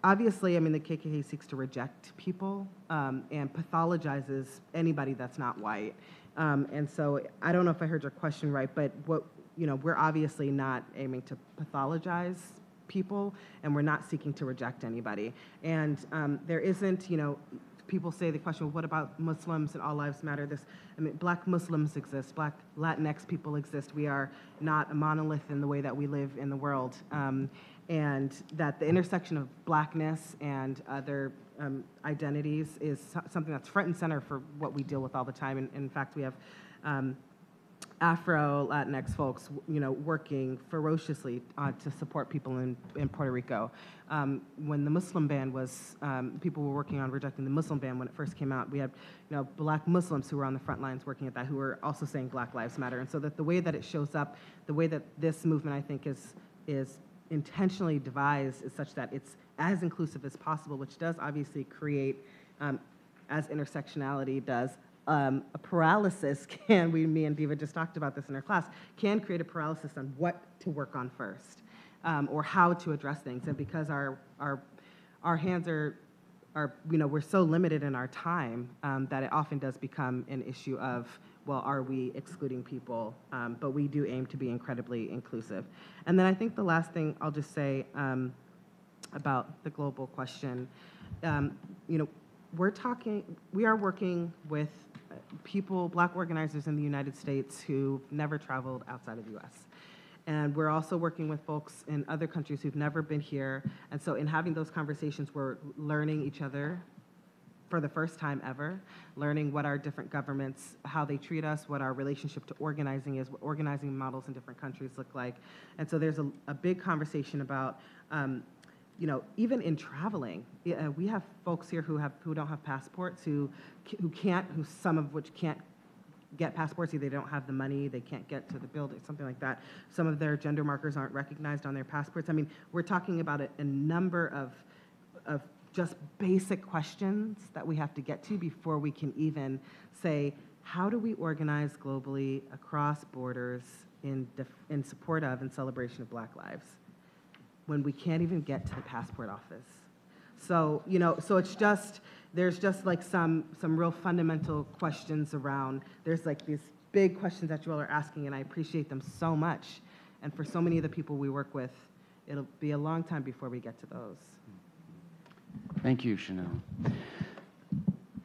Obviously, I mean, the KKK seeks to reject people and pathologizes anybody that's not white. And so I don't know if I heard your question right, but we're obviously not aiming to pathologize people, and we're not seeking to reject anybody. And there isn't, people say the question, well, what about Muslims and all lives matter? Black Muslims exist, Black Latinx people exist. We are not a monolith in the way that we live in the world. And that the intersection of Blackness and other identities is something that's front and center for what we deal with all the time. And in fact, we have Afro Latinx folks, working ferociously to support people in Puerto Rico. When the Muslim ban was, people were working on rejecting the Muslim ban when it first came out. We had, Black Muslims who were on the front lines working at that, who were also saying Black Lives Matter. And so that the way that it shows up, the way that this movement, I think, is intentionally devised is such that it's as inclusive as possible, which does obviously create, as intersectionality does, a paralysis me and Deva just talked about this in our class, can create a paralysis on what to work on first, or how to address things. And because our hands are we're so limited in our time that it often does become an issue of, well, are we excluding people? But we do aim to be incredibly inclusive. And then I think the last thing I'll just say about the global question, we are working with people, Black organizers in the United States who've never traveled outside of the US. And we're also working with folks in other countries who've never been here. And so in having those conversations, we're learning each other for the first time ever, learning what our different governments, how they treat us, what our relationship to organizing is, what organizing models in different countries look like. And so there's a big conversation about, even in traveling, we have folks here who don't have passports, who some of which can't get passports, either they don't have the money, they can't get to the building, something like that. Some of their gender markers aren't recognized on their passports. I mean, we're talking about a number of just basic questions that we have to get to before we can even say, how do we organize globally across borders in support of and celebration of Black lives when we can't even get to the passport office? So, so it's just, there's just like some real fundamental questions around, there's like these big questions that you all are asking, and I appreciate them so much. And for so many of the people we work with, it'll be a long time before we get to those. Thank you, Shanelle.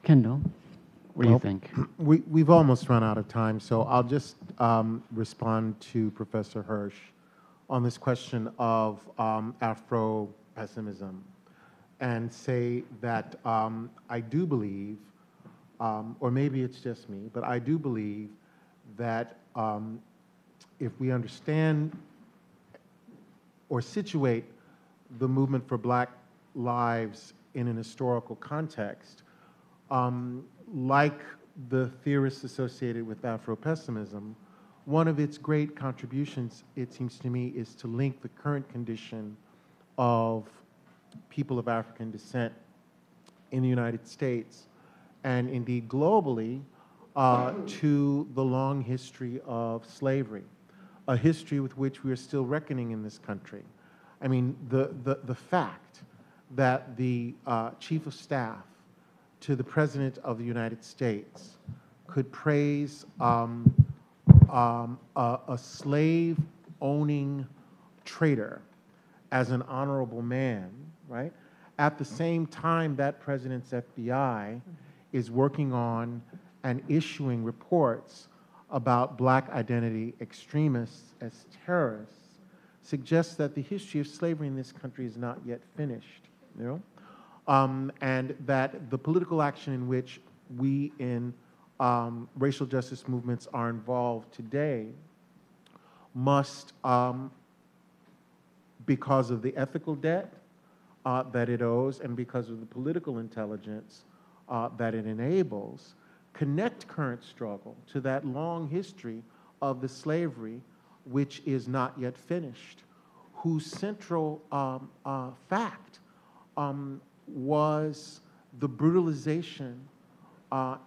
Kendall, what do you think? We've almost run out of time, so I'll just respond to Professor Hirsch on this question of Afro-pessimism and say that I do believe, or maybe it's just me, but I do believe that if we understand or situate the movement for Black lives in an historical context, like the theorists associated with Afro-pessimism, one of its great contributions, it seems to me, is to link the current condition of people of African descent in the United States and indeed globally to the long history of slavery, a history with which we are still reckoning in this country. I mean, the fact that the Chief of Staff to the President of the United States could praise a slave-owning traitor as an honorable man, right? At the same time, that president's FBI is working on and issuing reports about Black identity extremists as terrorists, suggests that the history of slavery in this country is not yet finished, and that the political action in which we in racial justice movements are involved today must, because of the ethical debt that it owes and because of the political intelligence that it enables, connect current struggle to that long history of the slavery which is not yet finished, whose central fact was the brutalization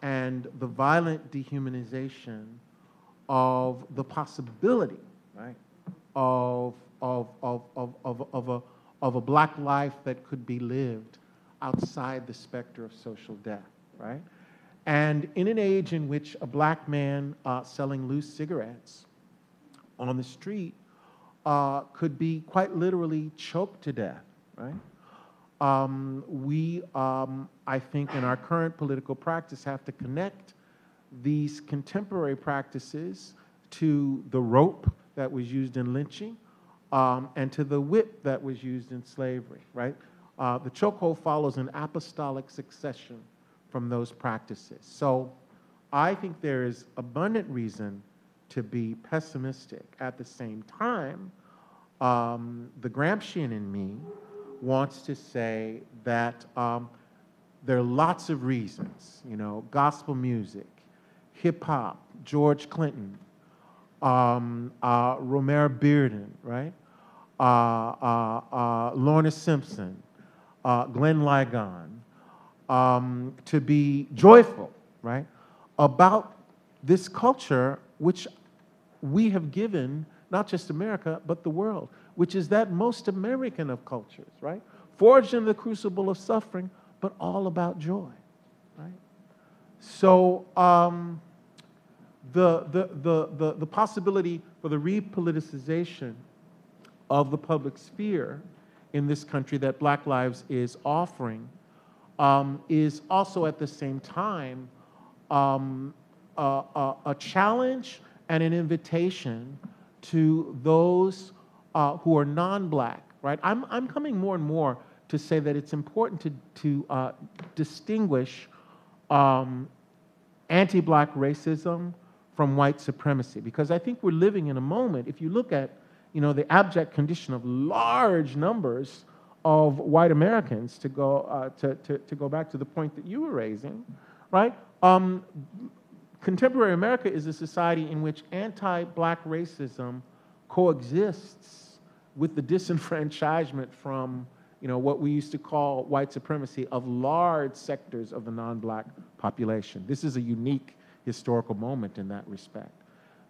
and the violent dehumanization of the possibility, right, of a Black life that could be lived outside the specter of social death, right? And in an age in which a Black man selling loose cigarettes on the street could be quite literally choked to death, right? I think, in our current political practice, have to connect these contemporary practices to the rope that was used in lynching and to the whip that was used in slavery, right? The chokehold follows an apostolic succession from those practices. So I think there is abundant reason to be pessimistic. At the same time, the Gramscian in me wants to say that there are lots of reasons, gospel music, hip hop, George Clinton, Romare Bearden, right? Lorna Simpson, Glenn Ligon, to be joyful, right, about this culture which we have given not just America, but the world, which is that most American of cultures, right? Forged in the crucible of suffering, but all about joy, right? So the possibility for the repoliticization of the public sphere in this country that Black Lives is offering is also at the same time a challenge and an invitation to those who are non-Black, right? I'm coming more and more to say that it's important to distinguish anti-Black racism from white supremacy, because I think we're living in a moment, if you look at, you know, the abject condition of large numbers of white Americans, to go back to the point that you were raising, right? Contemporary America is a society in which anti-Black racism coexists with the disenfranchisement from, you know, what we used to call white supremacy of large sectors of the non-Black population. This is a unique historical moment in that respect.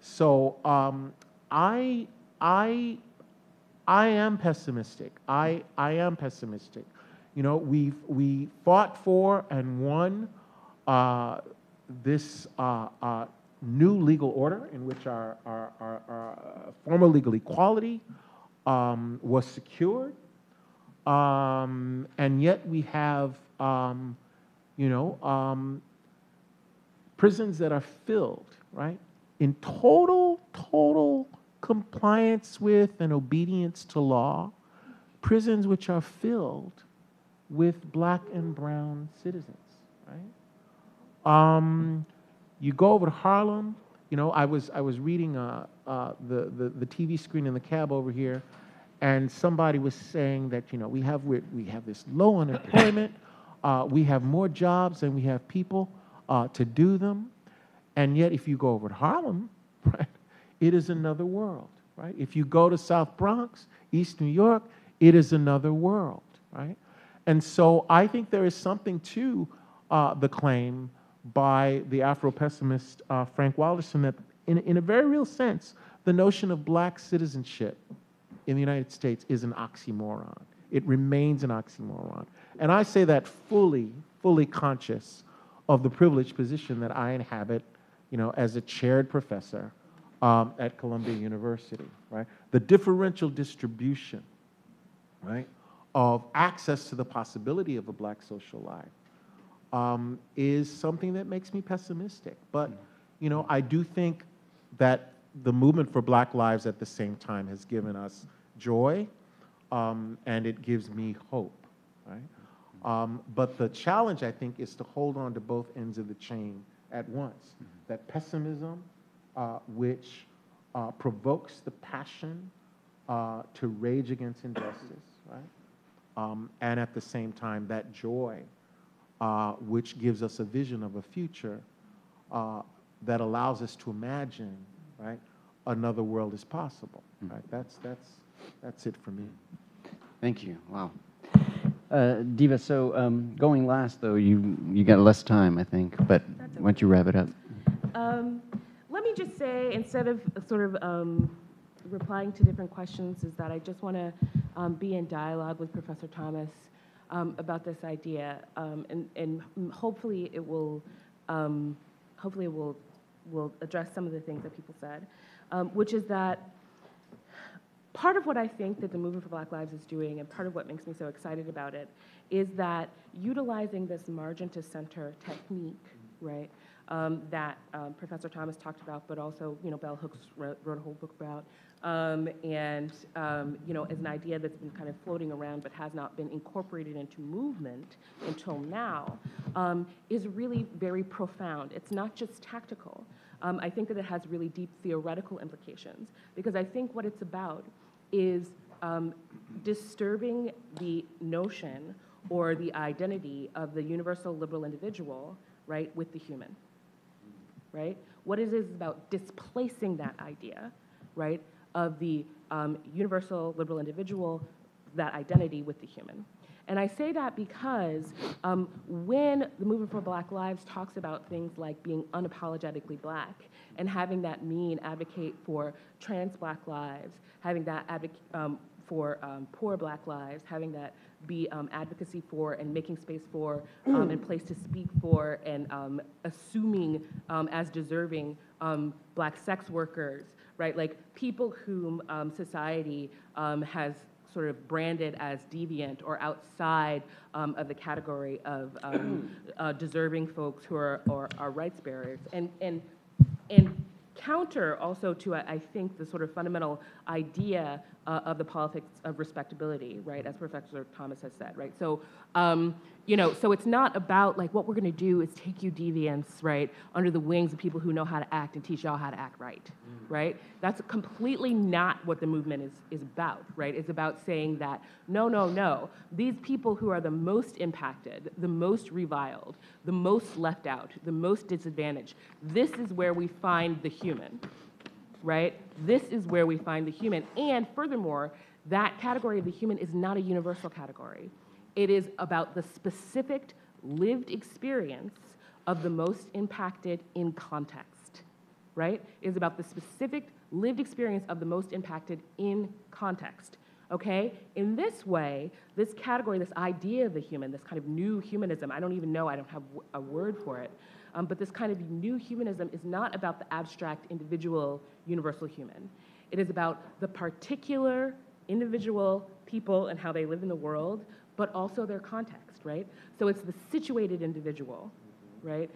So I am pessimistic. I am pessimistic. You know, we fought for and won this new legal order in which our former legal equality was secured, and yet we have prisons that are filled, right, in total compliance with and obedience to law, prisons which are filled with Black and brown citizens, right? You go over to Harlem, you know, I was reading the TV screen in the cab over here, and somebody was saying that, you know, we have this low unemployment, we have more jobs than we have people to do them, and yet if you go over to Harlem, right, it is another world, right? If you go to South Bronx, East New York, it is another world, right? And so I think there is something to the claim by the Afro-pessimist Frank Wilderson that in a very real sense, the notion of Black citizenship in the United States is an oxymoron. It remains an oxymoron. And I say that fully conscious of the privileged position that I inhabit, you know, as a chaired professor at Columbia University, right? The differential distribution, right, of access to the possibility of a Black social life is something that makes me pessimistic. But, you know, I do think that the movement for Black lives at the same time has given us joy, and it gives me hope, right? But the challenge, I think, is to hold on to both ends of the chain at once. That pessimism, which provokes the passion to rage against injustice, right? And at the same time, that joy, which gives us a vision of a future that allows us to imagine, right, another world is possible, right? That's it for me. Thank you. Wow. Deva, so going last, though, you got less time, I think, but why don't you wrap it up? Let me just say, instead of sort of replying to different questions, is that I just want to be in dialogue with Professor Thomas about this idea, and hopefully it will address some of the things that people said, which is that part of what I think that the Movement for Black Lives is doing, and part of what makes me so excited about it, is that utilizing this margin to center technique, right, that Professor Thomas talked about, but also, you know, Bell Hooks wrote a whole book about, and, you know, as an idea that's been kind of floating around but has not been incorporated into movement until now, is really very profound. It's not just tactical. I think that it has really deep theoretical implications, because I think what it's about is disturbing the notion or the identity of the universal liberal individual, right, with the human, right? What it is about displacing that idea, right, of the universal liberal individual, that identity with the human. And I say that because when the Movement for Black Lives talks about things like being unapologetically Black and having that mean advocate for trans Black lives, having that advocate for poor Black lives, having that be advocacy for and making space for and place to speak for and assuming as deserving Black sex workers, right? Like people whom society has sort of branded as deviant or outside of the category of deserving folks who are rights bearers. And counter also to, I think, the sort of fundamental idea of the politics of respectability, right, as Professor Thomas has said, right? So, you know, so it's not about like what we're gonna do is take you deviants, right, under the wings of people who know how to act and teach y'all how to act right, right? That's completely not what the movement is about, right? It's about saying that, no, no, no, these people who are the most impacted, the most reviled, the most left out, the most disadvantaged, this is where we find the human, right? This is where we find the human. And furthermore, that category of the human is not a universal category. It is about the specific lived experience of the most impacted in context, right? It is about the specific lived experience of the most impacted in context, okay? In this way, this category, this idea of the human, this kind of new humanism, I don't even know, I don't have a word for it, but this kind of new humanism is not about the abstract individual universal human. It is about the particular individual people and how they live in the world, but also their context, right? So it's the situated individual, right?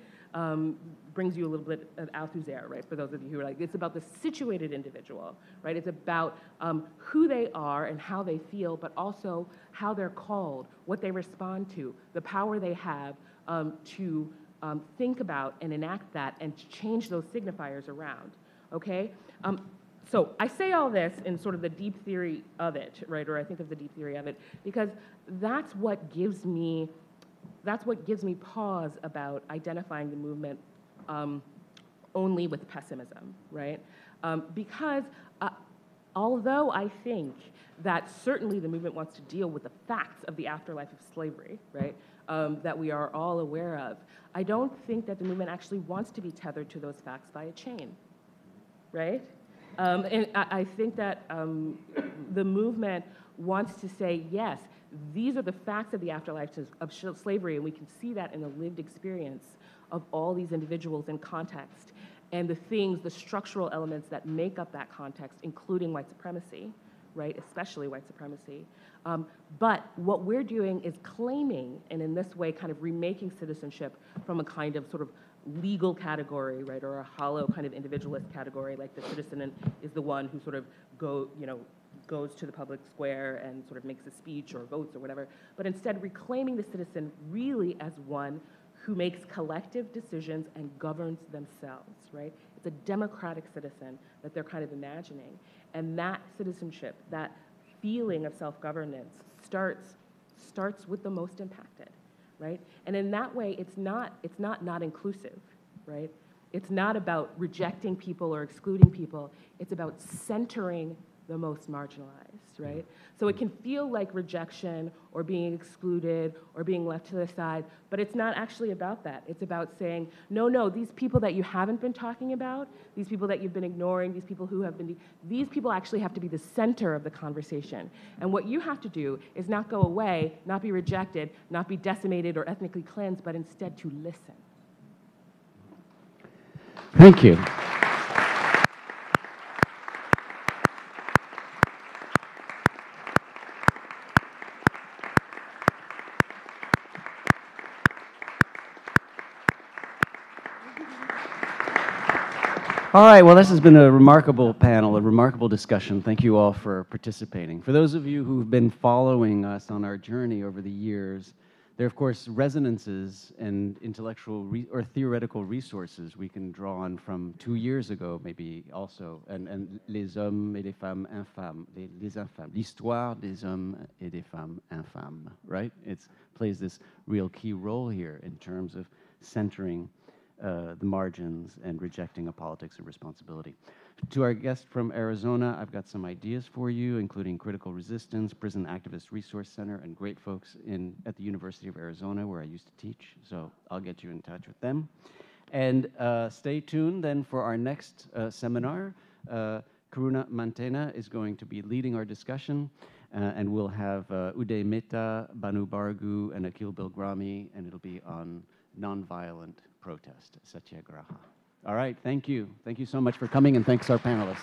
Brings you a little bit of Althusser, right? For those of you who are like, it's about the situated individual, right? It's about who they are and how they feel, but also how they're called, what they respond to, the power they have to think about and enact that and change those signifiers around, okay? So I say all this in sort of the deep theory of it, right? Or I think of the deep theory of it, because that's what gives me pause about identifying the movement only with pessimism, right? Because although I think that certainly the movement wants to deal with the facts of the afterlife of slavery, right? That we are all aware of, I don't think that the movement actually wants to be tethered to those facts by a chain, right? And I think that the movement wants to say, yes, these are the facts of the afterlife of slavery, and we can see that in the lived experience of all these individuals in context, and the things, the structural elements that make up that context, including white supremacy, right, especially white supremacy. But what we're doing is claiming, and in this way kind of remaking citizenship from a kind of sort of legal category, right, or a hollow kind of individualist category, like the citizen is the one who sort of goes to the public square and sort of makes a speech or votes or whatever, but instead reclaiming the citizen really as one who makes collective decisions and governs themselves, right? It's a democratic citizen that they're kind of imagining. And that citizenship, that feeling of self-governance starts with the most impacted, right? And in that way, it's not inclusive, right? It's not about rejecting people or excluding people. It's about centering the most marginalized, right? So it can feel like rejection or being excluded or being left to the side, but it's not actually about that. It's about saying, no, no, these people that you haven't been talking about, these people that you've been ignoring, these people who have been, these people actually have to be the center of the conversation. And what you have to do is not go away, not be rejected, not be decimated or ethnically cleansed, but instead to listen. Thank you. All right, well, this has been a remarkable panel, a remarkable discussion. Thank you all for participating. For those of you who've been following us on our journey over the years, there are, of course, resonances and intellectual or theoretical resources we can draw on from 2 years ago, maybe also, and Les hommes et les femmes infâmes, les infâmes, l'histoire des hommes et des femmes infâmes, right? It plays this real key role here in terms of centering the margins and rejecting a politics of responsibility. To our guest from Arizona, I've got some ideas for you, including Critical Resistance, Prison Activist Resource Center, and great folks at the University of Arizona, where I used to teach. So I'll get you in touch with them. And stay tuned then for our next seminar. Karuna Mantena is going to be leading our discussion. And we'll have Uday Mehta, Banu Bargu, and Akhil Bilgrami, and it'll be on nonviolent protest, Satyagraha. All right, thank you. Thank you so much for coming, and thanks our panelists.